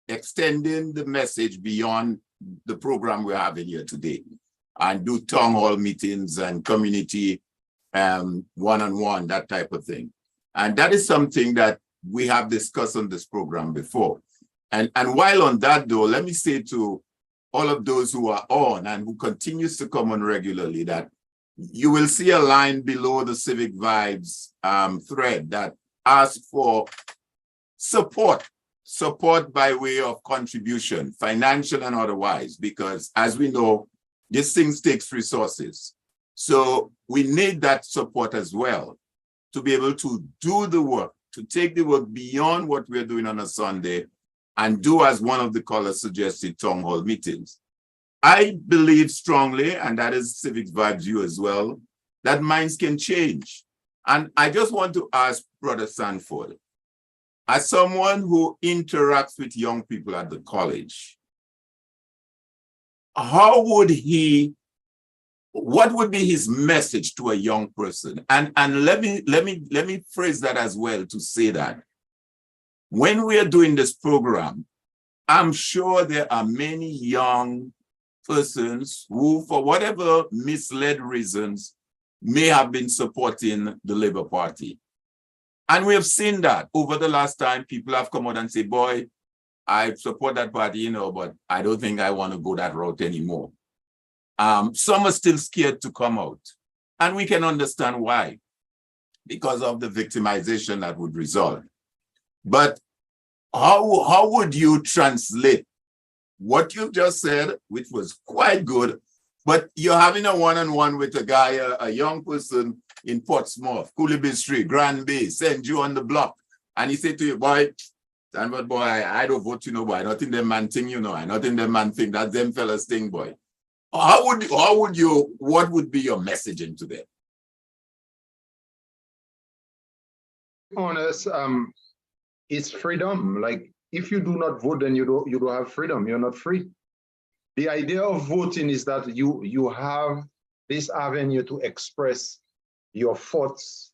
extending the message beyond the program we're having here today and do town hall meetings and community one-on-one, that type of thing. And that is something that we have discussed on this program before. And while on that though, let me say to all of those who are on and who continues to come on regularly that you will see a line below the Civic Vibes thread that asks for support by way of contribution, financial and otherwise, because as we know, these things takes resources. So we need that support as well to be able to do the work, to take the work beyond what we're doing on a Sunday and do, as one of the callers suggested, town hall meetings. I believe strongly, and that is Civic Vibes view as well, that minds can change. And I just want to ask Brother Sanford, as someone who interacts with young people at the college, how would he, what would be his message to a young person? And let me phrase that as well to say that when we are doing this program, I'm sure there are many young persons who, for whatever misled reasons, may have been supporting the Labour Party. And we have seen that over the last time, people have come out and say, boy, I support that party, you know, but I don't think I want to go that route anymore. Some are still scared to come out. And we can understand why, because of the victimization that would result. But how would you translate what you've just said, which was quite good, but you're having a one-on-one with a guy, a young person in Portsmouth, Coolibee Street, Grand Bay, send you on the block. And he said to you, boy, Stanford boy, I don't vote, you know, boy. I don't think them man thing, you know. I don't think them man think that's them fellas thing, boy. What would be your messaging to them? Honest, it's freedom. Like if you do not vote, then you don't have freedom. You're not free. The idea of voting is that you have this avenue to express your thoughts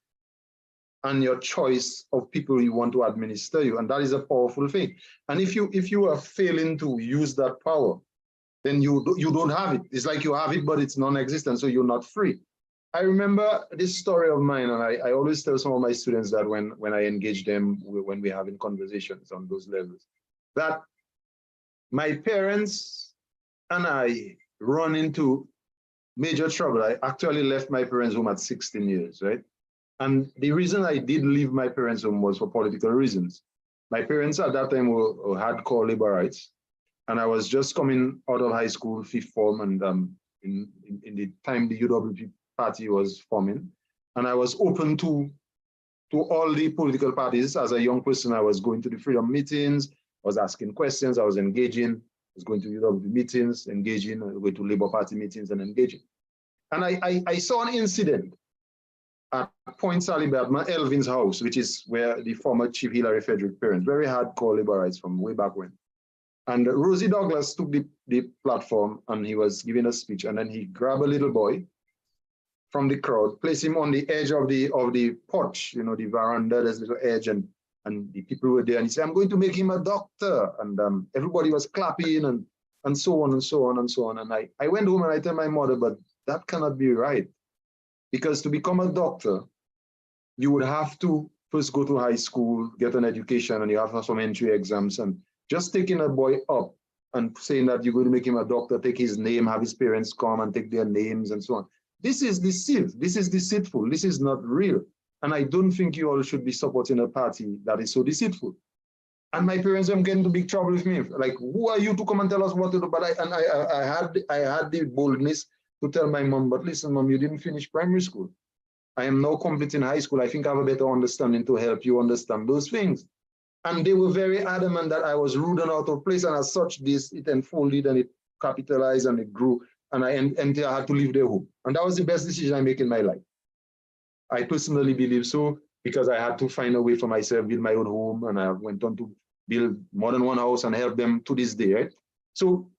and your choice of people you want to administer you, and that is a powerful thing. And if you are failing to use that power, then you don't have it. It's like you have it, but it's non-existent, so you're not free. I remember this story of mine, and I always tell some of my students that when I engage them, when we're having conversations on those levels, that my parents and I run into major trouble. I actually left my parents' home at 16 years, right? And the reason I did leave my parents' home was for political reasons. My parents at that time were hardcore liberites, and I was just coming out of high school, fifth form, and in the time the UWP party was forming, and I was open to all the political parties. As a young person, I was going to the freedom meetings, I was asking questions, I was engaging, I was going to UWP meetings, engaging, going to Labour Party meetings and engaging. And I saw an incident at Point Saliba at my Elvin's house, which is where the former Chief Hilary Frederick parents, very hardcore liberites from way back when. And Rosie Douglas took the platform and he was giving a speech, and then he grabbed a little boy from the crowd, placed him on the edge of the porch, you know, the veranda, there's a little edge, and the people were there, and he said, I'm going to make him a doctor. And everybody was clapping and so on and so on and so on. And I went home and I told my mother, but that cannot be right. Because to become a doctor, you would have to first go to high school, get an education, and you have some entry exams. And just taking a boy up and saying that you're going to make him a doctor, take his name, have his parents come and take their names and so on. This is deceit. This is deceitful. This is not real. And I don't think you all should be supporting a party that is so deceitful. And my parents are getting into big trouble with me. Like, who are you to come and tell us what to do? But I had the boldness to tell my mom, but listen, mom, you didn't finish primary school. I am now completing high school. I think I have a better understanding to help you understand those things. And they were very adamant that I was rude and out of place. And as such, it unfolded and it capitalized and it grew. And I had to leave their home. And that was the best decision I make in my life. I personally believe so, because I had to find a way for myself, build my own home. And I went on to build more than one house and help them to this day. Right? So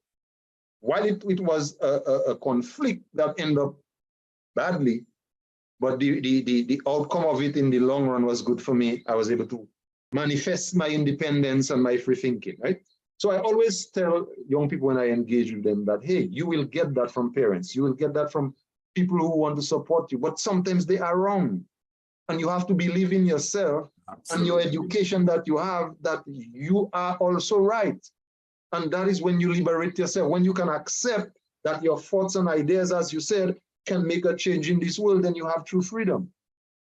while it was a conflict that ended up badly, but the outcome of it in the long run was good for me. I was able to manifest my independence and my free thinking, right? So I always tell young people when I engage with them that, hey, you will get that from parents. You will get that from people who want to support you, but sometimes they are wrong. And you have to believe in yourself. Absolutely. And your education that you have, that you are also right. And that is when you liberate yourself, when you can accept that your thoughts and ideas, as you said, can make a change in this world, then you have true freedom.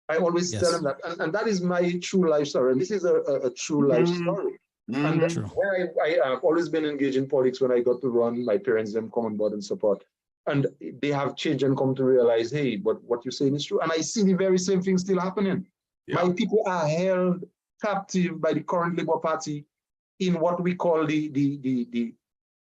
I always tell them that. And that is my true life story. And this is a true life story. And when I've always been engaged in politics, when I got to run, my parents, them come on board and support. And they have changed and come to realize, hey, but what you're saying is true. And I see the very same thing still happening. Yeah. My people are held captive by the current Labour Party in what we call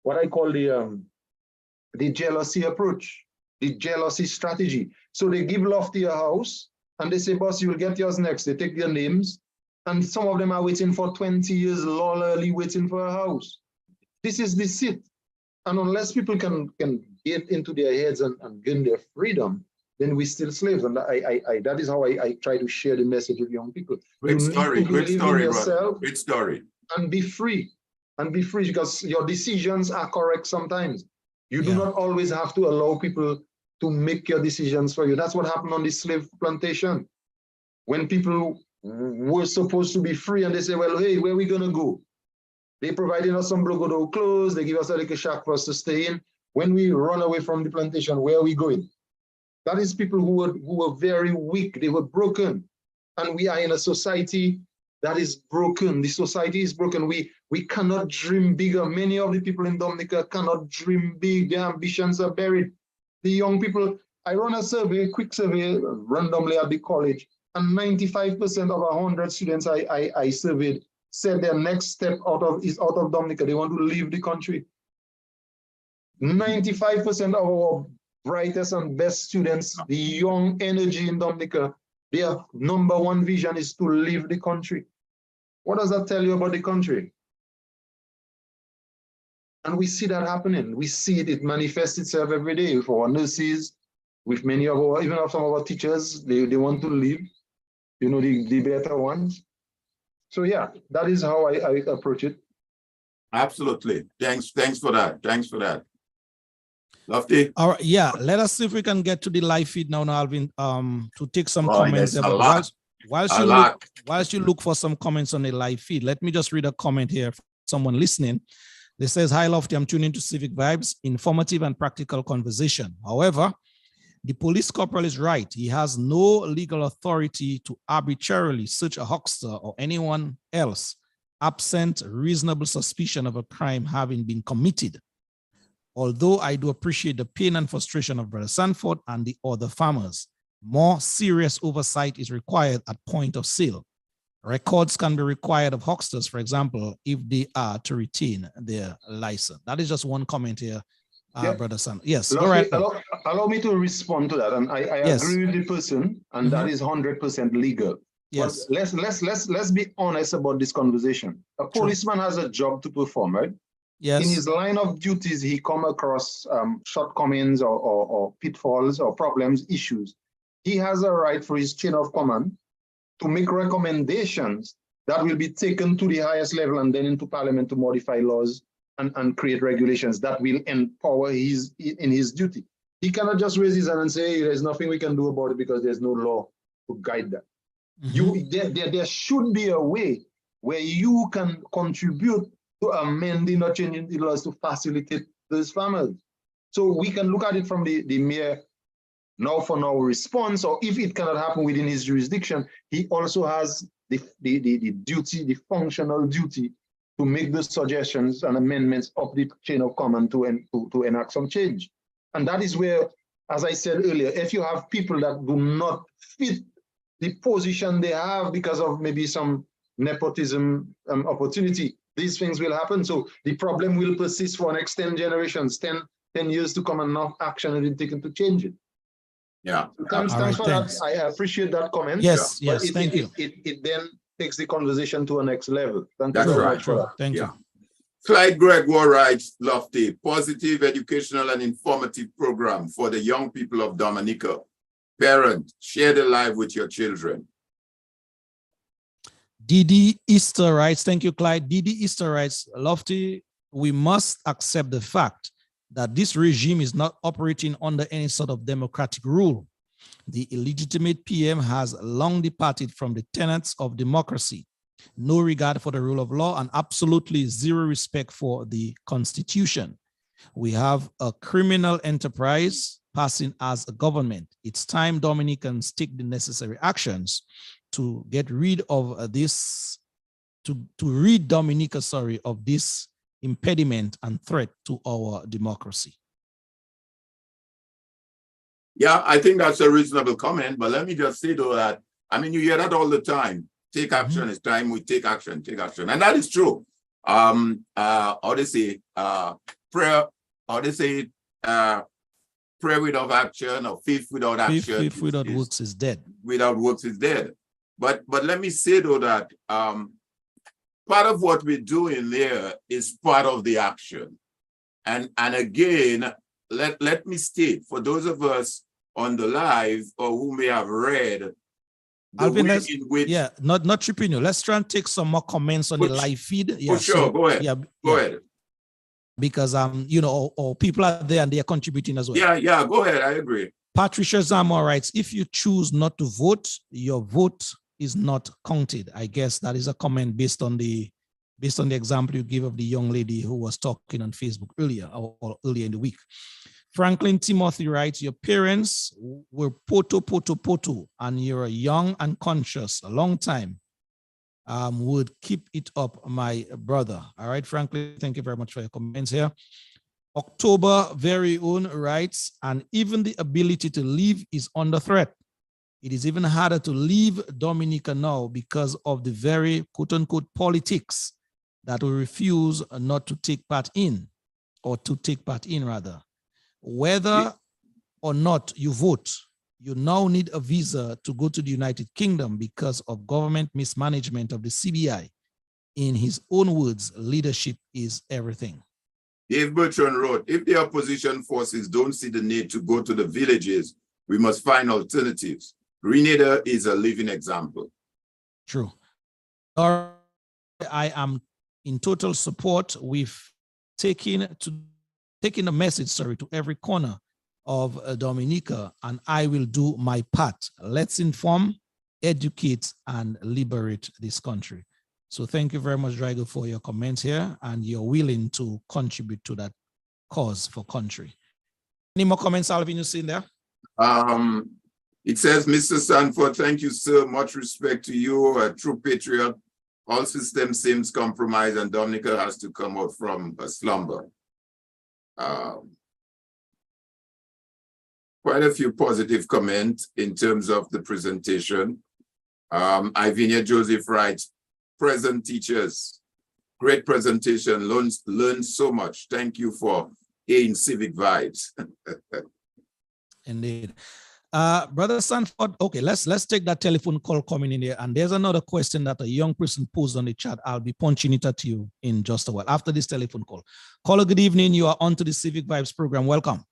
what I call the jealousy approach, the jealousy strategy. So they give Lofty a house and they say, boss, you will get yours next. They take their names, and some of them are waiting for 20 years, loyally waiting for a house. This is deceit. And unless people can get into their heads and gain their freedom, then we're still slaves. And that is how I try to share the message with young people. Great story, brother. Great story. And be free. And be free, because your decisions are correct sometimes. You do not always have to allow people to make your decisions for you. That's what happened on the slave plantation. When people were supposed to be free and they say, well, hey, where are we going to go? They provided us some blogodo clothes. They give us a little shack for us to stay in. When we run away from the plantation, where are we going? That is people who were very weak. They were broken. And we are in a society that is broken. The society is broken. We cannot dream bigger. Many of the people in Dominica cannot dream big. Their ambitions are buried. The young people, I run a survey, a quick survey, randomly at the college, and 95% of 100 students I surveyed said their next step is out of Dominica. They want to leave the country. 95% of our brightest and best students, the young energy in Dominica, their number one vision is to leave the country. What does that tell you about the country? And we see that happening. We see it manifests itself every day for our nurses, with many of our, even some of our teachers, they want to leave, you know, the better ones. So yeah, that is how I approach it. Absolutely. Thanks for that. Thanks for that. Lofty. All right, yeah. Let us see if we can get to the live feed now, Alvin, to take some Boy, comments that's there. a But lot. whilst you look for some comments on the live feed, let me just read a comment here from someone listening. They says, "Hi, Lofty, I'm tuning to Civic Vibes, informative and practical conversation. However, the police corporal is right. He has no legal authority to arbitrarily search a huckster or anyone else absent reasonable suspicion of a crime having been committed. Although I do appreciate the pain and frustration of Brother Sanford and the other farmers, more serious oversight is required at point of sale. Records can be required of hucksters, for example, if they are to retain their license." That is just one comment here, Yeah. Brother Sanford. Yes, Lofty, go right. allow me to respond to that. And I Yes. agree with the person, and that is 100% legal. Yes. But let's be honest about this conversation. A policeman has a job to perform, right? Yes. In his line of duties, he come across shortcomings or pitfalls or problems, issues. He has a right for his chain of command to make recommendations that will be taken to the highest level and then into Parliament to modify laws and create regulations that will empower in his duty. He cannot just raise his hand and say, hey, there's nothing we can do about it because there's no law to guide that. There should be a way where you can contribute to amending or changing the laws to facilitate those farmers. So we can look at it from the mere now for now response, or if it cannot happen within his jurisdiction, he also has the duty, the functional duty to make the suggestions and amendments of the chain of command to enact some change. And that is where, as I said earlier, if you have people that do not fit the position they have because of maybe some nepotism opportunity, these things will happen. So the problem will persist for next 10 generations, 10 years to come, and no action has been taken to change it. Yeah. Thanks for that. I appreciate that comment. Yes, yes, thank you. It then takes the conversation to a next level. Thank you That's very right. much for that. Thank you. Clyde Gregoire writes, Lofty, positive educational and informative program for the young people of Dominica. Parents, share the life with your children. Didi Easter writes, thank you, Clyde. Didi Easter writes, Lofty, we must accept the fact that this regime is not operating under any sort of democratic rule. The illegitimate PM has long departed from the tenets of democracy, no regard for the rule of law, and absolutely zero respect for the Constitution. We have a criminal enterprise passing as a government. It's time Dominicans take the necessary actions to get rid of this, to rid Dominica, of this impediment and threat to our democracy. Yeah, I think that's a reasonable comment, but let me just say though that, I mean, you hear that all the time. Take action, it's time we take action, and that is true. Prayer without action, or faith without action. Faith without works is dead. Without works is dead. But let me say though that part of what we're doing there is part of the action. And again, let me state, for those of us on the live or who may have read, Alvin, not tripping you. Let's try and take some more comments on the live feed. Yeah, for sure, go ahead. Go ahead. Because or people are there and they are contributing as well. Yeah, go ahead. I agree. Patricia Zamor writes, if you choose not to vote, your vote is not counted. I guess that is a comment based on the example you gave of the young lady who was talking on Facebook earlier in the week. Franklin Timothy writes, your parents were poto, and you're young and conscious, a long time. Would keep it up, my brother. All right, Franklin, thank you very much for your comments here. October very own writes, and even the ability to leave is under threat. It is even harder to leave Dominica now because of the very quote-unquote politics that we refuse not to take part in, or to take part in rather. Whether or not you vote, you now need a visa to go to the United Kingdom because of government mismanagement of the CBI. In his own words, leadership is everything. Dave Bertrand wrote, if the opposition forces don't see the need to go to the villages, we must find alternatives. Grenada is a living example. True. I am in total support. We've taken a message, to every corner of Dominica, and I will do my part. Let's inform, educate, and liberate this country. So thank you very much, Drago, for your comments here, and you're willing to contribute to that cause for country. Any more comments, Alvin, you seen there? It says, Mr. Sanford, thank you, sir. Much respect to you, a true patriot. All system seems compromised, and Dominica has to come out from a slumber. Quite a few positive comments in terms of the presentation. Ivinia Joseph writes, present teachers, great presentation, learned so much. Thank you for in Civic Vibes. Indeed. Brother Sanford, okay, let's take that telephone call coming in here. And there's another question that a young person posed on the chat. I'll be punching it at you in just a while after this telephone call. Caller, good evening. You are on to the Civic Vibes program. Welcome.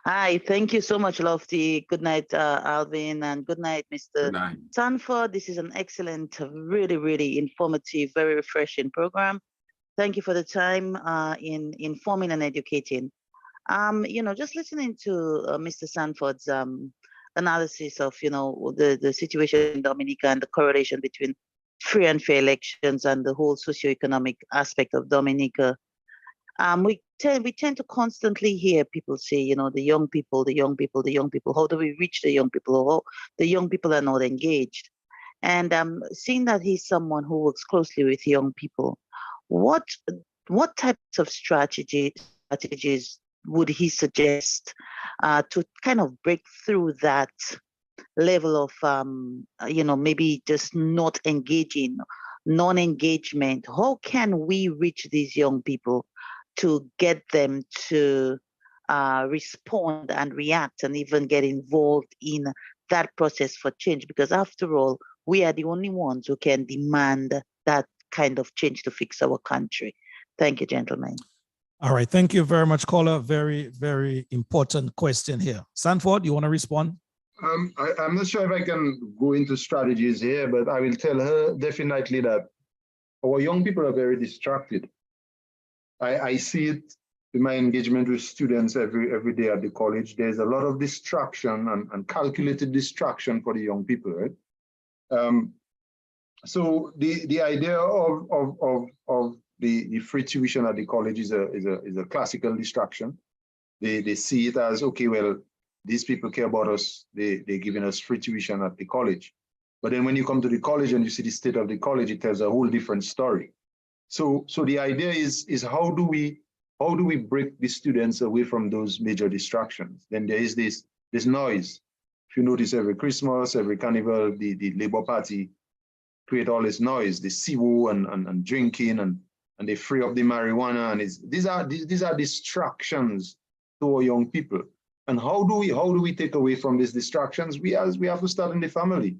Hi, thank you so much, Lofty. Good night, Alvin, and good night, Mr. Good night. Sanford. This is an excellent, really, really informative, very refreshing program. Thank you for the time in informing and educating. Just listening to Mr. Sanford's analysis of, the situation in Dominica and the correlation between free and fair elections and the whole socioeconomic aspect of Dominica. We tend to constantly hear people say, the young people, the young people, the young people. How do we reach the young people? How the young people are not engaged. And seeing that he's someone who works closely with young people, what types of strategies would he suggest to kind of break through that level of, maybe just not engaging, non-engagement? How can we reach these young people to get them to respond and react and even get involved in that process for change? Because after all, we are the only ones who can demand that kind of change to fix our country. Thank you, gentlemen. All right. Thank you very much, caller. Very, very important question here. Sanford, you want to respond? I'm not sure if I can go into strategies here, but I will tell her definitely that our young people are very distracted. I see it in my engagement with students every day at the college. There's a lot of distraction and calculated distraction for the young people, right? So the idea of the free tuition at the college is a classical distraction. They see it as, okay, well, these people care about us. They're giving us free tuition at the college. But then when you come to the college and you see the state of the college, it tells a whole different story. So the idea is how do we break the students away from those major distractions? Then there is this noise. If you notice, every Christmas, every carnival, the Labour Party create all this noise, the CWO and drinking and they free up the marijuana, and these are distractions to our young people. And how do we take away from these distractions? We have to start in the family.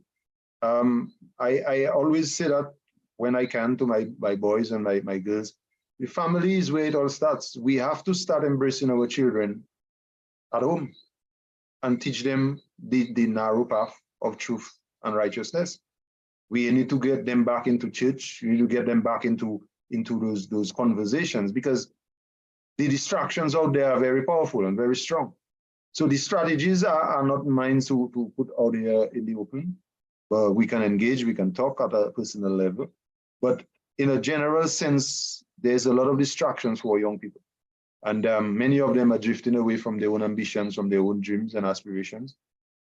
I always say that when I can to my boys and my girls, the family is where it all starts. We have to start embracing our children at home and teach them the narrow path of truth and righteousness. We need to get them back into church. We need to get them back into those conversations, because the distractions out there are very powerful and very strong. So the strategies are not mine to put out here in the open, but we can engage, we can talk at a personal level. But in a general sense, there's a lot of distractions for young people. And many of them are drifting away from their own ambitions, from their own dreams and aspirations,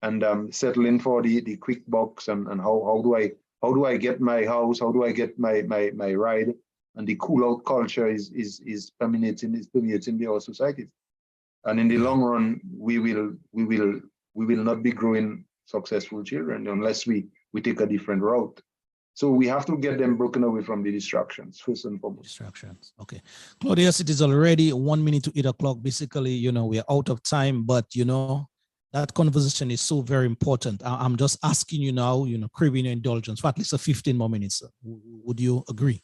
and settling for the quick bucks and how do I get my house, how do I get my ride, and the cool out culture is permeating their societies. And in the long run, we will not be growing successful children unless we take a different route. So we have to get them broken away from the distractions, first and foremost. Distractions. Okay. Claudius, it is already 1 minute to 8 o'clock. Basically, we are out of time, but that conversation is so very important. I'm just asking you now, craving your indulgence for at least 15 more minutes. Would you agree?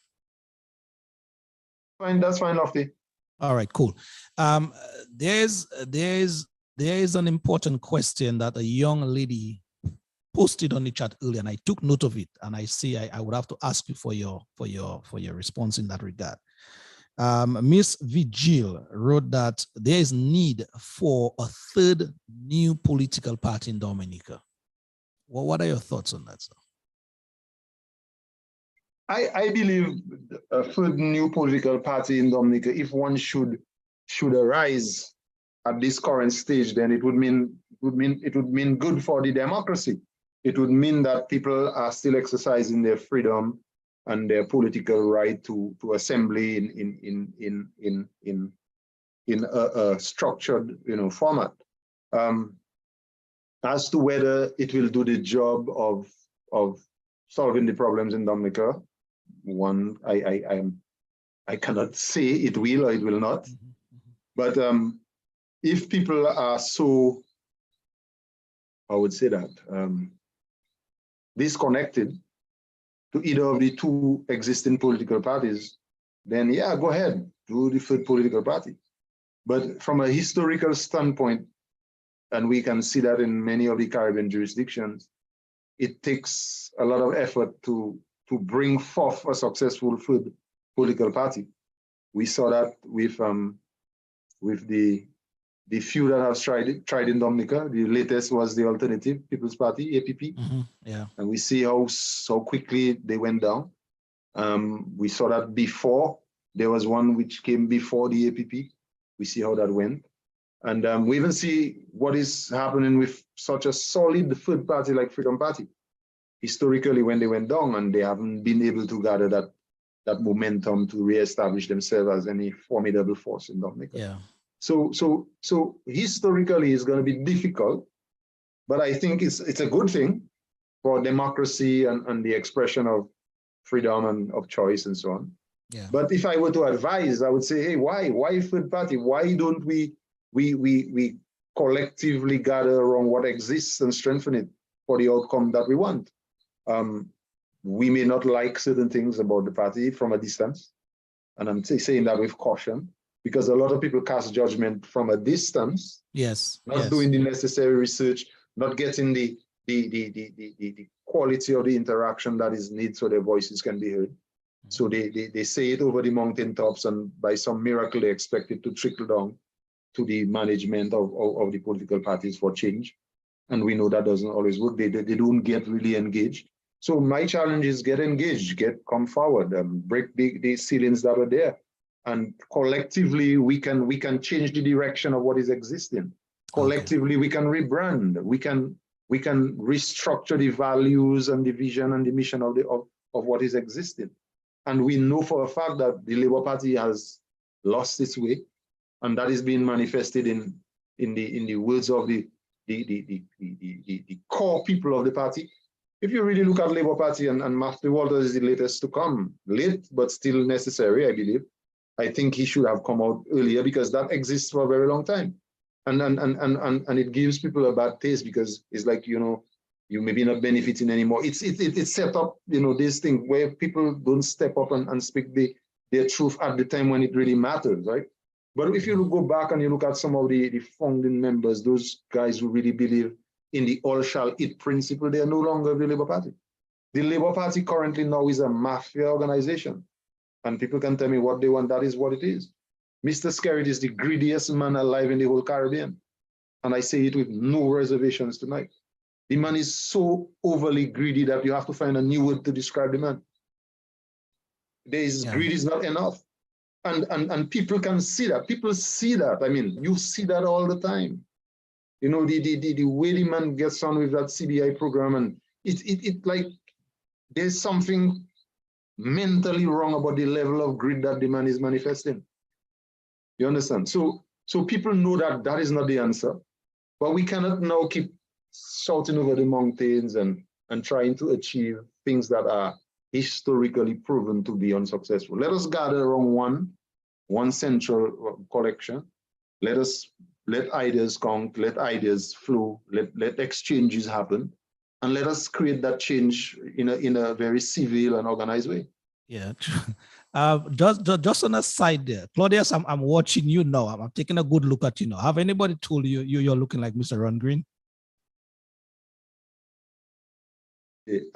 Fine, that's fine, Lofty. All right, cool. There's an important question that a young lady posted on the chat earlier, and I took note of it, and I see I would have to ask you for your response in that regard. Miss Vigil wrote that there is need for a third new political party in Dominica. Well, what are your thoughts on that, sir? I believe a third new political party in Dominica, if one should arise at this current stage, then it would mean good for the democracy. It would mean that people are still exercising their freedom and their political right to assembly in a structured, format. As to whether it will do the job of solving the problems in Dominica, I cannot say it will or it will not. But if people are so, I would say that, disconnected to either of the two existing political parties, then yeah, go ahead, do the third political party. But from a historical standpoint, and we can see that in many of the Caribbean jurisdictions, it takes a lot of effort to bring forth a successful third political party. We saw that with the few that have tried in Dominica. The latest was the Alternative People's Party, APP. Yeah. And we see how quickly they went down. We saw that before. There was one which came before the APP. We see how that went. And we even see what is happening with such a solid third party like Freedom Party. Historically, when they went down, and they haven't been able to gather that momentum to reestablish themselves as any formidable force in Dominica. Yeah. So historically, it's going to be difficult, but I think it's a good thing for democracy and the expression of freedom and of choice and so on. Yeah. But if I were to advise, I would say, hey, why third party? Why don't we collectively gather around what exists and strengthen it for the outcome that we want? We may not like certain things about the party from a distance, and I'm saying that with caution, because a lot of people cast judgment from a distance. Yes. Not doing the necessary research, not getting the quality of the interaction that is needed so their voices can be heard. So they say it over the mountaintops, and by some miracle they expect it to trickle down to the management of the political parties for change. And we know that doesn't always work. They don't get really engaged. So my challenge is get engaged, come forward, break the ceilings that are there. And collectively, we can change the direction of what is existing. Collectively, we can rebrand. We can restructure the values and the vision and the mission of what is existing. And we know for a fact that the Labour Party has lost its way, and that is being manifested in the words of the core people of the party. If you really look at Labour Party, and Matthew Walters is the latest to come, late but still necessary, I believe. I think he should have come out earlier, because that exists for a very long time, and it gives people a bad taste, because it's like, you may be not benefiting anymore. It's set up, this thing where people don't step up and speak their truth at the time when it really matters, right? But if you go back and you look at some of the founding members, those guys who really believe in the all shall eat principle, they are no longer the Labour Party. The Labour Party currently now is a mafia organization. And people can tell me what they want, that is what it is. Mr. Skerritt is the greediest man alive in the whole Caribbean. And I say it with no reservations tonight. The man is so overly greedy that you have to find a new word to describe the man. Greed is not enough. And people can see that. People see that. I mean, you see that all the time. The way the man gets on with that CBI program, and it like there's something mentally wrong about the level of greed that the man is manifesting. You understand? So people know that is not the answer, but we cannot now keep shouting over the mountains and trying to achieve things that are historically proven to be unsuccessful. Let us gather around one central collection. Let ideas count, let ideas flow, let exchanges happen, and let us create that change in a very civil and organized way. Yeah. Just on a side there, Claudius, I'm watching you now. I'm taking a good look at you now. Have anybody told you you're looking like Mr. Ron Green?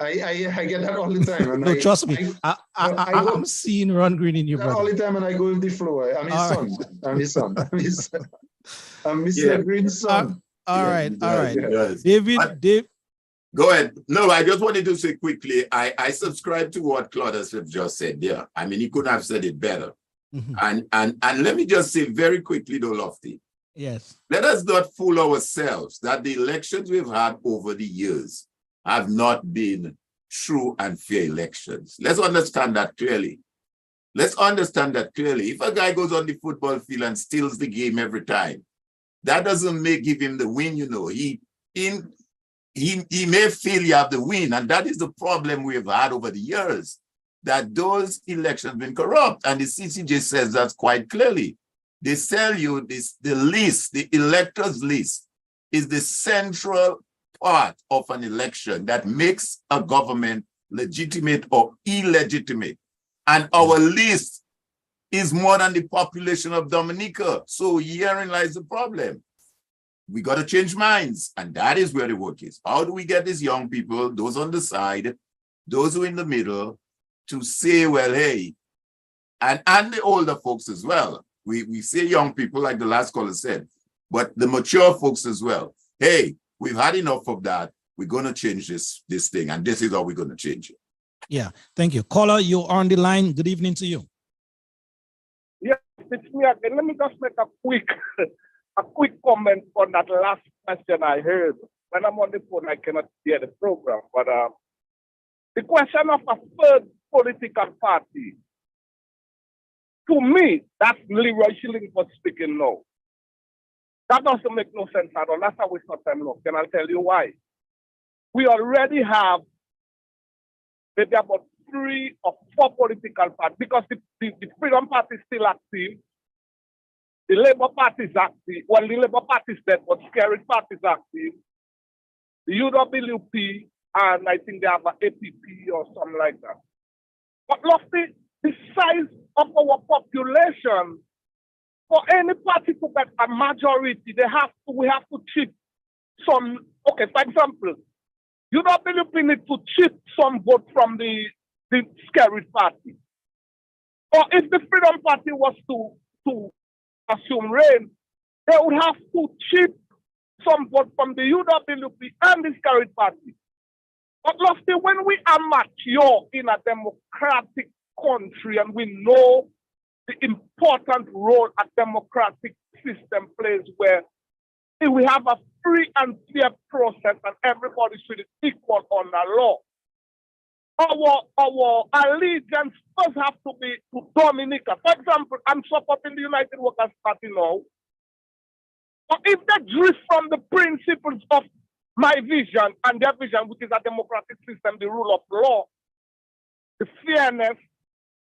I get that all the time. And No, trust me. I'm seeing Ron Green in you, all brother. the time, and I go with the flow. I'm his All son. I'm his son. I'm Mr. Yeah. Green's son. All right. Yes. David. Go ahead. No, I just wanted to say quickly, I subscribe to what Claudius have just said there. I mean, he couldn't have said it better. Mhm. And let me just say very quickly, though, Lofty, Yes. let us not fool ourselves that the elections we've had over the years have not been true and fair elections. Let's understand that clearly. Let's understand that clearly. If a guy goes on the football field and steals the game every time, that doesn't give him the win, you know. He may feel you have the win, and that is the problem we've had over the years, that those elections have been corrupt, and the CCJ says that quite clearly. They tell you this: the list, the electors list, is the central part of an election that makes a government legitimate or illegitimate. And our list is more than the population of Dominica. So herein lies the problem. We got to change minds, and that is where the work is. How do we get these young people, those on the side, those who are in the middle, to say, well, hey, and the older folks as well. We say young people, like the last caller said, but the mature folks as well. Hey, we've had enough of that. We're going to change this thing, and this is how we're going to change it. Yeah, thank you. Caller, you're on the line. Good evening to you. Yes, it's me again. Let me just make a quick comment on that last question I heard. When I'm on the phone, I cannot hear the program. But the question of a third political party, to me, that's Leroy Schilling for speaking now. That doesn't make no sense at all. That's how we start time long. Can I tell you why? We already have maybe about 3 or 4 political parties, because the Freedom Party is still active. The Labour Party is active. Well, the Labour Party is dead, but Civic Party is active. The UWP, and I think they have an APP or something like that. But Lofty, the size of our population, for any party to get a majority, we have to chip some. Okay, for example, UWP need to chip some vote from the Civic Party. Or if the Freedom Party was to assume reign, they would have to chip some vote from the UWP and the Civic Party. But Lofty, when we are mature in a democratic country and we know the important role a democratic system plays, where we have a free and fair process and everybody should be equal on the law, our allegiance must have to be to Dominica. For example, I'm supporting the United Workers' Party now. But if they drift from the principles of my vision and their vision, which is a democratic system, the rule of law, the fairness,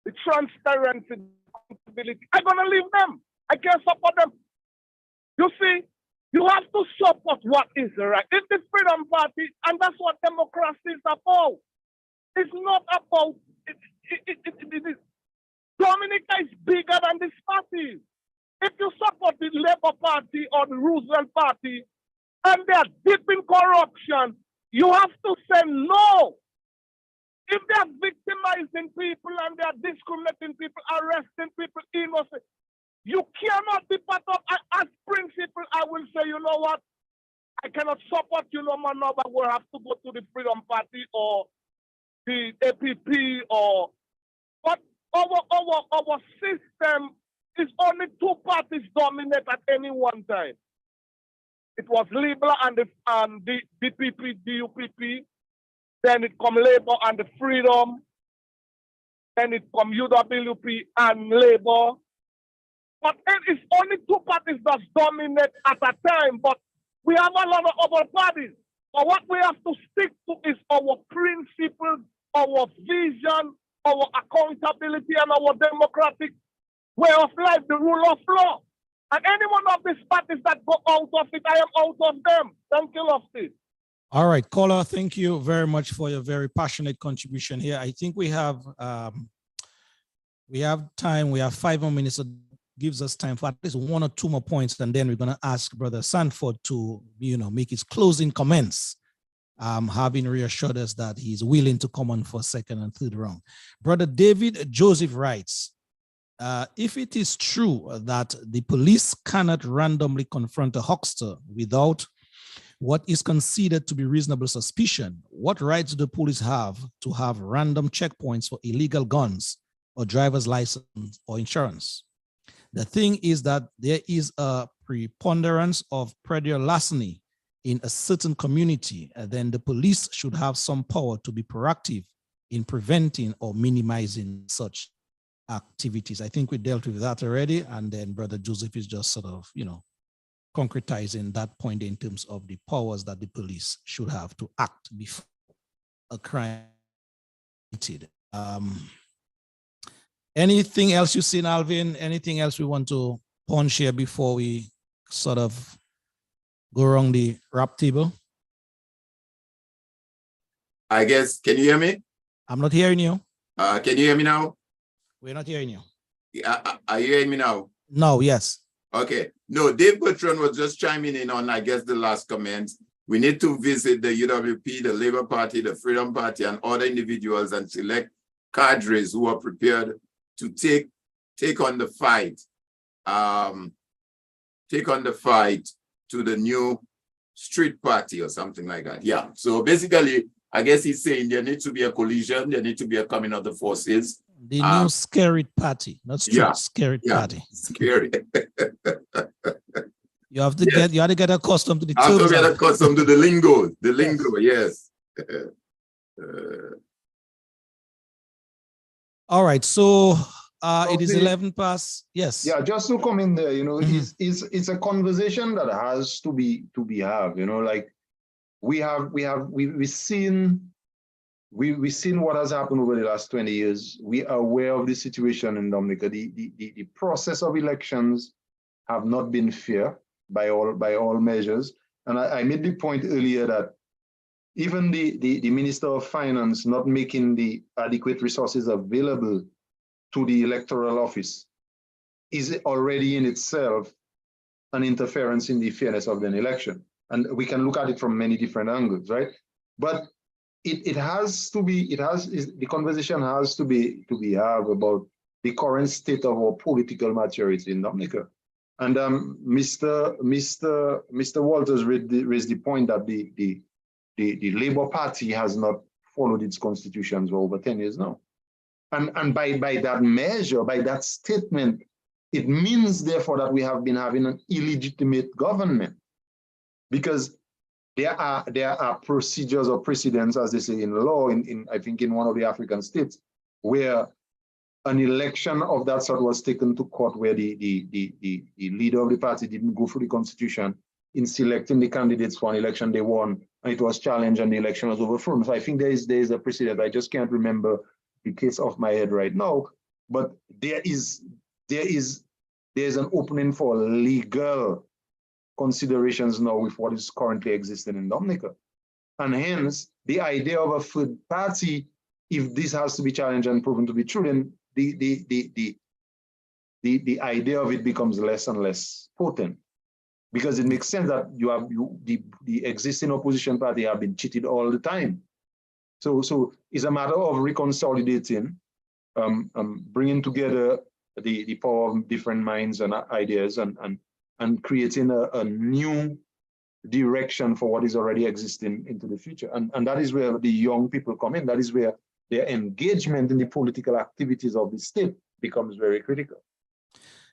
the transparency, the accountability, I'm going to leave them. I can't support them. You see, you have to support what is right. It's the Freedom Party, and that's what democracy is about. It's not about, Dominica is bigger than this party. If you support the Labour Party or the Roosevelt Party, and they are deep in corruption, you have to say no. If they are victimizing people and they are discriminating people, arresting people, innocent, you cannot be part of, as principle, I will say, you know what, I cannot support you no more, no, but we'll have to go to the Freedom Party or the APP or, but our system is only 2 parties dominate at any one time. It was Labour and the DPP, DUPP, then it come Labour and the Freedom, then it come UWP and Labour. But it is only 2 parties that dominate at a time, but we have a lot of other parties. But what we have to stick to is our principles, our vision, our accountability, and our democratic way of life, the rule of law. And any one of these parties that go out of it, I am out of them. Thank you, Lofty. All right, caller, thank you very much for your very passionate contribution here. I think we have We have time. We have 5 more minutes. So gives us time for at least 1 or 2 more points, and then we're going to ask Brother Sanford to, make his closing comments, having reassured us that he's willing to come on for second and third round. Brother David Joseph writes, if it is true that the police cannot randomly confront a huckster without what is considered to be reasonable suspicion, what rights do the police have to have random checkpoints for illegal guns or driver's license or insurance? The thing is that there is a preponderance of predator larceny in a certain community, then the police should have some power to be proactive in preventing or minimizing such activities. I think we dealt with that already, and then Brother Joseph is just sort of, concretizing that point in terms of the powers that the police should have to act before a crime is committed. Anything else you see, Alvin? Anything else we want to punch here before we sort of go around the rap table? I guess, can you hear me? I'm not hearing you. Can you hear me now? We're not hearing you. Are you hearing me now? No, yes. Okay. No, Dave Bertrand was just chiming in on, I guess, the last comments. We need to visit the UWP, the Labour Party, the Freedom Party, and other individuals and select cadres who are prepared to take on the fight, to the new street party or something like that. Yeah. So basically, I guess he's saying there needs to be a collision, there needs to be a coming of the forces. The new scary party, not street, scary party. Scary. You have to get accustomed to the terms. You have to get accustomed to the lingo. The lingo, yes. All right, so it is 11 past. Yes. Yeah, just to come in there, it's a conversation that has to be had. Like we've seen what has happened over the last 20 years. We are aware of the situation in Dominica. The process of elections have not been fair by all measures. And I made the point earlier that even the Minister of Finance not making the adequate resources available to the electoral office is already in itself an interference in the fairness of an election. And we can look at it from many different angles, right? But the conversation has to be had about the current state of our political maturity in Dominica. And Mr. Walters raised the point that the Labour Party has not followed its constitutions for over 10 years now. And by that measure, by that statement, it means therefore that we have been having an illegitimate government, because there are procedures or precedents, as they say in law, I think in one of the African states, where an election of that sort was taken to court, where the leader of the party didn't go through the constitution in selecting the candidates for an election. They won, and it was challenged, and the election was overthrown. So I think there is a precedent. I just can't remember the case off my head right now, but there is an opening for legal considerations now with what is currently existing in Dominica. And hence, the idea of a third party, if this has to be challenged and proven to be true, then the idea of it becomes less and less potent, because it makes sense that the existing opposition party have been cheated all the time. So it's a matter of reconsolidating, bringing together the power of different minds and ideas, and creating a new direction for what is already existing into the future. And that is where the young people come in. That is where their engagement in the political activities of the state becomes very critical.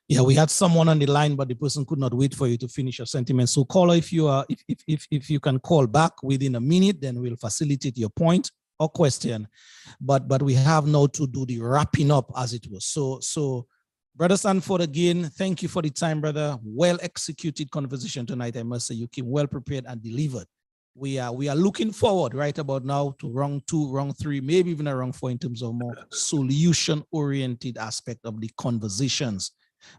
Yeah, we had someone on the line, but the person could not wait for you to finish your sentiment. So caller, if you can call back within a minute, then we'll facilitate your point or question. But we have now to do the wrapping up, as it was. So Brother Sanford, again, thank you for the time, brother. Well executed conversation tonight. I must say you came well prepared and delivered. We are looking forward right about now to round 2, round 3, maybe even a round 4 in terms of more solution-oriented aspect of the conversations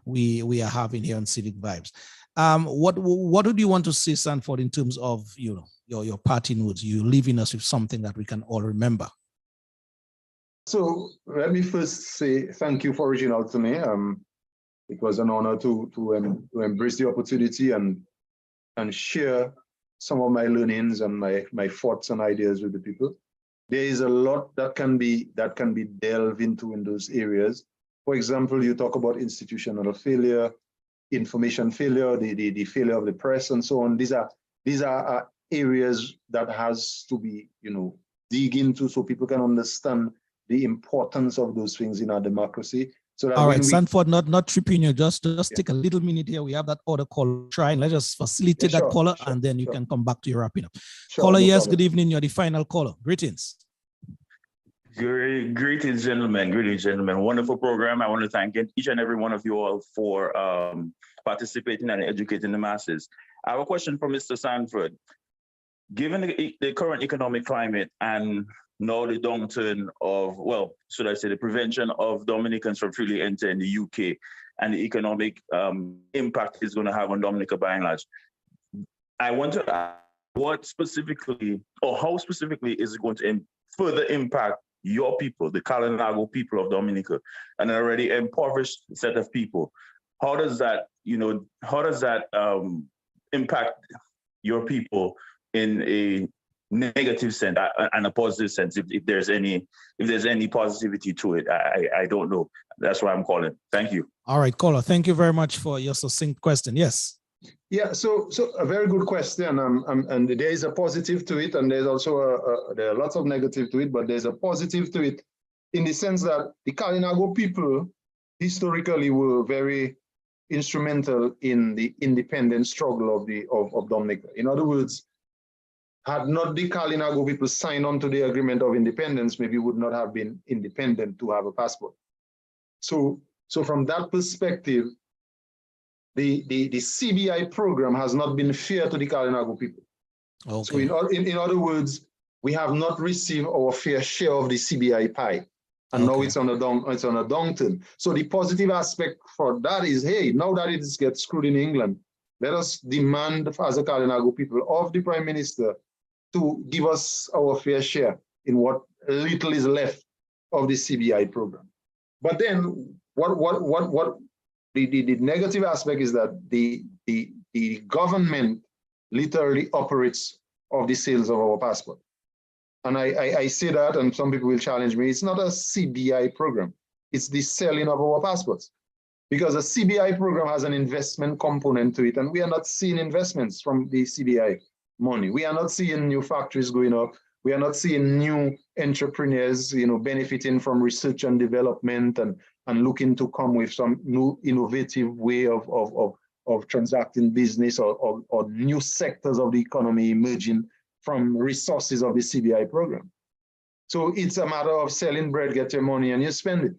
we are having here on Civic Vibes. What do you want to say, Sanford, in terms of your parting words? You leaving us with something that we can all remember. So let me first say thank you for reaching out to me. It was an honor to embrace the opportunity and share some of my learnings and my thoughts and ideas with the people. There is a lot that can be delved into in those areas. For example, you talk about institutional failure, information failure, the failure of the press, and so on. These are areas that has to be, dig into so people can understand the importance of those things in our democracy. So that all right, Sanford, not tripping you, just take a little minute here. We have that other caller. Try and let's just facilitate that caller, and then you can come back to your wrapping up. Caller, no yes, problem. Good evening. You're the final caller. Greetings. Greetings, gentlemen. Greetings, gentlemen. Wonderful program. I want to thank each and every one of you all for participating and educating the masses. I have a question for Mr. Sanford. Given the current economic climate and now the downturn of, well, should I say the prevention of Dominicans from freely entering the UK and the economic impact it's going to have on Dominica by and large, I want to ask what specifically, or how specifically is it going to further impact your people, the Kalinago people of Dominica, an already impoverished set of people? How does that, impact your people in a negative sense and a positive sense, if there's any positivity to it? I don't know. That's why I'm calling. Thank you. All right, caller. Thank you very much for your succinct question. Yes. Yeah, so a very good question, and there is a positive to it, and there's also there are lots of negative to it, but there's a positive to it in the sense that the Kalinago people historically were very instrumental in the independent struggle of Dominica. In other words, had not the Kalinago people signed on to the agreement of independence, maybe would not have been independent to have a passport. So from that perspective, the CBI program has not been fair to the Kalinago people. Okay. So in other words, we have not received our fair share of the CBI pie, and now it's on a downturn. So the positive aspect for that is, hey, now that it gets screwed in England, let us demand as a Kalinago people of the Prime Minister to give us our fair share in what little is left of the CBI program. But then what the negative aspect is that the government literally operates of the sales of our passport. And I say that, and some people will challenge me, it's not a CBI program, it's the selling of our passports. Because a CBI program has an investment component to it, and we are not seeing investments from the CBI money. We are not seeing new factories going up. We are not seeing new entrepreneurs, benefiting from research and development and looking to come with some new innovative way of transacting business or new sectors of the economy emerging from resources of the CBI program. So it's a matter of selling bread, get your money, and you spend it.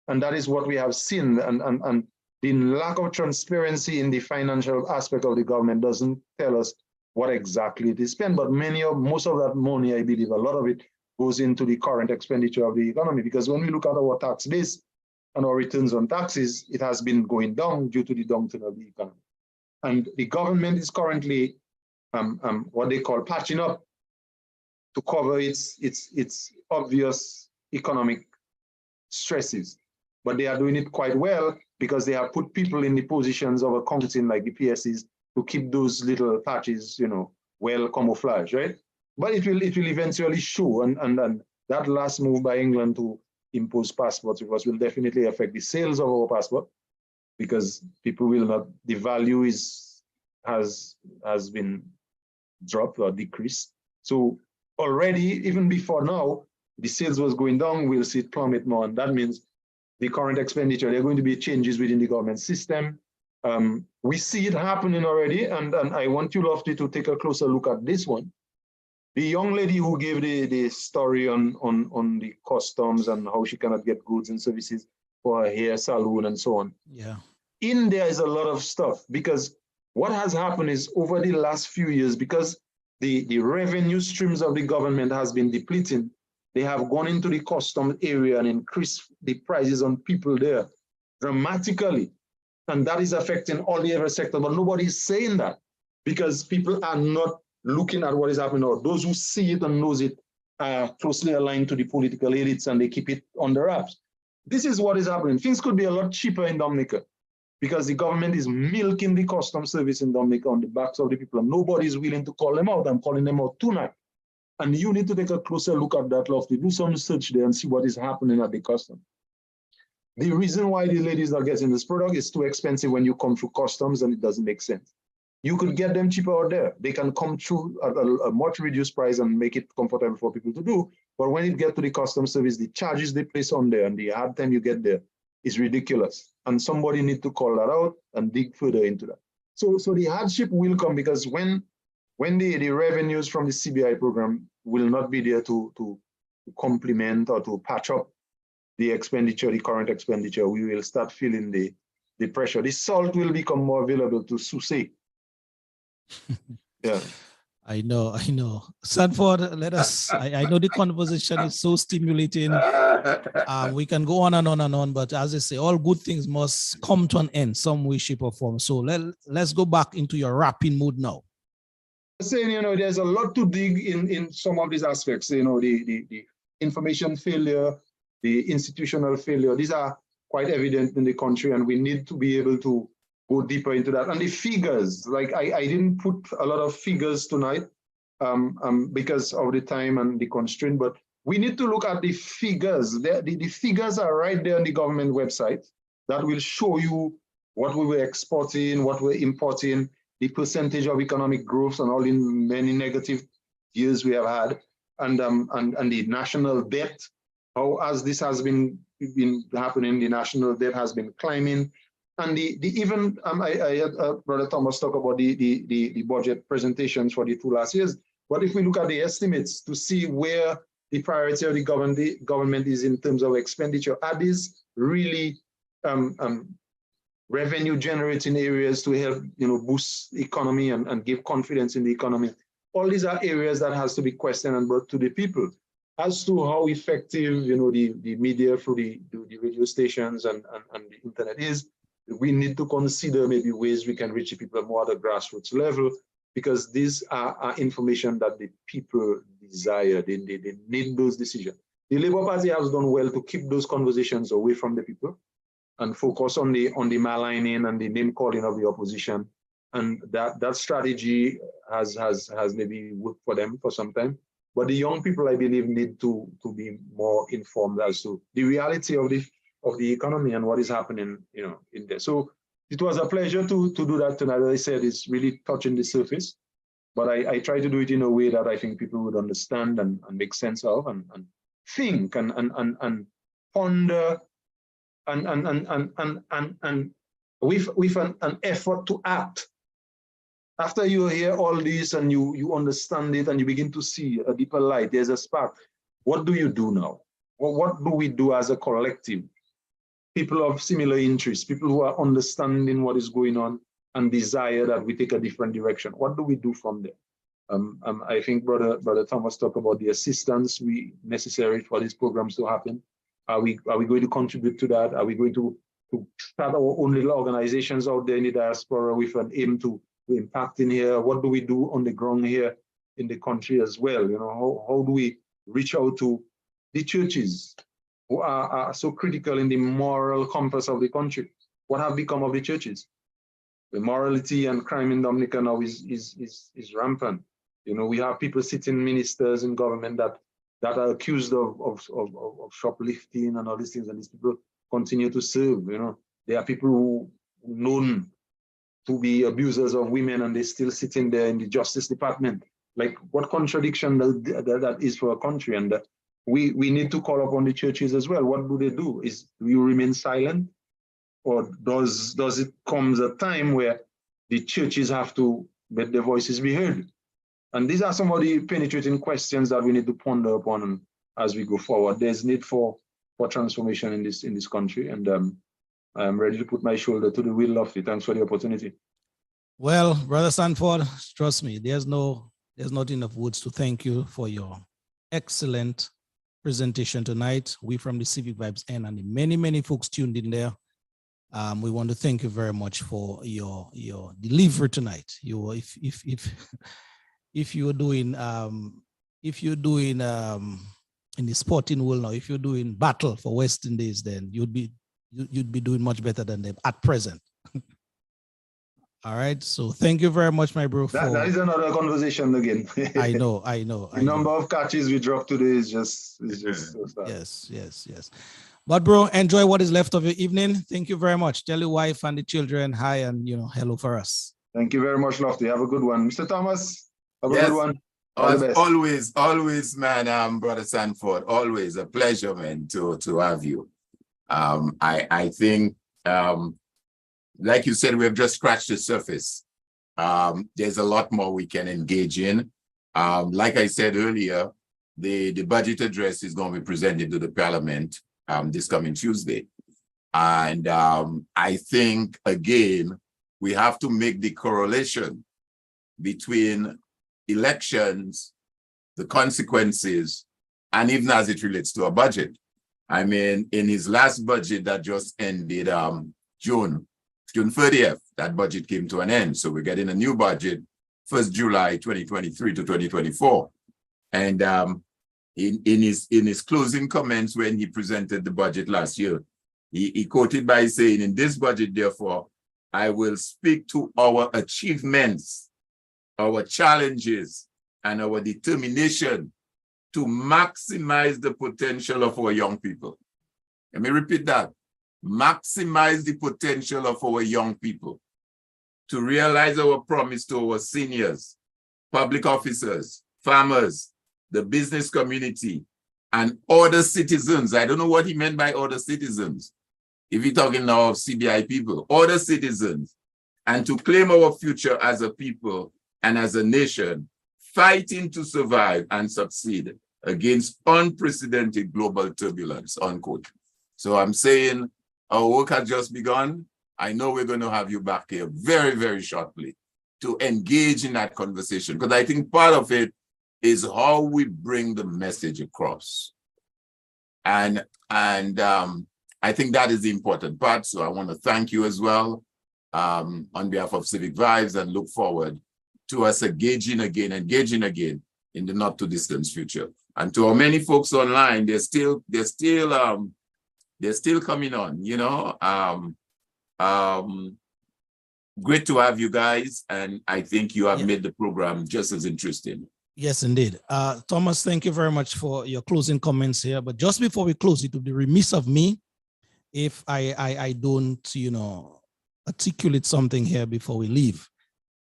And that is what we have seen. And the lack of transparency in the financial aspect of the government doesn't tell us what exactly it is spent. But most of that money, I believe, a lot of it goes into the current expenditure of the economy. Because when we look at our tax base and our returns on taxes, it has been going down due to the downturn of the economy. And the government is currently what they call patching up to cover its obvious economic stresses. But they are doing it quite well because they have put people in the positions of accounting, like the PSCs, to keep those little patches, well camouflaged, right? But it will eventually show, and that last move by England to impose passports will definitely affect the sales of our passport, because people will not, the value has been dropped or decreased. So already, even before now, the sales was going down, we'll see it plummet more, and that means the current expenditure, there are going to be changes within the government system. We see it happening already, and I want you, Lofty, to take a closer look at this one. The young lady who gave the story on the customs and how she cannot get goods and services for a hair salon and so on. Yeah. In there is a lot of stuff, because what has happened is over the last few years, because the revenue streams of the government has been depleting, they have gone into the customs area and increased the prices on people there dramatically. And that is affecting all the other sector, but nobody is saying that because people are not looking at what is happening. Or those who see it and knows it are closely aligned to the political elites and they keep it on the wraps. This is what is happening. Things could be a lot cheaper in Dominica because the government is milking the customs service in Dominica on the backs of the people. And nobody is willing to call them out. I'm calling them out tonight. And you need to take a closer look at that, Lofty. Do some research there and see what is happening at the customs. The reason why the ladies are getting this product is too expensive when you come through customs and it doesn't make sense. You could get them cheaper out there. They can come through at a much reduced price and make it comfortable for people to do. But when it gets to the customs service, the charges they place on there and the hard time you get there is ridiculous. And somebody needs to call that out and dig further into that. So the hardship will come because when the revenues from the CBI program will not be there to complement or to patch up the expenditure, the current expenditure, we will start feeling the pressure. The salt will become more available to Susie. Yeah. I know. Sanford, let us, I know the conversation is so stimulating. We can go on and on and on, but as I say, all good things must come to an end, some way, shape or form. So let's go back into your rapping mood now. Saying, there's a lot to dig in some of these aspects, the information failure, the institutional failure. These are quite evident in the country and we need to be able to go deeper into that. And the figures, like I didn't put a lot of figures tonight because of the time and the constraint, but we need to look at the figures. The figures are right there on the government website that will show you what we were exporting, what we're importing, the percentage of economic growth and all the many negative years we have had, and the national debt, how as this has been happening, the national debt has been climbing. And even I had Brother Thomas talk about the budget presentations for the 2 last years. But if we look at the estimates to see where the priority of the government is in terms of expenditure, are these really revenue generating areas to help boost the economy and give confidence in the economy? All these are areas that has to be questioned and brought to the people as to how effective the media through the radio stations and the internet is. We need to consider maybe ways we can reach the people more at the grassroots level, because these are information that the people desire. They need those decisions. The Labour Party has done well to keep those conversations away from the people and focus on the maligning and the name calling of the opposition. And that strategy has maybe worked for them for some time. But the young people, I believe, need to be more informed as to the reality of the economy and what is happening, in there. So it was a pleasure to do that tonight. As I said, it's really touching the surface, but I try to do it in a way that I think people would understand and make sense of and think and ponder and with an effort to act. After you hear all this and you understand it and you begin to see a deeper light, there's a spark. What do you do now? What do we do as a collective? People of similar interests, people who are understanding what is going on and desire that we take a different direction. What do we do from there? I think Brother Thomas talked about the assistance necessary for these programs to happen. Are we going to contribute to that? Are we going to start our own little organizations out there in the diaspora with an aim to impact in here? What do we do on the ground here in the country as well? How do we reach out to the churches who are so critical in the moral compass of the country? What have become of the churches? The morality and crime in Dominica now is rampant. We have people sitting, ministers in government that are accused of shoplifting and all these things, and these people continue to serve. There are people who known to be abusers of women and they're still sitting there in the Justice Department. Like, what contradiction that is for a country? And we need to call upon the churches as well. What do they do? Do you remain silent? Or does it come a time where the churches have to let their voices be heard? And these are some of the penetrating questions that we need to ponder upon as we go forward. There's need for transformation in this country, and I'm ready to put my shoulder to the wheel of it. Thanks for the opportunity. Well, Brother Sanford, trust me, there's not enough words to thank you for your excellent presentation tonight. We from the Civic Vibes and the many folks tuned in there. We want to thank you very much for your delivery tonight. If you were doing if you're doing in the sporting world now, if you're doing battle for West Indies, then you'd be doing much better than them at present. All right. So thank you very much, my bro. That is another conversation again. I know. The number of catches we dropped today is just so sad. Yes. But bro, enjoy what is left of your evening. Thank you very much. Tell your wife and the children hi and hello for us. Thank you very much, Lofty. Have a good one. Mr. Thomas, have a good one. All the best. Always, man, Brother Sanford, always a pleasure, man, to have you. I think, like you said, we've just scratched the surface. There's a lot more we can engage in. Like I said earlier, the budget address is going to be presented to the Parliament this coming Tuesday. And I think, again, we have to make the correlation between elections, the consequences, and even as it relates to a budget. I mean, in his last budget that just ended June 30th, that budget came to an end. So we're getting a new budget, 1st July 2023 to 2024. And in his closing comments when he presented the budget last year, he quoted by saying, in this budget, therefore, I will speak to our achievements, our challenges, and our determination to maximize the potential of our young people. Let me repeat that. Maximize the potential of our young people to realize our promise to our seniors, public officers, farmers, the business community, and other citizens. I don't know what he meant by other citizens. If you're talking now of CBI people, other citizens, and to claim our future as a people and as a nation, fighting to survive and succeed against unprecedented global turbulence, unquote. So I'm saying our work has just begun. I know we're going to have you back here very, very shortly to engage in that conversation, because I think part of it is how we bring the message across. And I think that is the important part. So I want to thank you as well on behalf of Civic Vibes, and look forward to us engaging again in the not too distant future. And to our many folks online, they're still coming on, great to have you guys. And I think you have made the program just as interesting. Yes, indeed. Thomas, thank you very much for your closing comments here. But just before we close, it would be remiss of me if I don't, articulate something here before we leave.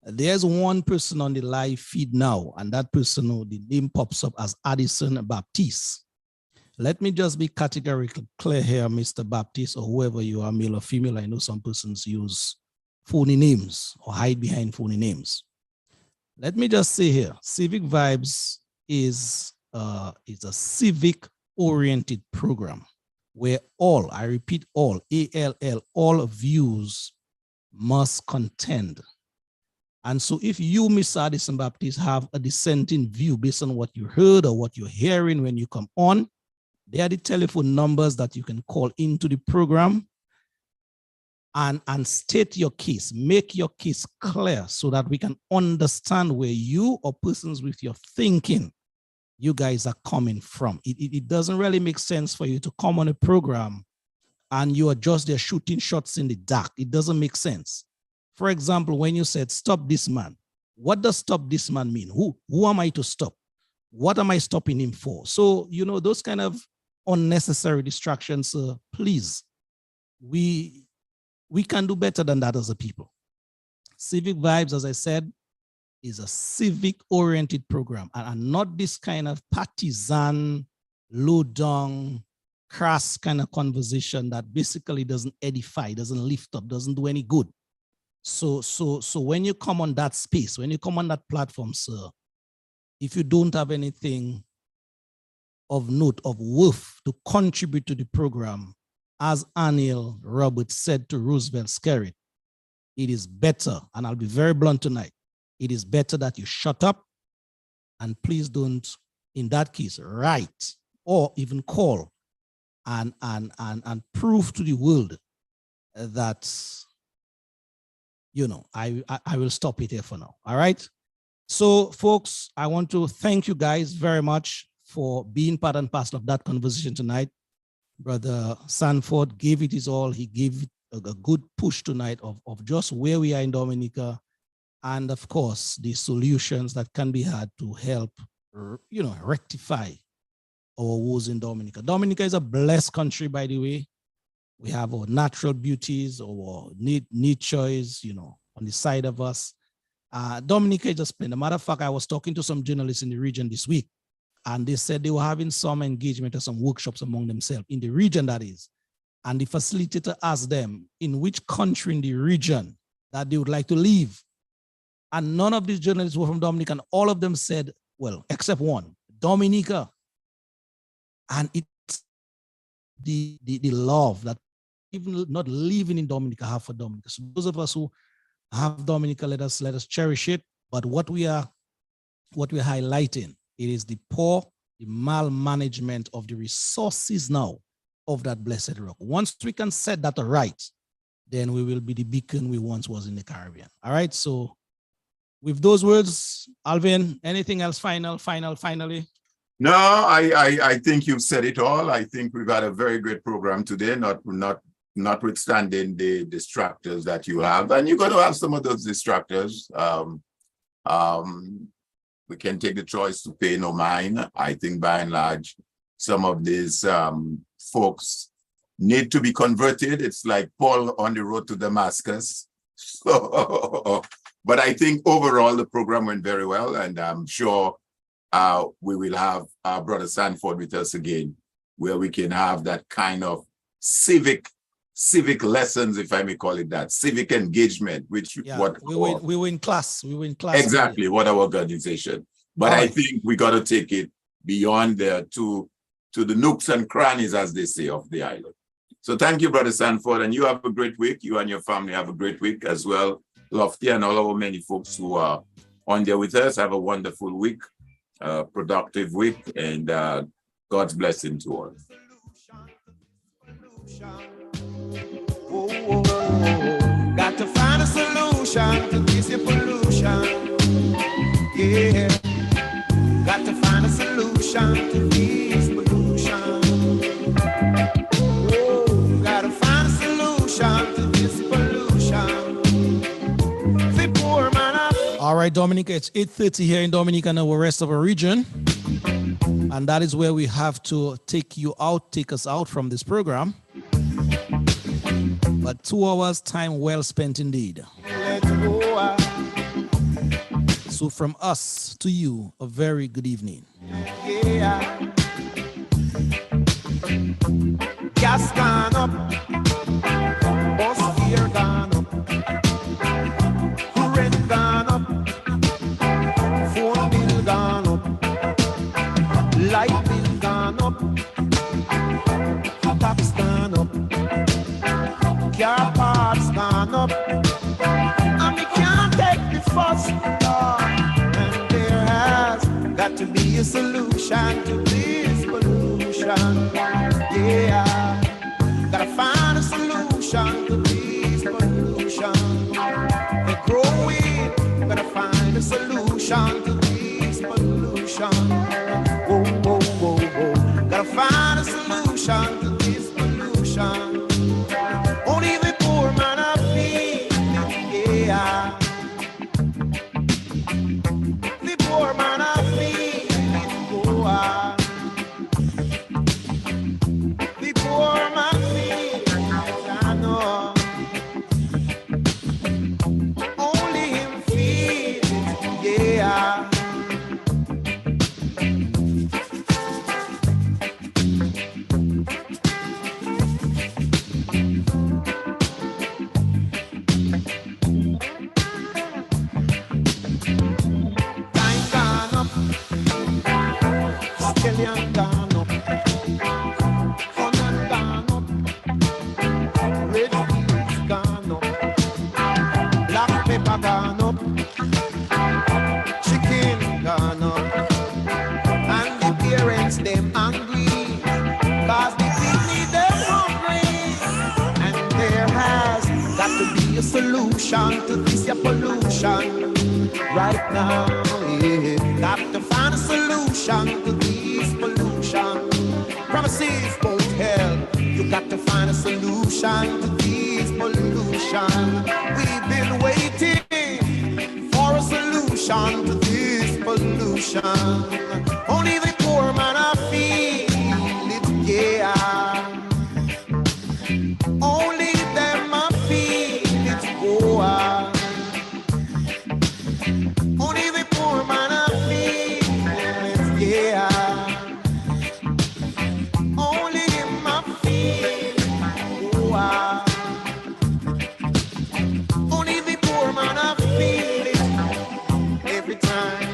There's one person on the live feed now, and that person, the name pops up as Addison Baptiste. Let me just be categorically clear here, Mr. Baptiste, or whoever you are, male or female. I know some persons use phony names or hide behind phony names. Let me just say here, Civic Vibes is a civic-oriented program where all, I repeat, all, A-L-L, all views must contend. And so if you, Mr. Addison Baptiste, have a dissenting view based on what you heard or what you're hearing when you come on, there are the telephone numbers that you can call into the program and state your case, make your case clear so that we can understand where you or persons with your thinking, you guys are coming from. It doesn't really make sense for you to come on a program and you are just there shooting shots in the dark. It doesn't make sense. For example, when you said, stop this man, what does stop this man mean? Who am I to stop? What am I stopping him for? So, those kind of unnecessary distractions, please, we can do better than that as a people. Civic Vibes, as I said, is a civic-oriented program and not this kind of partisan, low-down, crass kind of conversation that basically doesn't edify, doesn't lift up, doesn't do any good. So when you come on that space, when you come on that platform, sir, if you don't have anything of note, of worth to contribute to the program, as Anil Roberts said to Roosevelt Skerrit, it is better, and I'll be very blunt tonight, it is better that you shut up and please don't, in that case, write or even call and prove to the world that, I will stop it here for now. All right. So, folks, I want to thank you guys very much for being part and parcel of that conversation tonight. Brother Sanford gave it his all. He gave it a good push tonight of just where we are in Dominica, and of course, the solutions that can be had to help, rectify our woes in Dominica. Dominica is a blessed country, by the way. We have our natural beauties, our nature is, on the side of us. Dominica is just splendid. As a matter of fact, I was talking to some journalists in the region this week, and they said they were having some engagement or some workshops among themselves in the region, that is. And the facilitator asked them in which country in the region that they would like to live. And none of these journalists were from Dominica, and all of them said, well, except one, Dominica. And it's the love that even not living in Dominica have for Dominica. So those of us who have Dominica, let us cherish it. But what we're highlighting, it is the poor, the malmanagement of the resources now of that blessed rock. Once we can set that right, then we will be the beacon we once was in the Caribbean. All right. So with those words, Alvin, anything else finally? No, I think you've said it all. I think we've had a very great program today, notwithstanding the distractors that you have. And you're going to have some of those distractors. We can take the choice to pay no mind. I think by and large, some of these folks need to be converted. It's like Paul on the road to Damascus. So, but I think overall the program went very well, and I'm sure we will have our brother Sanford with us again, where we can have that kind of civic lessons, if I may call it that, civic engagement, which we were in class. Exactly, what our organization. But I think we got to take it beyond there to the nooks and crannies, as they say, of the island. So thank you, brother Sanford, and you have a great week. You and your family have a great week as well. Lofty and all our many folks who are on there with us, have a wonderful week, productive week, and God's blessing to all. Got to find a solution to this pollution. Yeah, got to find a solution to this pollution. Oh, got to find a solution to this pollution. The poor man. All right, Dominica, it's 8:30 here in Dominica and the rest of our region. And that is where we have to take us out from this program. But 2 hours time well spent indeed. So from us to you, a very good evening. Yeah. Gas gone up, bus fare gone up, rent gone up, phone bill gone up, light bill gone up, tax gone up, car parts gone up, and we can't take the fuss. And there has got to be a solution to this pollution. Yeah, gotta find a solution to this pollution. They're growing, gotta find a solution to this pollution. Whoa, whoa, whoa, whoa. Gotta find a solution to this pollution. Only the poor man of me, yeah. The poor man of me, oh, the poor man of me, I know. Only him feels it, yeah. Stallion gone up, onion gone up, red beans gone up, black pepper gone up, chicken gone up, and the parents them angry, cause the picnic them hungry, and there has got to be a solution to this pollution right now. solution to this pollution. Promises won't help. You got to find a solution to this pollution. We've been waiting for a solution to this pollution. Only the poor man I feel it, yeah. Only them I feel it, oh. Only the poor man I feel it, yeah. Only him I feel it, oh. Only the poor man I feel it every time.